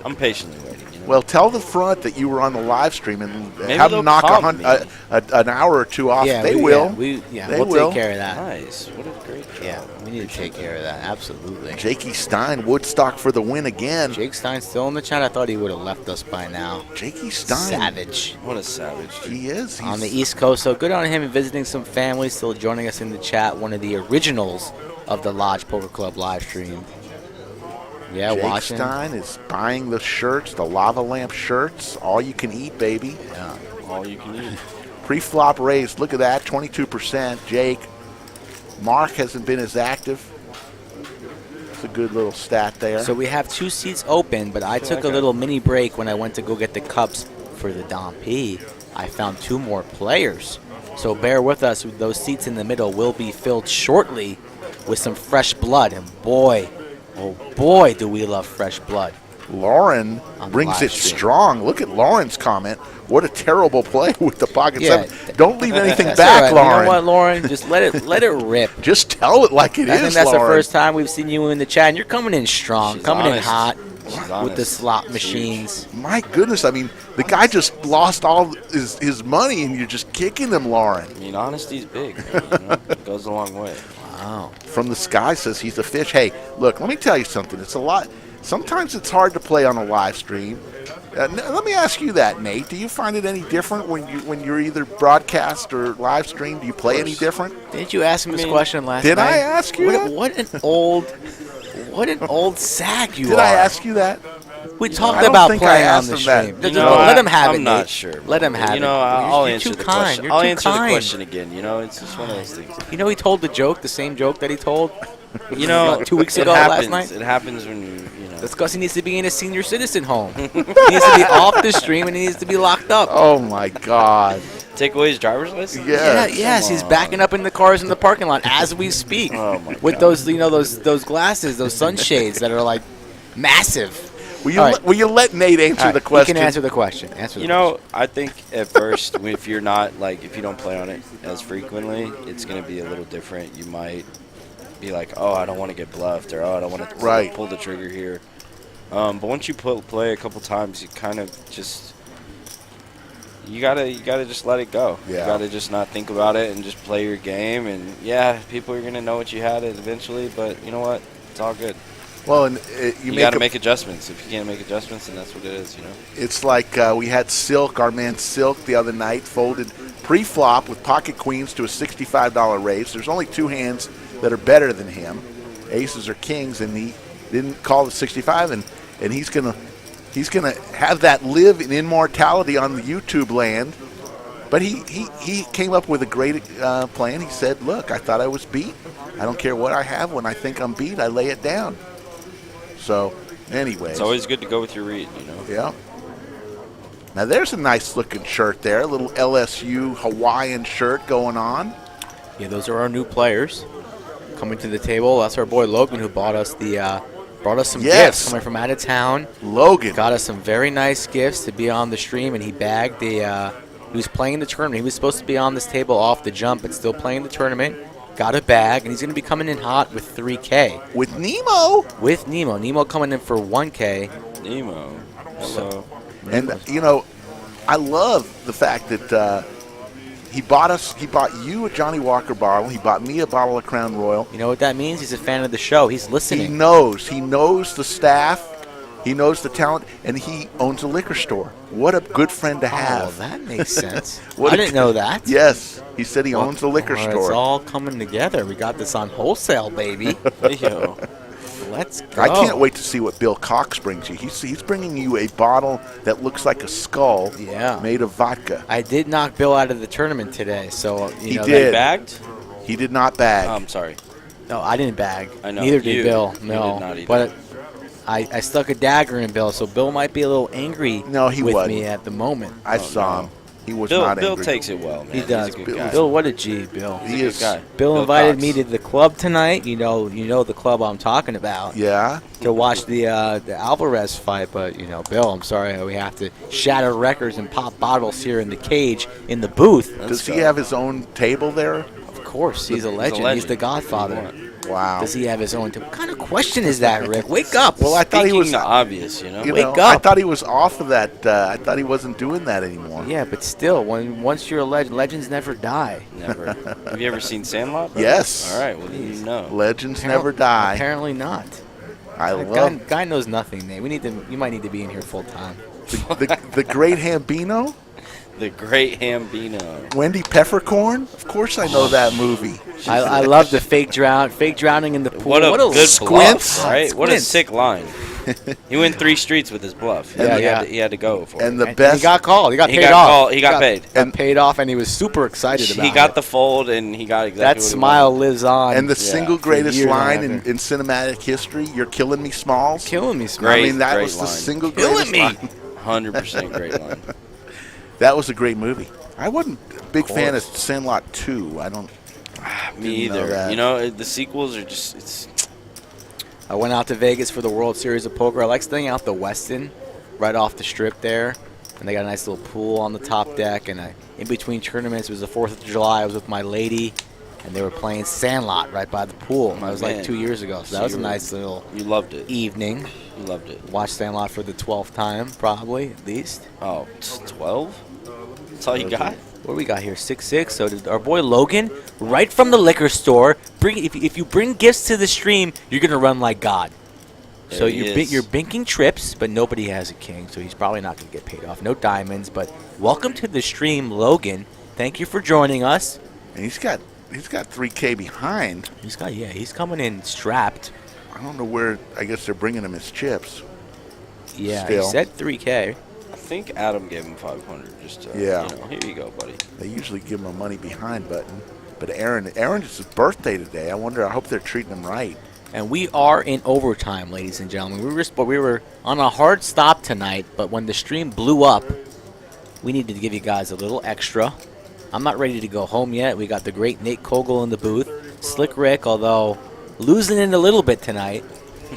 Speaker 7: I'm patiently waiting,
Speaker 2: Well, tell the front that you were on the live stream and
Speaker 7: Maybe
Speaker 2: have
Speaker 7: they'll
Speaker 2: them knock
Speaker 7: comp me.
Speaker 2: an hour or two off.
Speaker 8: Yeah,
Speaker 2: they
Speaker 8: we-
Speaker 2: will.
Speaker 8: We'll
Speaker 2: will.
Speaker 8: take care of that.
Speaker 7: Nice. What a great job.
Speaker 8: Yeah, we need to take care of that. Absolutely.
Speaker 2: Jakey Stein, Woodstock for the win again.
Speaker 8: Jake Stein's still in the chat. I thought he would have left us by now.
Speaker 2: Jakey Stein.
Speaker 8: Savage.
Speaker 7: What a savage.
Speaker 2: He is. He's
Speaker 8: On the East Coast, so good on him and visiting some family. Still joining us in the chat. One of the originals of the Lodge Poker Club live stream. Yeah,
Speaker 2: Jake
Speaker 8: watching.
Speaker 2: Stein is buying the shirts, the lava lamp shirts. All you can eat, baby.
Speaker 8: Yeah.
Speaker 7: All you can eat.
Speaker 2: Pre-flop raised. Look at that, 22%. Jake. Mark hasn't been as active. It's a good little stat there.
Speaker 8: So we have 2 seats open, but I took a little mini break when I went to go get the cups for the Dom P. I found 2 more players. So bear with us. Those seats in the middle will be filled shortly with some fresh blood. And boy, oh boy, do we love fresh blood.
Speaker 2: Lauren
Speaker 8: On the
Speaker 2: brings
Speaker 8: live
Speaker 2: it
Speaker 8: stream.
Speaker 2: strong. Look at Lauren's comment. What a terrible play with the pocket
Speaker 8: Yeah.
Speaker 2: seven. Don't leave anything
Speaker 8: That's
Speaker 2: back,
Speaker 8: all right.
Speaker 2: Lauren.
Speaker 8: You know what, Lauren? Just let it rip.
Speaker 2: Just tell it like it is,
Speaker 8: I think that's
Speaker 2: Lauren.
Speaker 8: the first time we've seen you in the chat, and you're coming in strong,
Speaker 7: She's
Speaker 8: coming in
Speaker 7: honest.
Speaker 8: hot
Speaker 7: She's
Speaker 8: with the
Speaker 7: honest.
Speaker 8: slot
Speaker 7: It's
Speaker 8: machines.
Speaker 2: My goodness, I mean, the guy just lost all his money, and you're just kicking him, Lauren.
Speaker 7: I mean, honesty's big. Man, you know? It goes a long way.
Speaker 8: Wow.
Speaker 2: From the Sky says he's a fish. Hey, look, let me tell you something. It's a lot. Sometimes it's hard to play on a live stream. Let me ask you that, Nate. Do you find it any different when you're either broadcast or live stream? Do you play any different?
Speaker 8: Didn't you ask him this question last
Speaker 2: Did
Speaker 8: night?
Speaker 2: I ask you that?
Speaker 8: What an old sack you
Speaker 2: Did
Speaker 8: are.
Speaker 2: I ask you that?
Speaker 8: We
Speaker 2: I
Speaker 8: talked
Speaker 2: don't
Speaker 8: about
Speaker 2: think I
Speaker 8: playing on
Speaker 2: asked
Speaker 8: the
Speaker 2: him that.
Speaker 8: stream.
Speaker 2: You
Speaker 8: Just
Speaker 7: know,
Speaker 8: let him have it,
Speaker 7: I'm not
Speaker 8: Nate.
Speaker 7: sure.
Speaker 8: Let him have
Speaker 7: You know,
Speaker 8: it.
Speaker 7: I'll
Speaker 8: You're
Speaker 7: answer
Speaker 8: too
Speaker 7: the
Speaker 8: kind.
Speaker 7: question.
Speaker 8: You're
Speaker 7: I'll
Speaker 8: too
Speaker 7: answer the
Speaker 8: kind.
Speaker 7: question again. You know, it's just one of those things.
Speaker 8: You know, he told the joke, the same joke that he told
Speaker 7: You know,
Speaker 8: 2 weeks
Speaker 7: it
Speaker 8: ago
Speaker 7: happens.
Speaker 8: last night.
Speaker 7: It happens when you know.
Speaker 8: That's because he needs to be in a senior citizen home. He needs to be off the stream and he needs to be locked up.
Speaker 2: Oh my God!
Speaker 7: Take away his driver's license?
Speaker 8: Yeah,
Speaker 2: Yes.
Speaker 8: yes, he's backing up in the cars in the parking lot as we speak.
Speaker 7: Oh my
Speaker 8: With
Speaker 7: God.
Speaker 8: those, those glasses, those sunshades that are like massive.
Speaker 2: Will you
Speaker 8: All right.
Speaker 2: will you let Nate answer
Speaker 8: All right,
Speaker 2: the question?
Speaker 8: You can answer the question. Answer the
Speaker 7: You know, I think at first, if you're not like, if you don't play on it as frequently, it's gonna be a little different. You might be like, oh, I don't want to get bluffed, or oh, I don't want to
Speaker 2: Right.
Speaker 7: pull the trigger here. But once you play a couple times, you kind of just you gotta just let it go.
Speaker 2: Yeah.
Speaker 7: You gotta just not think about it and just play your game. And yeah, people are gonna know what you had eventually, but you know what? It's all good.
Speaker 2: Well, and
Speaker 7: You gotta make adjustments. If you can't make adjustments, then that's what it is. You know.
Speaker 2: It's like we had Silk, our man Silk, the other night, folded pre-flop with pocket queens to a $65 raise. There's only 2 hands that are better than him, aces or kings, and he didn't call the 65, and he's gonna have that live in immortality on the YouTube land. But he came up with a great plan. He said, "Look, I thought I was beat. I don't care what I have. When I think I'm beat, I lay it down." So, anyways.
Speaker 7: It's always good to go with your read. You know.
Speaker 2: Yeah. Now there's a nice looking shirt there, a little LSU Hawaiian shirt going on.
Speaker 8: Yeah, those are our new players coming to the table. That's our boy Logan who bought us some
Speaker 2: Yes.
Speaker 8: gifts coming from out of town.
Speaker 2: Logan.
Speaker 8: Got us some very nice gifts to be on the stream, and he bagged he was playing the tournament. He was supposed to be on this table off the jump, but still playing the tournament. Got a bag, and he's going to be coming in hot with 3K.
Speaker 2: With Nemo.
Speaker 8: With Nemo. Nemo coming in for 1K.
Speaker 7: Nemo. So
Speaker 2: And, I love the fact that he bought you a Johnny Walker bottle. He bought me a bottle of Crown Royal.
Speaker 8: You know what that means? He's a fan of the show. He's
Speaker 2: He
Speaker 8: listening.
Speaker 2: knows the staff. He knows the talent, and he owns a liquor store. What a good friend to
Speaker 8: Oh,
Speaker 2: have.
Speaker 8: that makes sense.
Speaker 2: What
Speaker 8: I
Speaker 2: a
Speaker 8: didn't
Speaker 2: good-
Speaker 8: know that.
Speaker 2: Yes, he said he owns a liquor
Speaker 8: Well,
Speaker 2: store.
Speaker 8: It's all coming together. We got this on wholesale, baby.
Speaker 7: yo,
Speaker 8: Let's go.
Speaker 2: I can't wait to see what Bill Cox brings you. He's bringing you a bottle that looks like a skull
Speaker 8: Yeah.
Speaker 2: made of vodka.
Speaker 8: I did knock Bill out of the tournament today, so
Speaker 2: He
Speaker 8: know,
Speaker 2: did.
Speaker 7: bagged?
Speaker 2: He did not bag.
Speaker 7: I'm sorry.
Speaker 8: No, I didn't bag.
Speaker 7: I know,
Speaker 8: Neither
Speaker 7: you-
Speaker 8: did Bill.
Speaker 7: you
Speaker 8: No,
Speaker 7: did not either.
Speaker 8: but I stuck a dagger in Bill, so Bill might be a little angry.
Speaker 2: No, he
Speaker 8: with
Speaker 2: wasn't.
Speaker 8: me at the moment.
Speaker 2: I saw him. He was
Speaker 7: Bill,
Speaker 2: not
Speaker 7: Bill
Speaker 2: angry.
Speaker 7: takes it well, man.
Speaker 8: He does.
Speaker 7: He's a good
Speaker 2: Bill-
Speaker 7: guy.
Speaker 8: Bill, what a G, Bill.
Speaker 7: He's
Speaker 2: He
Speaker 7: a
Speaker 2: is-
Speaker 7: good guy.
Speaker 8: Bill invited
Speaker 7: Cox.
Speaker 8: me to the club tonight. You know the club I'm talking about.
Speaker 2: Yeah.
Speaker 8: To watch the Alvarez fight, but Bill, I'm sorry, we have to shatter records and pop bottles here in the cage in the booth.
Speaker 2: Does he have his own table there?
Speaker 8: Of course, he's a legend. He's the Godfather.
Speaker 2: Wow.
Speaker 8: Does he have his own? What kind of question is that, Rick? Wake up.
Speaker 2: Well, I thought he was
Speaker 7: Speaking obvious, you know.
Speaker 2: You
Speaker 8: Wake
Speaker 2: know,
Speaker 8: up.
Speaker 2: I thought he was off of that. I thought he wasn't doing that anymore.
Speaker 8: Yeah, but still, once you're a legend, legends never die.
Speaker 7: Never. Have you ever seen Sandlot? Bro?
Speaker 2: Yes.
Speaker 7: All right. Well, then you know.
Speaker 2: Legends never die.
Speaker 8: Apparently not.
Speaker 2: I
Speaker 8: That
Speaker 2: love
Speaker 8: guy knows nothing, Nate. You might need to be in here full time.
Speaker 2: the great Hambino,
Speaker 7: The Great Hambino.
Speaker 2: Wendy Peppercorn. Of course, I know that movie.
Speaker 8: I love the fake drowning in the pool.
Speaker 7: What a good
Speaker 2: squints.
Speaker 7: bluff, right? What a
Speaker 8: Squints.
Speaker 7: sick line. He went 3 streets with his bluff.
Speaker 8: Yeah.
Speaker 7: He had to go for
Speaker 2: And
Speaker 7: it.
Speaker 2: the
Speaker 8: And
Speaker 2: best.
Speaker 8: he got called. He got
Speaker 7: He
Speaker 8: paid
Speaker 7: got
Speaker 8: off.
Speaker 7: called. He got paid.
Speaker 8: Got paid off, and he was super excited about
Speaker 7: He got
Speaker 8: it.
Speaker 7: the fold, and he got exactly
Speaker 8: That
Speaker 7: what he
Speaker 8: smile
Speaker 7: wanted.
Speaker 8: lives on.
Speaker 2: and the
Speaker 7: Yeah,
Speaker 2: single
Speaker 8: for
Speaker 2: greatest
Speaker 8: years
Speaker 2: line in
Speaker 8: after.
Speaker 2: cinematic history, "You're killing me, Smalls."
Speaker 8: Killing me,
Speaker 2: I
Speaker 8: Smiley.
Speaker 2: mean, that
Speaker 7: great
Speaker 2: was the
Speaker 7: line.
Speaker 2: single
Speaker 8: Killing
Speaker 2: greatest
Speaker 8: me.
Speaker 2: line.
Speaker 7: 100% great line.
Speaker 2: That was a great movie. I wasn't a big fan of
Speaker 8: course.
Speaker 2: Sandlot 2. I don't.
Speaker 7: Me
Speaker 2: Didn't know
Speaker 7: either.
Speaker 2: that.
Speaker 7: You know, the sequels are just it's.
Speaker 8: I went out to Vegas for the World Series of Poker. I like staying out the Westin, right off the strip there. And they got a nice little pool on the top deck. And in between tournaments, it was the 4th of July. I was with my lady, and they were playing Sandlot right by the pool. That was like
Speaker 7: Man.
Speaker 8: 2 years ago. So that
Speaker 7: So
Speaker 8: was a
Speaker 7: you were-
Speaker 8: nice little
Speaker 7: You loved it.
Speaker 8: evening.
Speaker 7: You loved it.
Speaker 8: Watched Sandlot for the 12th time, probably, at least.
Speaker 7: Oh, 12? That's all you got?
Speaker 8: What do we got here? 6-6. So did our boy Logan, right from the liquor store. If you bring gifts to the stream, you're gonna run like God. So
Speaker 7: There he is.
Speaker 8: you're binking trips, but nobody has a king, so he's probably not gonna get paid off. No diamonds, but welcome to the stream, Logan. Thank you for joining us.
Speaker 2: And he's got 3K behind.
Speaker 8: He's coming in strapped.
Speaker 2: I don't know where. I guess they're bringing him his chips.
Speaker 8: Yeah,
Speaker 2: Still.
Speaker 8: he said 3K.
Speaker 7: I think Adam gave him 500. Just to,
Speaker 2: Yeah.
Speaker 7: You know, here you go, buddy.
Speaker 2: They usually give him a money behind button. But Aaron's his birthday today. I hope they're treating him right.
Speaker 8: And we are in overtime, ladies and gentlemen. We were on a hard stop tonight, but when the stream blew up, we needed to give you guys a little extra. I'm not ready to go home yet. We got the great Nate Kogel in the booth. Slick Rick, although losing it a little bit tonight,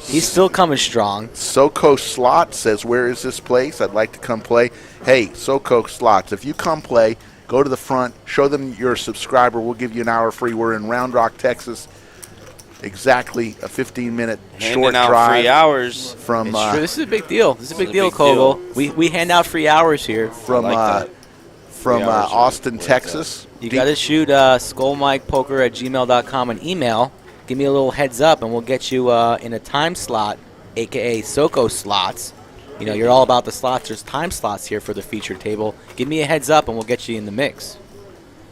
Speaker 8: he's still coming strong.
Speaker 2: SoCo Slot says, "Where is this place? I'd like to come play." Hey, SoCo Slots, if you come play, go to the front, show them you're a subscriber. We'll give you an hour free. We're in Round Rock, Texas. Exactly a 15-minute
Speaker 7: Handing
Speaker 2: short
Speaker 7: out
Speaker 2: drive
Speaker 7: free hours.
Speaker 2: from
Speaker 8: It's true. This is a big deal. This is a big
Speaker 7: a
Speaker 8: deal,
Speaker 7: big deal.
Speaker 8: Kogel. We hand out free hours here.
Speaker 2: from
Speaker 7: I like that.
Speaker 2: from
Speaker 7: 3 hours
Speaker 2: Austin,
Speaker 7: worth
Speaker 2: Texas.
Speaker 8: You got to shoot skullmikepoker@gmail.com an email. Give me a little heads up, and we'll get you in a time slot, a.k.a. SoCo slots. You know, you're all about the slots. There's time slots here for the feature table. Give me a heads up, and we'll get you in the mix.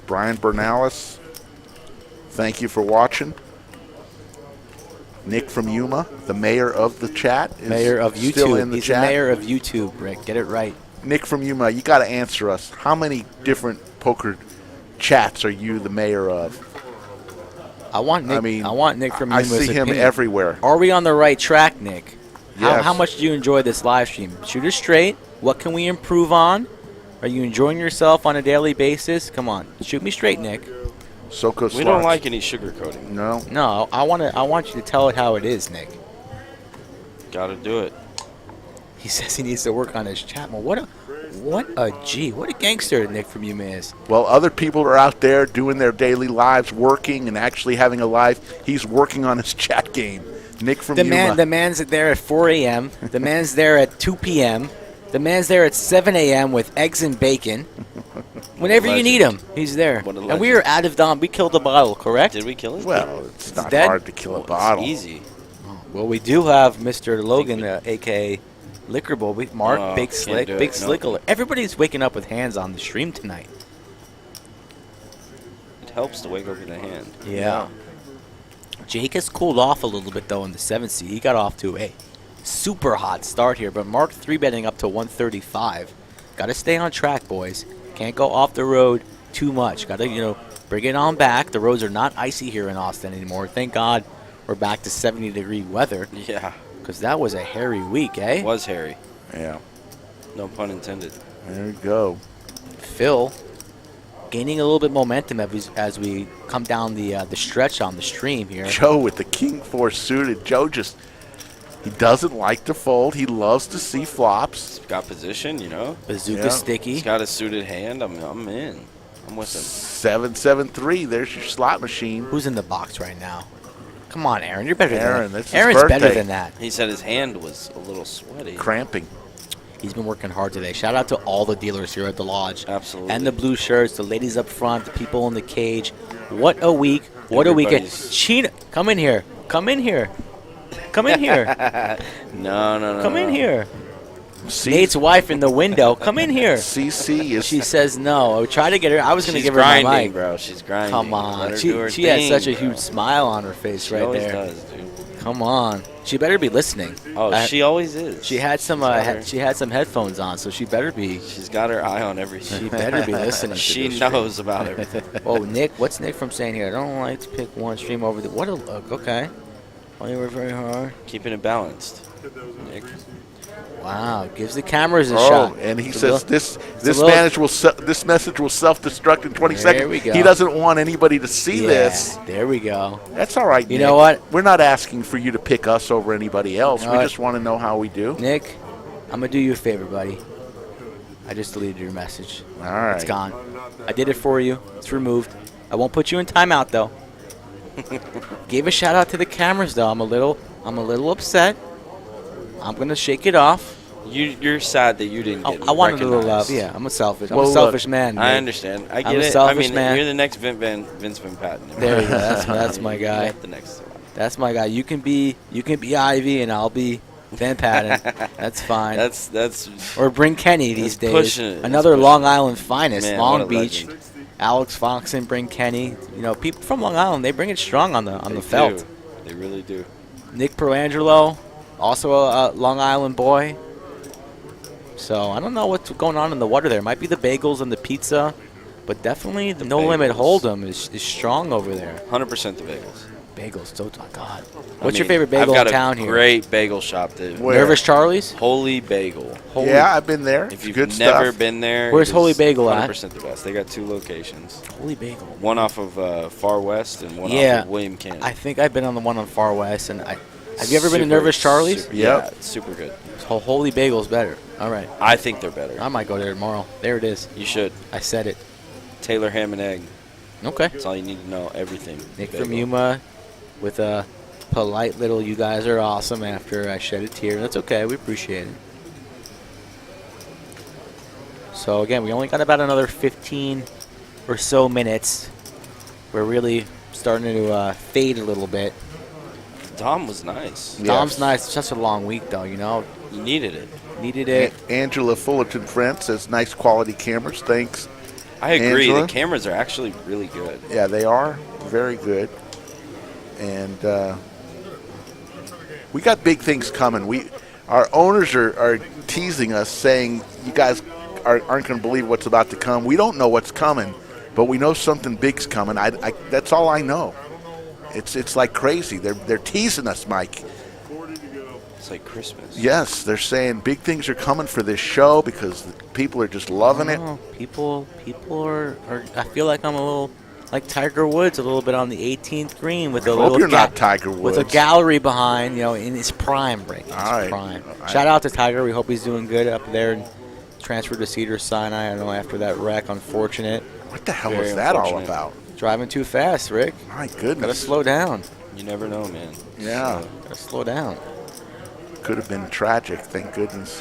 Speaker 2: Brian Bernalis, thank you for watching. Nick from Yuma, the mayor of the chat, is
Speaker 8: Mayor of YouTube.
Speaker 2: still in the
Speaker 8: He's
Speaker 2: chat.
Speaker 8: the mayor of YouTube, Rick. Get it right.
Speaker 2: Nick from Yuma, you got to answer us. How many different poker chats are you the mayor of?
Speaker 8: I want Nick.
Speaker 2: I mean,
Speaker 8: I want Nick from
Speaker 2: I
Speaker 8: Yuma's
Speaker 2: see him
Speaker 8: opinion.
Speaker 2: everywhere.
Speaker 8: Are we on the right track, Nick?
Speaker 2: Yes.
Speaker 8: How much do you enjoy this live stream? Shoot us straight. What can we improve on? Are you enjoying yourself on a daily basis? Come on, shoot me straight, Nick.
Speaker 2: SoCo
Speaker 7: We don't
Speaker 2: Slots.
Speaker 7: like any sugarcoating.
Speaker 2: No.
Speaker 8: No, I want you to tell it how it is, Nick.
Speaker 7: Got to do it.
Speaker 8: He says he needs to work on his chat more. What a gangster Nick from Yuma is.
Speaker 2: Well, other people are out there doing their daily lives, working and actually having a life. He's working on his chat game. Nick from Yuma.
Speaker 8: The man's there at 4 a.m. The man's there at 2 p.m. The man's there at 7 a.m. with eggs and bacon. Whenever you
Speaker 7: Legend.
Speaker 8: need him, he's there.
Speaker 7: What a
Speaker 8: And we are out of Dom. We killed the bottle, correct?
Speaker 7: Did we kill it?
Speaker 2: Well, it's not
Speaker 8: dead?
Speaker 2: hard to kill a
Speaker 7: Well,
Speaker 2: bottle.
Speaker 7: It's easy.
Speaker 8: Well, we do have Mr. Logan, a.k.a. Liquor Bowl. Mark,
Speaker 7: Oh,
Speaker 8: Big
Speaker 7: can't
Speaker 8: Slick,
Speaker 7: do it.
Speaker 8: Big
Speaker 7: No.
Speaker 8: Slick alert. Everybody's waking up with hands on the stream tonight.
Speaker 7: It helps to wake up with a hand.
Speaker 8: Yeah. Jake has cooled off a little bit, though, in the 7th seed. He got off to a super hot start here, but Mark 3-betting up to 135. Got to stay on track, boys. Can't go off the road too much. Got to, bring it on back. The roads are not icy here in Austin anymore. Thank God we're back to 70-degree weather,
Speaker 7: Yeah.
Speaker 8: because that was a hairy week, eh?
Speaker 7: It was hairy.
Speaker 2: Yeah.
Speaker 7: No pun intended.
Speaker 2: There you go.
Speaker 8: Phil gaining a little bit momentum as we come down the stretch on the stream here.
Speaker 2: Joe with the King 4 suited. Joe he doesn't like to fold. He loves to see flops.
Speaker 7: He's got position,
Speaker 8: Bazooka
Speaker 2: Yeah.
Speaker 8: sticky.
Speaker 7: He's got a suited hand. I'm in. I'm with him.
Speaker 2: 773. There's your slot machine.
Speaker 8: Who's in the box right now? Come on, Aaron. You're better
Speaker 2: Aaron,
Speaker 8: than that.
Speaker 2: it's his
Speaker 8: Aaron's better
Speaker 2: birthday.
Speaker 8: than that.
Speaker 7: He said his hand was a little sweaty.
Speaker 2: Cramping.
Speaker 8: He's been working hard today. Shout out to all the dealers here at the lodge.
Speaker 7: Absolutely.
Speaker 8: And the blue shirts, the ladies up front, the people in the cage. What a week. What a weekend.
Speaker 7: Everybody's-
Speaker 8: Sheena, come in here. Come in here. Come in here.
Speaker 7: No.
Speaker 8: Come in here.
Speaker 2: C-
Speaker 8: Nate's wife in the window. Come in here.
Speaker 2: CC is
Speaker 8: She says no. I would try to get her. I was going to
Speaker 7: She's
Speaker 8: give her my
Speaker 7: grinding,
Speaker 8: mic.
Speaker 7: bro. She's grinding.
Speaker 8: Come
Speaker 7: Let
Speaker 8: on.
Speaker 7: her
Speaker 8: She
Speaker 7: do her
Speaker 8: had
Speaker 7: thing,
Speaker 8: such a
Speaker 7: bro.
Speaker 8: huge smile on her face
Speaker 7: She
Speaker 8: right
Speaker 7: always
Speaker 8: there.
Speaker 7: does, dude.
Speaker 8: Come on. She better be listening.
Speaker 7: Oh, she always is.
Speaker 8: She had some. She had some headphones on, so she better be.
Speaker 7: She's got her eye on everything.
Speaker 8: She better be listening.
Speaker 7: She
Speaker 8: to this
Speaker 7: knows about everything.
Speaker 8: stream. Oh, Nick, what's Nick from saying here? I don't like to pick one stream over the. What a look. Okay. Oh, you work very hard.
Speaker 7: Keeping it balanced. Nick.
Speaker 8: Wow, gives the cameras a
Speaker 2: Oh,
Speaker 8: shot.
Speaker 2: and he
Speaker 8: It's a
Speaker 2: says
Speaker 8: little-
Speaker 2: this
Speaker 8: little-
Speaker 2: message will self-destruct in 20
Speaker 8: There
Speaker 2: seconds.
Speaker 8: we go.
Speaker 2: He doesn't want anybody to see
Speaker 8: Yeah,
Speaker 2: this.
Speaker 8: there we go.
Speaker 2: That's all right.
Speaker 8: You
Speaker 2: Nick.
Speaker 8: know what?
Speaker 2: We're not asking for you to pick us over anybody else.
Speaker 8: You know
Speaker 2: We
Speaker 8: what?
Speaker 2: just want to know how we do.
Speaker 8: Nick, I'm gonna do you a favor, buddy. I just deleted your message.
Speaker 2: All right.
Speaker 8: It's gone. I did it for you. It's removed. I won't put you in timeout though. Gave a shout out to the cameras though. I'm a little upset. I'm gonna shake it off.
Speaker 7: You're sad that you didn't get
Speaker 8: I wanted a little love.
Speaker 7: recognized.
Speaker 8: Yeah, I'm a selfish. I'm
Speaker 2: Well,
Speaker 8: a
Speaker 2: look,
Speaker 8: selfish man.
Speaker 7: I
Speaker 8: Nick.
Speaker 7: understand. I
Speaker 8: I'm
Speaker 7: get
Speaker 8: a
Speaker 7: it. I
Speaker 8: selfish
Speaker 7: mean,
Speaker 8: man.
Speaker 7: you're the next Vince Van Patten.
Speaker 8: There you go. That's my guy.
Speaker 7: Not the next one.
Speaker 8: That's my guy. You can be Ivy and I'll be Van Patten. That's fine.
Speaker 7: That's
Speaker 8: Or bring Kenny these
Speaker 7: That's
Speaker 8: days.
Speaker 7: pushing it. That's
Speaker 8: Another
Speaker 7: pushing
Speaker 8: Long
Speaker 7: it.
Speaker 8: Island finest,
Speaker 7: Man,
Speaker 8: Long
Speaker 7: what a
Speaker 8: Beach.
Speaker 7: legend.
Speaker 8: Alex Foxen, bring Kenny. You know, people from Long Island, they bring it strong on the
Speaker 7: They
Speaker 8: felt.
Speaker 7: do. They really do.
Speaker 8: Nick Perangelo, also a Long Island boy. So I don't know what's going on in the water there. Might be the bagels and the pizza, but definitely the No Limit
Speaker 7: bagels.
Speaker 8: Hold'em is strong over there.
Speaker 7: 100% the bagels.
Speaker 8: Bagels, so God.
Speaker 7: I
Speaker 8: What's your
Speaker 7: mean,
Speaker 8: favorite bagel
Speaker 7: I've got
Speaker 8: in town
Speaker 7: a
Speaker 8: here?
Speaker 7: great bagel shop. That
Speaker 2: Where?
Speaker 8: Nervous Charlie's.
Speaker 7: Holy Bagel.
Speaker 8: Holy,
Speaker 2: Yeah, I've been there.
Speaker 7: If
Speaker 2: It's
Speaker 7: you've
Speaker 2: good
Speaker 7: never
Speaker 2: stuff.
Speaker 7: been there,
Speaker 8: Where's
Speaker 7: it
Speaker 8: Holy
Speaker 7: is
Speaker 8: Bagel at?
Speaker 7: 100% the best. They got 2 locations.
Speaker 8: Holy Bagel.
Speaker 7: One off of Far West and one
Speaker 8: Yeah.
Speaker 7: off of William Canton.
Speaker 8: I think I've been on the one on Far West, and have you ever been to Nervous Charlie's?
Speaker 7: Super,
Speaker 2: Yep.
Speaker 7: Yeah, it's super good.
Speaker 8: Holy Bagel's better. All right,
Speaker 7: I think they're better.
Speaker 8: I might go there tomorrow. There it is.
Speaker 7: You should.
Speaker 8: I said it.
Speaker 7: Taylor ham and egg.
Speaker 8: Okay.
Speaker 7: That's all you need to know. Everything.
Speaker 8: Nick
Speaker 7: Bagel.
Speaker 8: from Yuma with a polite little, you guys are awesome after I shed a tear. That's okay. We appreciate it. So, again, we only got about another 15 or so minutes. We're really starting to fade a little bit.
Speaker 7: Dom was nice.
Speaker 2: Yes.
Speaker 8: Dom's nice. It's just a long week, though, you know.
Speaker 7: You needed it.
Speaker 8: Needed it.
Speaker 2: Angela Fullerton Friend says nice quality cameras. Thanks.
Speaker 7: I agree.
Speaker 2: Angela?
Speaker 7: The cameras are actually really good.
Speaker 2: Yeah, they are very good. And we got big things coming. Our owners are teasing us, saying you guys aren't going to believe what's about to come. We don't know what's coming, but we know something big's coming. That's all I know. It's like crazy. They're teasing us, Mike.
Speaker 7: It's like Christmas.
Speaker 2: Yes, they're saying big things are coming for this show because people are just loving it.
Speaker 8: Oh, people are. I feel like I'm a little like Tiger Woods, a little bit on the 18th green with a
Speaker 2: I
Speaker 8: little.
Speaker 2: hope you're not Tiger Woods.
Speaker 8: With a gallery behind, you know, in his prime, Rick. In
Speaker 2: All
Speaker 8: his
Speaker 2: right.
Speaker 8: prime.
Speaker 2: All right.
Speaker 8: Shout out to Tiger. We hope he's doing good up there. And transferred to Cedar Sinai. I know after that wreck, unfortunate.
Speaker 2: What the hell
Speaker 7: Very
Speaker 2: was that all
Speaker 7: unfortunate.
Speaker 2: about?
Speaker 8: Driving too fast, Rick.
Speaker 2: My
Speaker 8: Gotta
Speaker 2: goodness.
Speaker 8: slow down.
Speaker 7: You never know, man.
Speaker 2: Yeah,
Speaker 8: Gotta slow down.
Speaker 2: could have been tragic. Thank goodness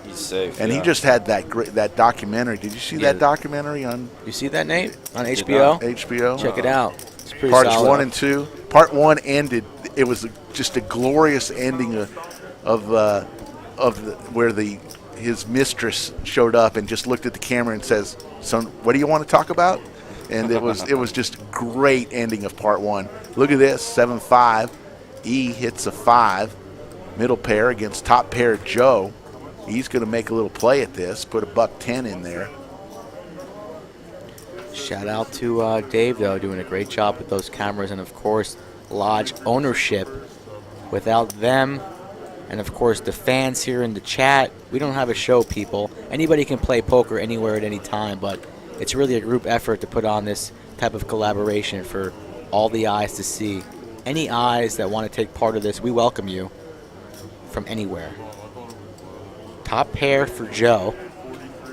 Speaker 7: He's safe.
Speaker 2: And
Speaker 7: yeah.
Speaker 2: he just had that documentary. Did you see
Speaker 7: Yeah.
Speaker 2: that documentary on
Speaker 8: You see that, Nate? On
Speaker 7: Did
Speaker 8: HBO?
Speaker 2: HBO?
Speaker 8: Check it out. It's pretty
Speaker 2: Parts
Speaker 8: solid.
Speaker 2: 1 and 2. Part 1 ended. It was just a glorious ending where his mistress showed up and just looked at the camera and says, "Son, what do you want to talk about?" And it was just a great ending of part 1. Look at this, 7-5. E hits a 5. Middle pair against top pair Joe. He's going to make a little play at this. Put a $110 in there.
Speaker 8: Shout out to Dave, though, doing a great job with those cameras. And, of course, Lodge ownership. Without them, and, of course, the fans here in the chat, we don't have a show, people. Anybody can play poker anywhere at any time, but it's really a group effort to put on this type of collaboration for all the eyes to see. Any eyes that want to take part of this, we welcome you from anywhere. Top pair for Joe.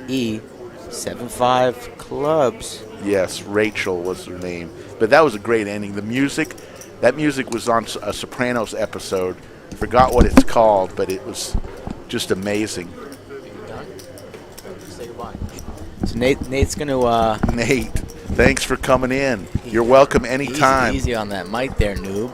Speaker 8: E, 7-5 clubs.
Speaker 2: Yes, Rachel was her name. But that was a great ending. The music, That music was on a Sopranos episode. Forgot what it's called, but it was just amazing.
Speaker 8: Say goodbye. So Nate's going to...
Speaker 2: Nate, thanks for coming in. You're welcome anytime.
Speaker 8: Easy on that mic there, noob.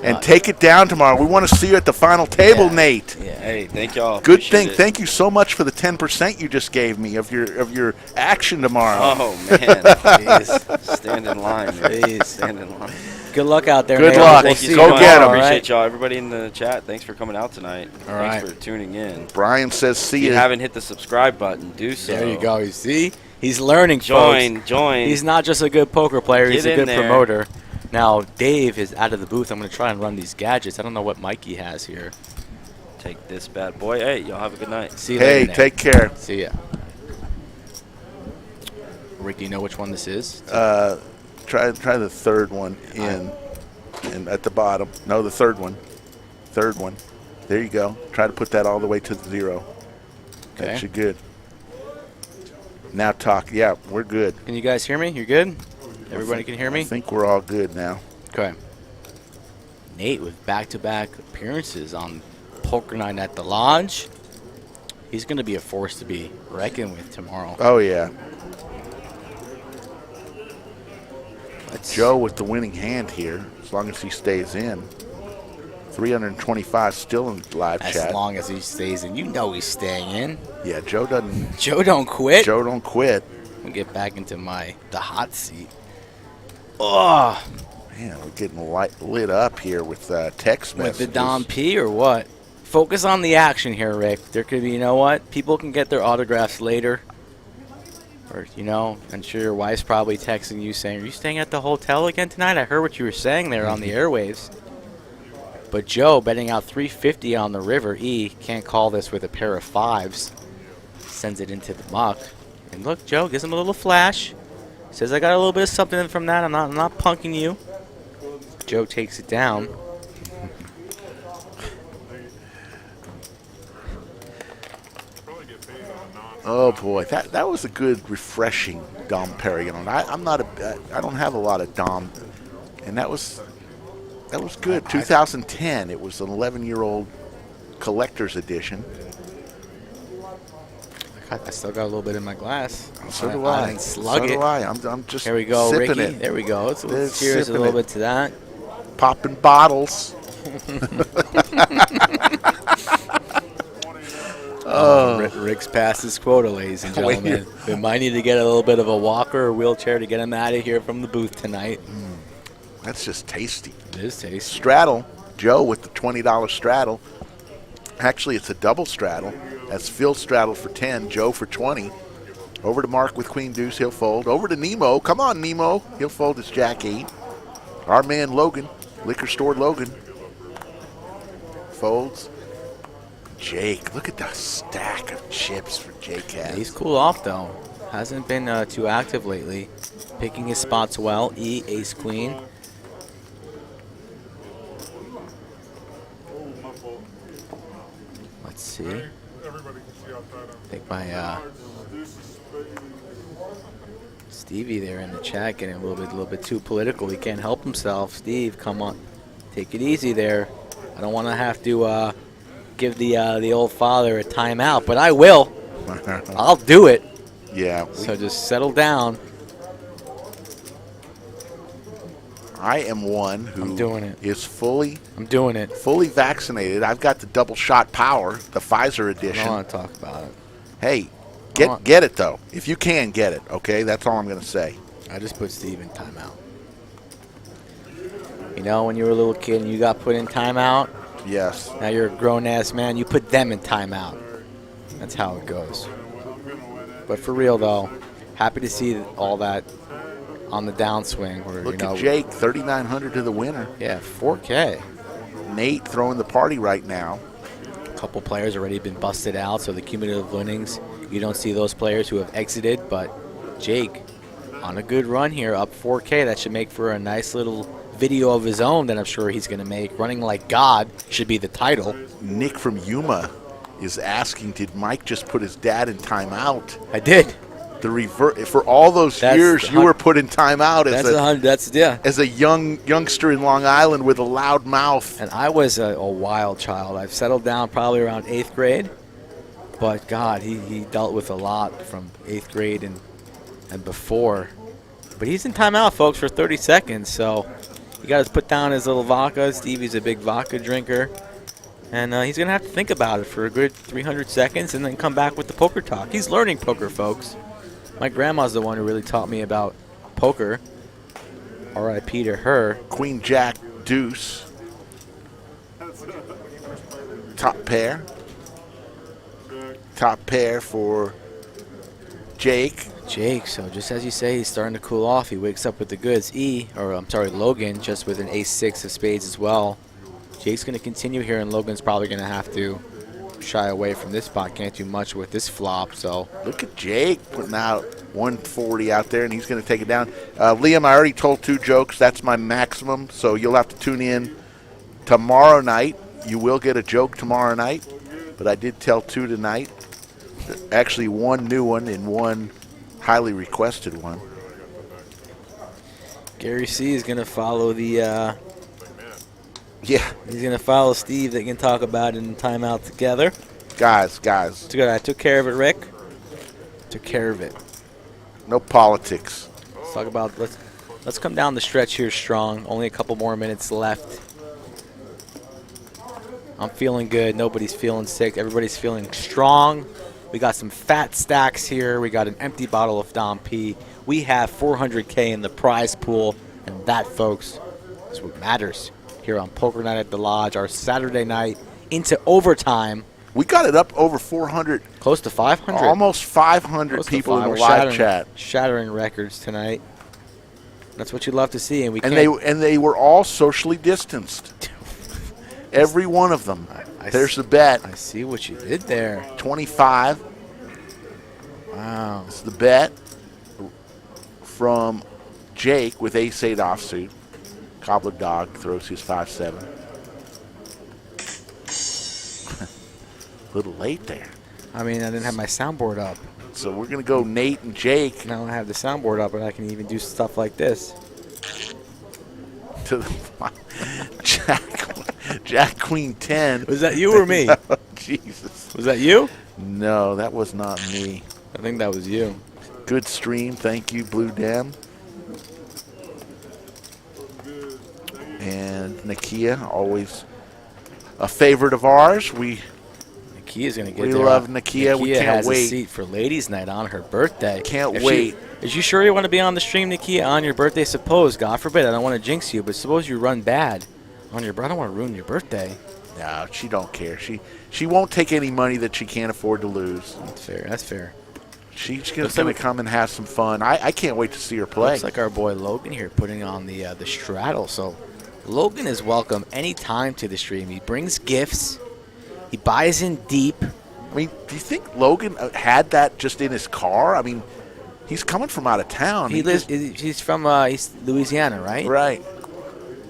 Speaker 2: And take it down tomorrow. We want to see you at the final table,
Speaker 8: Yeah.
Speaker 2: Nate.
Speaker 8: Yeah.
Speaker 7: Hey, thank y'all.
Speaker 2: Good
Speaker 7: Appreciate
Speaker 2: thing.
Speaker 7: it.
Speaker 2: Thank you so much for the 10% you just gave me of your action tomorrow.
Speaker 7: Oh, man.
Speaker 8: Jeez.
Speaker 7: Stand in line, man.
Speaker 8: Jeez.
Speaker 7: Stand in line.
Speaker 8: Good luck out there,
Speaker 2: Good
Speaker 8: Nate.
Speaker 2: luck.
Speaker 8: We'll
Speaker 7: Thank you
Speaker 8: see
Speaker 7: so
Speaker 2: Go
Speaker 7: much.
Speaker 2: get 'em.
Speaker 7: Appreciate y'all. Everybody in the chat, thanks for coming out tonight.
Speaker 8: All right.
Speaker 7: Thanks for tuning in.
Speaker 2: Brian says,
Speaker 7: If
Speaker 2: "See
Speaker 7: you
Speaker 2: you."
Speaker 7: haven't hit the subscribe button, do so.
Speaker 8: There you go. You see? He's learning,
Speaker 7: Join,
Speaker 8: folks.
Speaker 7: join.
Speaker 8: He's not just a good poker player. He's
Speaker 7: Get
Speaker 8: a
Speaker 7: in
Speaker 8: good
Speaker 7: there.
Speaker 8: promoter. Now, Dave is out of the booth. I'm going to try and run these gadgets. I don't know what Mikey has here.
Speaker 7: Take this bad boy. Hey, y'all have a good night.
Speaker 8: See you
Speaker 2: Hey,
Speaker 8: later, Nate.
Speaker 2: take care.
Speaker 8: See ya. Rick, do you know which one this is?
Speaker 2: Try the third one in, and at the bottom. No, the third one. Third one. There you go. Try to put that all the way to the 0.
Speaker 8: Okay.
Speaker 2: That's you good. Now talk. Yeah, we're good.
Speaker 8: Can you guys hear me? You're good? Everybody can hear
Speaker 2: I
Speaker 8: me?
Speaker 2: think we're all good now.
Speaker 8: Okay. Nate with back-to-back appearances on Poker Night at the Lodge. He's going to be a force to be reckoned with tomorrow.
Speaker 2: Oh yeah.
Speaker 8: Let's
Speaker 2: Joe with the winning hand here, as long as he stays in. 325 still in live
Speaker 8: As
Speaker 2: chat.
Speaker 8: long as he stays in. You know he's staying in.
Speaker 2: Yeah, Joe doesn't.
Speaker 8: Joe don't quit.
Speaker 2: Joe don't quit.
Speaker 8: I'll get back into the hot seat. Oh,
Speaker 2: Man, we're getting lit up here with text
Speaker 8: with
Speaker 2: messages.
Speaker 8: the Dom P or what? Focus on the action here, Rick. There could be, you know what? People can get their autographs later. Or, you know, I'm sure your wife's probably texting you saying, are you staying at the hotel again tonight? I heard what you were saying there on the airwaves. But Joe betting out 350 on the river. Can't call this with a pair of 5s. Sends it into the muck. And look, Joe gives him a little flash. Says, I got a little bit of something from that. I'm not punking you. Joe takes it down.
Speaker 2: Oh boy, that was a good, refreshing Dom Perignon. I don't have a lot of Dom, and that was good. 2010. It was an 11-year-old collector's edition.
Speaker 8: I still got a little bit in my glass.
Speaker 2: So do I.
Speaker 8: didn't slug
Speaker 2: so
Speaker 8: it.
Speaker 2: do I. I'm just
Speaker 8: There we go,
Speaker 2: sipping
Speaker 8: Ricky.
Speaker 2: it.
Speaker 8: There we go. Let's
Speaker 2: There's
Speaker 8: cheers a
Speaker 2: sipping
Speaker 8: little
Speaker 2: it.
Speaker 8: bit to that.
Speaker 2: Popping bottles.
Speaker 8: Rick's past his quota, ladies and
Speaker 2: Wait
Speaker 8: gentlemen. We might need to get a little bit of a walker or wheelchair to get him out of here from the booth tonight.
Speaker 2: That's just tasty.
Speaker 8: It is tasty.
Speaker 2: Straddle, Joe with the $20 straddle. Actually, it's a double straddle. That's Phil straddle for 10, Joe for 20. Over to Mark with Queen Deuce, he'll fold. Over to Nemo. Come on, Nemo. He'll fold his Jack 8. Our man Logan, Liquor Store Logan, folds. Jake, look at the stack of chips for Jake has.
Speaker 8: He's cool off, though. Hasn't been too active lately. Picking his spots well. Ace, Queen. Let's see. I think my Stevie there in the chat getting a little bit too political. He can't help himself. Steve, come on, take it easy there. I don't want to have to give the old father a timeout, but I will. I'll do it.
Speaker 2: Yeah.
Speaker 8: So just settle down.
Speaker 2: I am one who
Speaker 8: I'm doing it.
Speaker 2: is fully
Speaker 8: I'm doing it.
Speaker 2: vaccinated. I've got the double shot power, the Pfizer
Speaker 8: I
Speaker 2: edition.
Speaker 8: don't want to talk about it.
Speaker 2: Hey,
Speaker 8: on.
Speaker 2: get it though. If you can get it, okay? That's all I'm going to say.
Speaker 8: I just put Steve in timeout. You know, when you were a little kid and you got put in timeout,
Speaker 2: Yes.
Speaker 8: now you're a grown-ass man, you put them in timeout. That's how it goes. But for real, though, happy to see all that on the downswing. Where,
Speaker 2: Look
Speaker 8: you know,
Speaker 2: at Jake, 3,900 to the winner.
Speaker 8: Yeah, 4K.
Speaker 2: Nate throwing the party right now.
Speaker 8: A couple players already been busted out, so the cumulative winnings, you don't see those players who have exited, but Jake on a good run here, up 4K. That should make for a nice little video of his own that I'm sure he's going to make. Running Like God should be the title.
Speaker 2: Nick from Yuma is asking, did Mike just put his dad in timeout?
Speaker 8: I did.
Speaker 2: The revert for all those years you were put in timeout as a youngster in Long Island with a loud mouth.
Speaker 8: And I was a wild child. I've settled down probably around 8th grade. But, God, he dealt with a lot from 8th grade and before. But he's in timeout, folks, for 30 seconds. So he got to put down his little vodka. Stevie's a big vodka drinker. And he's going to have to think about it for a good 300 seconds and then come back with the poker talk. He's learning poker, folks. My grandma's the one who really taught me about poker. R.I.P. to her.
Speaker 2: Queen, Jack, deuce. Top pair. Top pair for Jake.
Speaker 8: So just as you say, he's starting to cool off. He wakes up with the goods. Logan, just with an ace-6 of spades as well. Jake's going to continue here, and Logan's probably going to have to shy away from this spot. Can't do much with this flop. So
Speaker 2: look at Jake putting out 140 out there, and he's going to take it down. Liam, I already told 2 jokes. That's my maximum, so you'll have to tune in tomorrow night. You will get a joke tomorrow night, but I did tell 2 tonight. Actually, 1 new one and 1 highly requested one.
Speaker 8: Gary C. is going to follow the
Speaker 2: yeah.
Speaker 8: He's going to follow Steve. They can talk about it in timeout together.
Speaker 2: Guys.
Speaker 8: It's good. I took care of it, Rick. Took care of it.
Speaker 2: No politics.
Speaker 8: Let's talk about, let's come down the stretch here strong. Only a couple more minutes left. I'm feeling good. Nobody's feeling sick. Everybody's feeling strong. We got some fat stacks here. We got an empty bottle of Dom P. We have $400K in the prize pool. And that, folks, is what matters here on Poker Night at the Lodge, our Saturday night into overtime.
Speaker 2: We got it up over 400.
Speaker 8: Close to 500.
Speaker 2: Almost 500 people in the live chat.
Speaker 8: Shattering records tonight. That's what you love to see. And
Speaker 2: they were all socially distanced. Every one of them. There's the bet.
Speaker 8: I see what you did there.
Speaker 2: 25.
Speaker 8: Wow.
Speaker 2: It's the bet from Jake with ace-8 offsuit. Cobbler Dog throws his 5-7. A little late there.
Speaker 8: I mean, I didn't have my soundboard up.
Speaker 2: So we're going to go Nate and Jake.
Speaker 8: Now I have the soundboard up, and I can even do stuff like this.
Speaker 2: To the Jack Queen 10.
Speaker 8: Was that you or me?
Speaker 2: Oh, Jesus.
Speaker 8: Was that you?
Speaker 2: No, that was not me.
Speaker 8: I think that was you.
Speaker 2: Good stream. Thank you, Blue Dem. And Nakia, always a favorite of ours.
Speaker 8: Nakia's going to get
Speaker 2: we
Speaker 8: there.
Speaker 2: We love Nakia. We can't
Speaker 8: has
Speaker 2: wait.
Speaker 8: A seat for ladies' night on her birthday.
Speaker 2: Can't wait.
Speaker 8: Is you sure you want to be on the stream, Nakia, on your birthday? Suppose, God forbid, I don't want to jinx you, but suppose you run bad on your birthday. I don't want to ruin your birthday.
Speaker 2: No, she don't care. She won't take any money that she can't afford to lose.
Speaker 8: That's fair. That's fair.
Speaker 2: She's just going to come and have some fun. I can't wait to see her play.
Speaker 8: Looks like our boy Logan here putting on the straddle. So Logan is welcome anytime to the stream. He brings gifts. He buys in deep.
Speaker 2: I mean, do you think Logan had that just in his car? I mean, he's coming from out of town.
Speaker 8: He's from Louisiana, right?
Speaker 2: Right.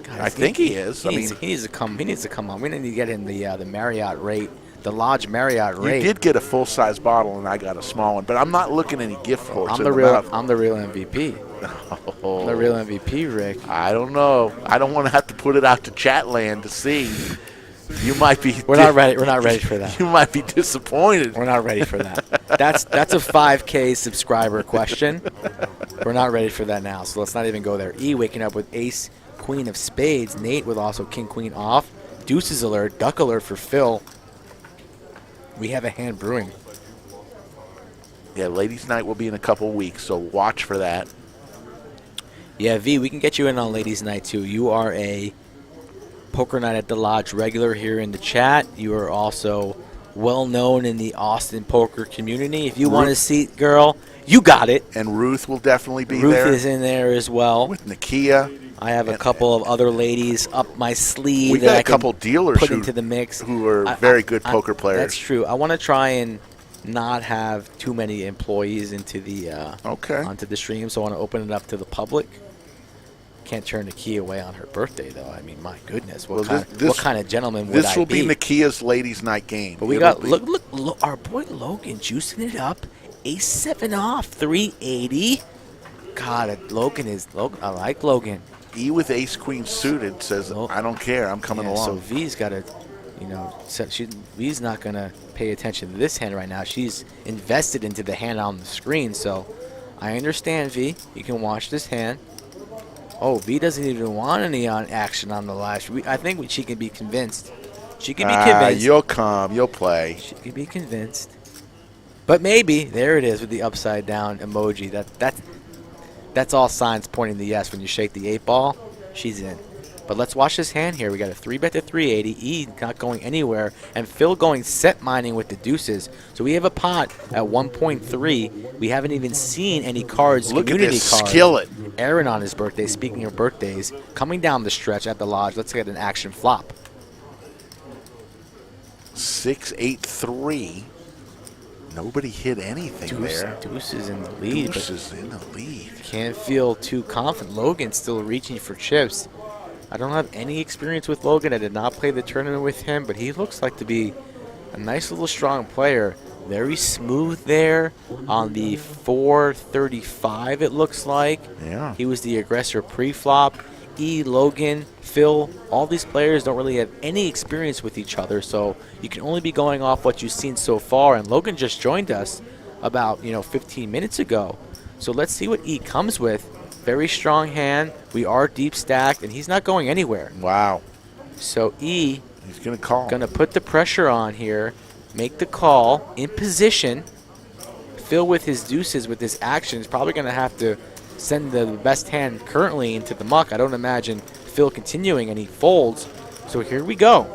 Speaker 8: God,
Speaker 2: I think he is.
Speaker 8: He needs to come. He needs to come on. We need to get him the Marriott rate, the Lodge Marriott rate.
Speaker 2: You did get a full-size bottle, and I got a small one. But I'm not looking any gift horse.
Speaker 8: I'm the real MVP.
Speaker 2: Oh.
Speaker 8: I'm the real MVP, Rick.
Speaker 2: I don't know. I don't want to have to put it out to Chatland to see. You might be.
Speaker 8: We're not ready. We're not ready for that.
Speaker 2: You might be disappointed.
Speaker 8: We're not ready for that. That's a 5K subscriber question. We're not ready for that now. So let's not even go there. E waking up with ace, queen of spades. Nate with also king, queen off. Deuces alert. Duck alert for Phil. We have a hand brewing.
Speaker 2: Yeah, ladies' night will be in a couple weeks, so watch for that.
Speaker 8: Yeah, V, we can get you in on ladies' night too. You are a Poker Night at the Lodge regular here in the chat. You are also well known in the Austin poker community. If you want a seat, girl, you got it.
Speaker 2: And Ruth will definitely be
Speaker 8: Ruth
Speaker 2: there.
Speaker 8: Ruth is in there as well.
Speaker 2: With Nakia.
Speaker 8: I have a couple of other ladies up my sleeve.
Speaker 2: We've got a couple dealers
Speaker 8: put into the mix
Speaker 2: who are very good poker players.
Speaker 8: That's true. I want to try and not have too many employees into the onto the stream, so I want to open it up to the public. Can't turn Nakia away on her birthday, though. I mean, my goodness, what kind of gentleman would I be?
Speaker 2: This will be Nakia's ladies' night game.
Speaker 8: But we got look, our boy Logan juicing it up. Ace-7 off, 380. God, I like Logan.
Speaker 2: E with ace-queen suited says, I don't care, I'm coming
Speaker 8: Yeah, so
Speaker 2: along.
Speaker 8: V's got to, V's not going to pay attention to this hand right now. She's invested into the hand on the screen, so I understand, V. You can watch this hand. Oh, V doesn't even want any action on the lash. I think she can be convinced. She can be convinced.
Speaker 2: You'll come, you'll play.
Speaker 8: She can be convinced. But maybe, there it is with the upside down emoji. That's all signs pointing to yes. When you shake the 8-ball, she's in. But let's watch this hand here. We got a 3-bet to 380. E not going anywhere. And Phil going set mining with the deuces. So we have a pot at 1.3. We haven't even seen any cards,
Speaker 2: Look
Speaker 8: community
Speaker 2: at this
Speaker 8: cards.
Speaker 2: skillet.
Speaker 8: Aaron on his birthday, speaking of birthdays, coming down the stretch at the lodge. Let's get an action flop.
Speaker 2: 6-8-3. Nobody hit anything there.
Speaker 8: Deuces in the lead.
Speaker 2: Deuces in the lead.
Speaker 8: Can't feel too confident. Logan's still reaching for chips. I don't have any experience with Logan. I did not play the tournament with him, but he looks like to be a nice little strong player. Very smooth there on the 435, it looks like.
Speaker 2: Yeah.
Speaker 8: He was the aggressor pre-flop. E, Logan, Phil, all these players don't really have any experience with each other, so you can only be going off what you've seen so far. And Logan just joined us about 15 minutes ago. So let's see what E comes with. Very strong hand. We are deep stacked, and he's not going anywhere.
Speaker 2: Wow.
Speaker 8: So E,
Speaker 2: he's going to call.
Speaker 8: Going to put the pressure on here, make the call in position. Phil with his deuces, with his action, is probably going to have to send the best hand currently into the muck. I don't imagine Phil continuing, and he folds. So here we go.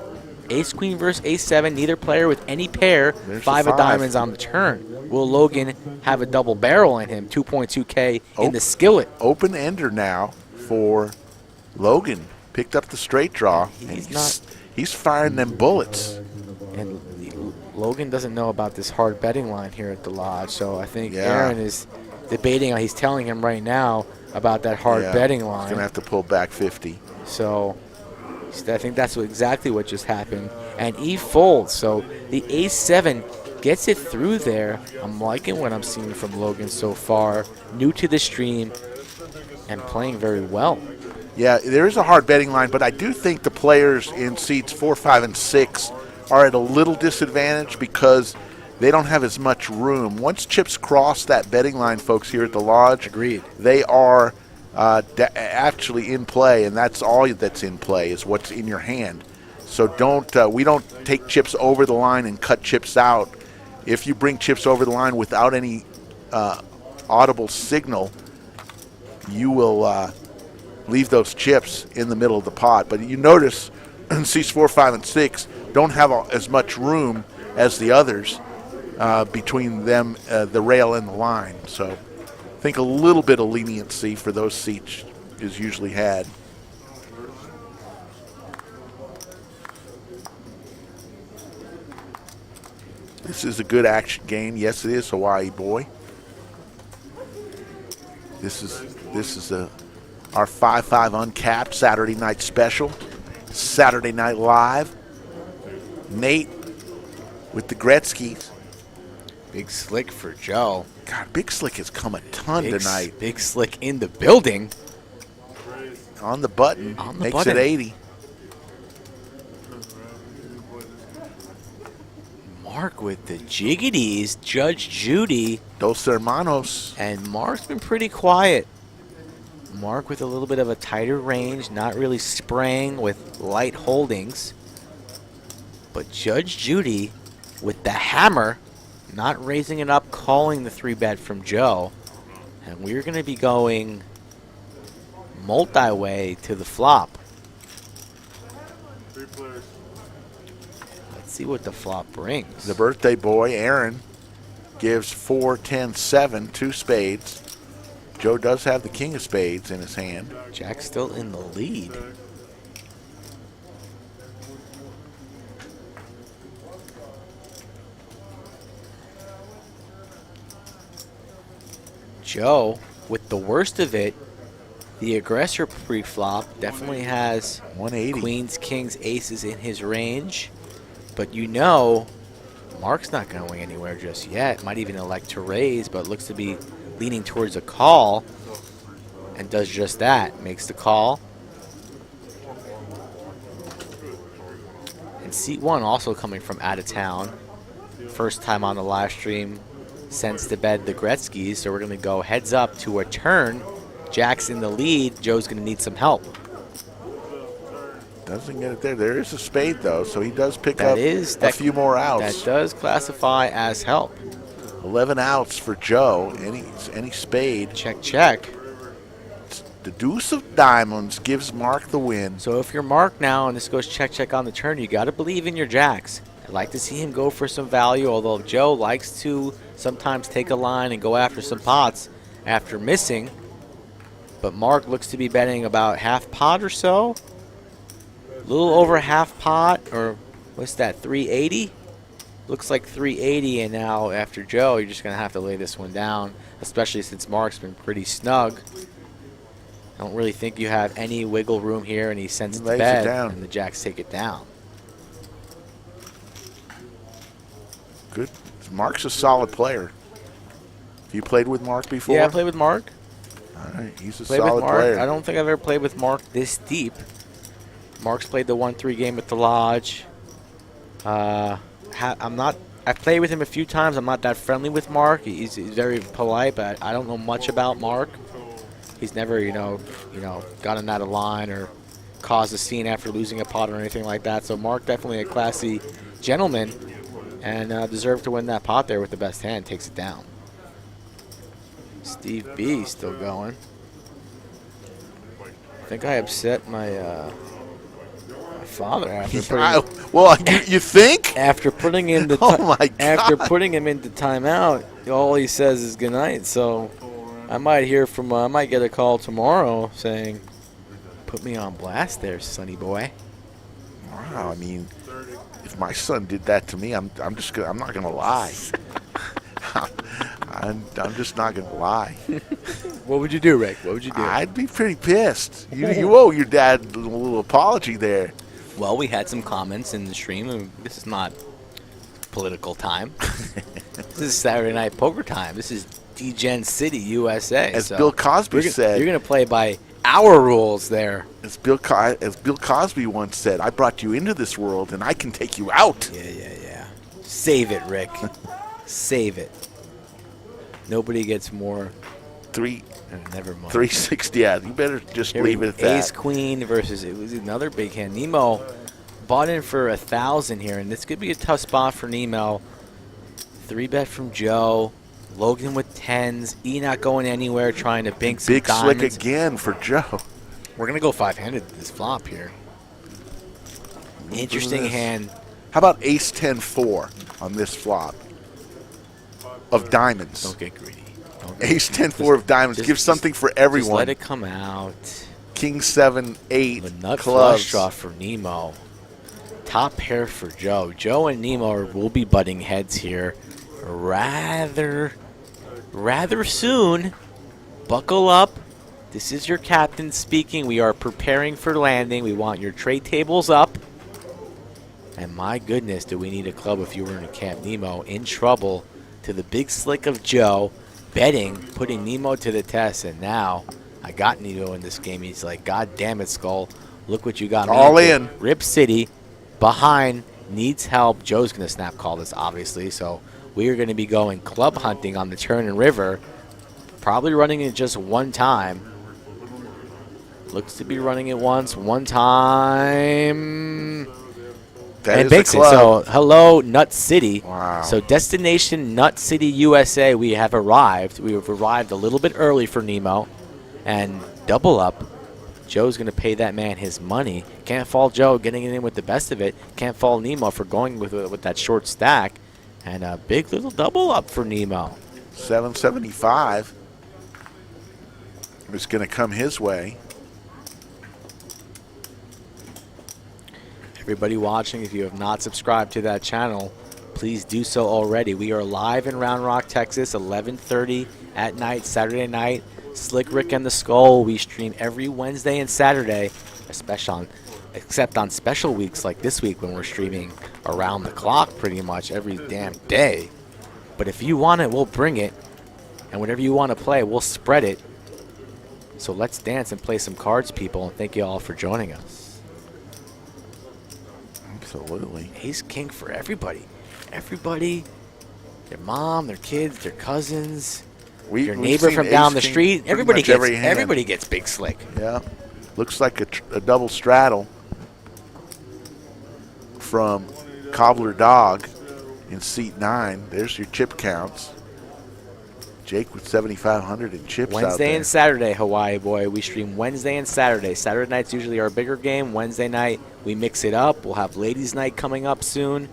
Speaker 8: Ace-queen versus ace-7, neither player with any pair.
Speaker 2: There's
Speaker 8: Five
Speaker 2: the
Speaker 8: of
Speaker 2: five.
Speaker 8: diamonds on the turn. Will Logan have a double barrel in him? 2.2K in the skillet.
Speaker 2: Open ender now for Logan. Picked up the straight draw. He's firing them bullets.
Speaker 8: And Logan doesn't know about this hard betting line here at the lodge, so I think
Speaker 2: Yeah.
Speaker 8: Aaron is debating. He's telling him right now about that hard betting line.
Speaker 2: He's going to have to pull back 50.
Speaker 8: So I think that's exactly what just happened. And E folds. So the ace-7 gets it through there. I'm liking what I'm seeing from Logan so far. New to the stream and playing very well.
Speaker 2: Yeah, there is a hard betting line, but I do think the players in seats 4, 5, and 6 are at a little disadvantage because they don't have as much room. Once chips cross that betting line, folks, here at the lodge,
Speaker 8: agreed,
Speaker 2: they are actually in play, and that's all that's in play is what's in your hand. So we don't take chips over the line and cut chips out. If you bring chips over the line without any audible signal, you will leave those chips in the middle of the pot. But you notice seats 4, 5, and 6 don't have as much room as the others between them, the rail and the line. So I think a little bit of leniency for those seats is usually had. This is a good action game. Yes, it is, Hawaii boy. This is our 5-5 uncapped Saturday night special. Saturday Night Live. Nate with the Gretzky's.
Speaker 8: Big Slick for Joe.
Speaker 2: God, Big Slick has come a ton tonight.
Speaker 8: Big Slick in the building.
Speaker 2: On the button.
Speaker 8: On the
Speaker 2: makes
Speaker 8: button.
Speaker 2: it 80.
Speaker 8: Mark with the jiggities. Judge Judy.
Speaker 2: Dos Hermanos.
Speaker 8: And Mark's been pretty quiet. Mark with a little bit of a tighter range, not really spraying with light holdings. But Judge Judy with the hammer, not raising it up, calling the 3-bet from Joe. And we're going to be going multi-way to the flop. Let's see what the flop brings.
Speaker 2: The birthday boy, Aaron, gives 4, 10, 7, 2 spades. Joe does have the king of spades in his hand.
Speaker 8: Jack's still in the lead. Joe, with the worst of it, the aggressor pre-flop definitely has
Speaker 2: 180.
Speaker 8: queens, kings, aces in his range. But you know, Mark's not going anywhere just yet. Might even elect to raise, but looks to be leaning towards a call. And does just that. Makes the call. And seat 1 also coming from out of town. First time on the live stream since to bed the Gretzky's. So we're going to go heads up to a turn. Jack's in the lead. Joe's going to need some help.
Speaker 2: Doesn't get it there. There is a spade, though, so he does pick up a few more outs.
Speaker 8: That does classify as help.
Speaker 2: 11 outs for Joe. Any spade.
Speaker 8: Check, check.
Speaker 2: The deuce of diamonds gives Mark the win.
Speaker 8: So if you're Mark now and this goes check, check on the turn, you got to believe in your Jacks. I'd like to see him go for some value, although Joe likes to sometimes take a line and go after some pots after missing. But Mark looks to be betting about half pot or so. A little over half pot, or what's that, 380? Looks like 380, and now after Joe, you're just going to have to lay this one down, especially since Mark's been pretty snug. I don't really think you have any wiggle room here, and he sends it to bed, and the Jacks take it down.
Speaker 2: Good. Mark's a solid player. Have you played with Mark before?
Speaker 8: Yeah, I played with Mark.
Speaker 2: All right, he's a solid player.
Speaker 8: I don't think I've ever played with Mark this deep. Mark's played the 1-3 game at the Lodge. I've played with him a few times. I'm not that friendly with Mark. He's very polite, but I don't know much about Mark. He's never, gotten out of line or caused a scene after losing a pot or anything like that. So Mark definitely a classy gentleman and deserved to win that pot there with the best hand. Takes it down. Steve B still going. I think I upset my father after putting.
Speaker 2: You think?
Speaker 8: After putting in the after putting him into timeout, all he says is good night. So I might hear from. I might get a call tomorrow saying, "Put me on blast, there, sonny boy."
Speaker 2: Wow, I mean, if my son did that to me, I'm not gonna lie. I'm just not gonna lie.
Speaker 8: What would you do, Rick? What would you do?
Speaker 2: I'd be pretty pissed. You owe your dad a little apology there.
Speaker 8: Well, we had some comments in the stream. And this is not political time. This is Saturday Night Poker time. This is D-Gen City, USA.
Speaker 2: As Bill Cosby said.
Speaker 8: You're going to play by our rules there.
Speaker 2: As Bill Cosby once said, I brought you into this world, and I can take you out.
Speaker 8: Yeah. Save it, Rick. Save it. Nobody gets more. Never mind.
Speaker 2: 360. Yeah, you better just leave it at that.
Speaker 8: Ace Queen versus, it was another big hand. Nemo bought in for 1,000 here, and this could be a tough spot for Nemo. 3-bet from Joe. Logan with 10s. E not going anywhere, trying to bink some
Speaker 2: big
Speaker 8: diamonds.
Speaker 2: slick again for Joe.
Speaker 8: We're going to go 5-handed this flop here. Interesting hand.
Speaker 2: How about Ace 10-4 on this flop of diamonds?
Speaker 8: Don't get greedy.
Speaker 2: Ace 10-4 of diamonds. Give something for everyone.
Speaker 8: Just let it come out.
Speaker 2: King 7-8
Speaker 8: The nut
Speaker 2: clubs.
Speaker 8: flush draw for Nemo. Top pair for Joe. Joe and Nemo will be butting heads here rather soon. Buckle up. This is your captain speaking. We are preparing for landing. We want your tray tables up. And my goodness, do we need a club if you were in a Camp Nemo. In trouble to the big slick of Joe. Betting, putting Nemo to the test. And now I got Nemo in this game. He's like, God damn it, Skull. Look what you got me
Speaker 2: all
Speaker 8: into.
Speaker 2: In.
Speaker 8: Rip City. Behind. Needs help. Joe's going to snap call this, obviously. So we are going to be going club hunting on the turn and river. Probably running it just one time. Looks to be running it one time.
Speaker 2: That
Speaker 8: and banks it. So, hello, Nut City.
Speaker 2: Wow.
Speaker 8: So, destination Nut City, USA, we have arrived. We have arrived a little bit early for Nemo. And double up. Joe's going to pay that man his money. Can't fault Joe getting it in with the best of it. Can't fault Nemo for going with that short stack. And a big little double up for Nemo.
Speaker 2: 775 is going to come his way.
Speaker 8: Everybody watching, if you have not subscribed to that channel, please do so already. We are live in Round Rock, Texas, 11:30 at night, Saturday night. Slick Rick and the Skull. We stream every Wednesday and Saturday, except on special weeks like this week when we're streaming around the clock pretty much every damn day. But if you want it, we'll bring it. And whatever you want to play, we'll spread it. So let's dance and play some cards, people. And thank you all for joining us.
Speaker 2: Absolutely.
Speaker 8: Ace King for everybody. Everybody, their mom, their kids, their cousins, your
Speaker 2: We've
Speaker 8: neighbor
Speaker 2: seen
Speaker 8: from
Speaker 2: Ace
Speaker 8: down the
Speaker 2: King
Speaker 8: street.
Speaker 2: pretty
Speaker 8: Everybody
Speaker 2: much
Speaker 8: gets
Speaker 2: every hand.
Speaker 8: everybody gets big slick.
Speaker 2: Yeah. Looks like a double straddle from Cobbler Dog in seat 9. There's your chip counts. Jake with 7,500 in chips out
Speaker 8: Wednesday
Speaker 2: there.
Speaker 8: and Saturday, Hawaii boy. We stream Wednesday and Saturday. Saturday night's usually our bigger game. Wednesday night, we mix it up. We'll have ladies' night coming up soon.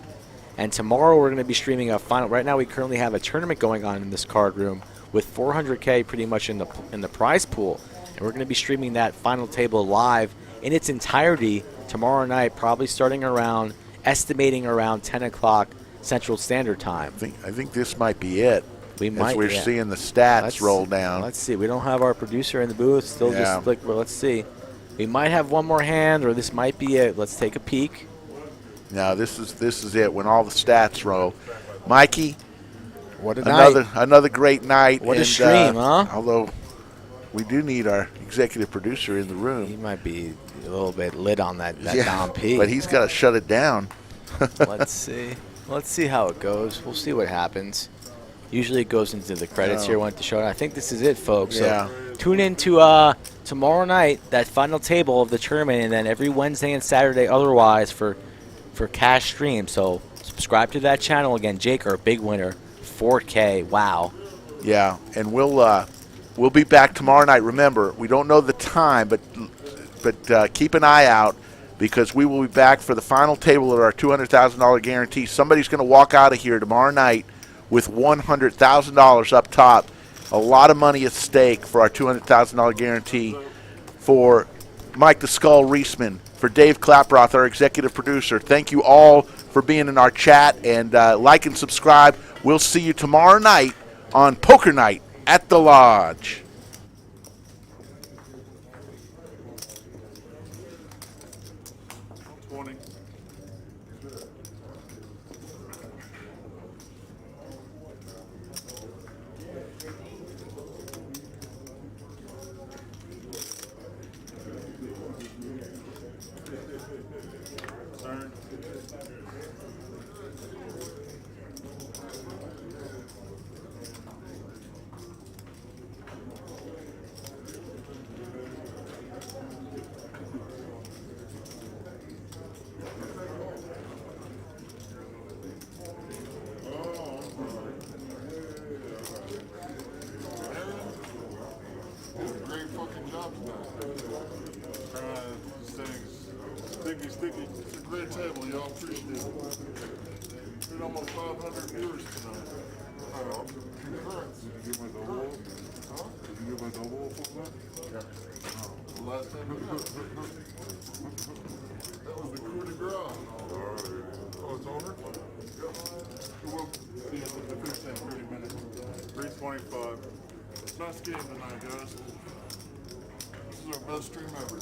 Speaker 8: And tomorrow, we're going to be streaming a final. Right now, we currently have a tournament going on in this card room with $400K pretty much in the prize pool. And we're going to be streaming that final table live in its entirety tomorrow night, probably starting around, estimating around 10 o'clock Central Standard Time.
Speaker 2: I think this might be it.
Speaker 8: We might.
Speaker 2: As we're seeing the stats roll down.
Speaker 8: Let's see. We don't have our producer in the booth. Still just like, well, let's see. We might have one more hand, or this might be it. Let's take a peek.
Speaker 2: No, this is it when all the stats roll. Mikey,
Speaker 8: what a night.
Speaker 2: Another great night.
Speaker 8: What a stream, huh?
Speaker 2: Although we do need our executive producer in the room.
Speaker 8: He might be a little bit lit on that Dom P.
Speaker 2: But he's got to shut it down.
Speaker 8: Let's see. Let's see how it goes. We'll see what happens. Usually it goes into the credits here when the show. I think this is it, folks.
Speaker 2: Yeah.
Speaker 8: So tune in to tomorrow night, that final table of the tournament, and then every Wednesday and Saturday otherwise for cash stream. So subscribe to that channel. Again, Jake, our big winner, 4K. Wow.
Speaker 2: Yeah, and we'll be back tomorrow night. Remember, we don't know the time, but keep an eye out because we will be back for the final table of our $200,000 guarantee. Somebody's going to walk out of here tomorrow night with $100,000 up top. A lot of money at stake for our $200,000 guarantee. For Mike the Skull Reisman, for Dave Klaproth, our executive producer, thank you all for being in our chat, and like and subscribe. We'll see you tomorrow night on Poker Night at the Lodge.
Speaker 9: Sticky. It's a great table. Y'all appreciate it. We had almost 500 viewers tonight. Concurrence. Did you get my double? Huh? Did you get my double football? Yeah. The last time we did. That was the coup de grace. Oh, it's over? We'll see you at the finish in 30 minutes. 3:25. Best game tonight, guys. This is our best stream ever.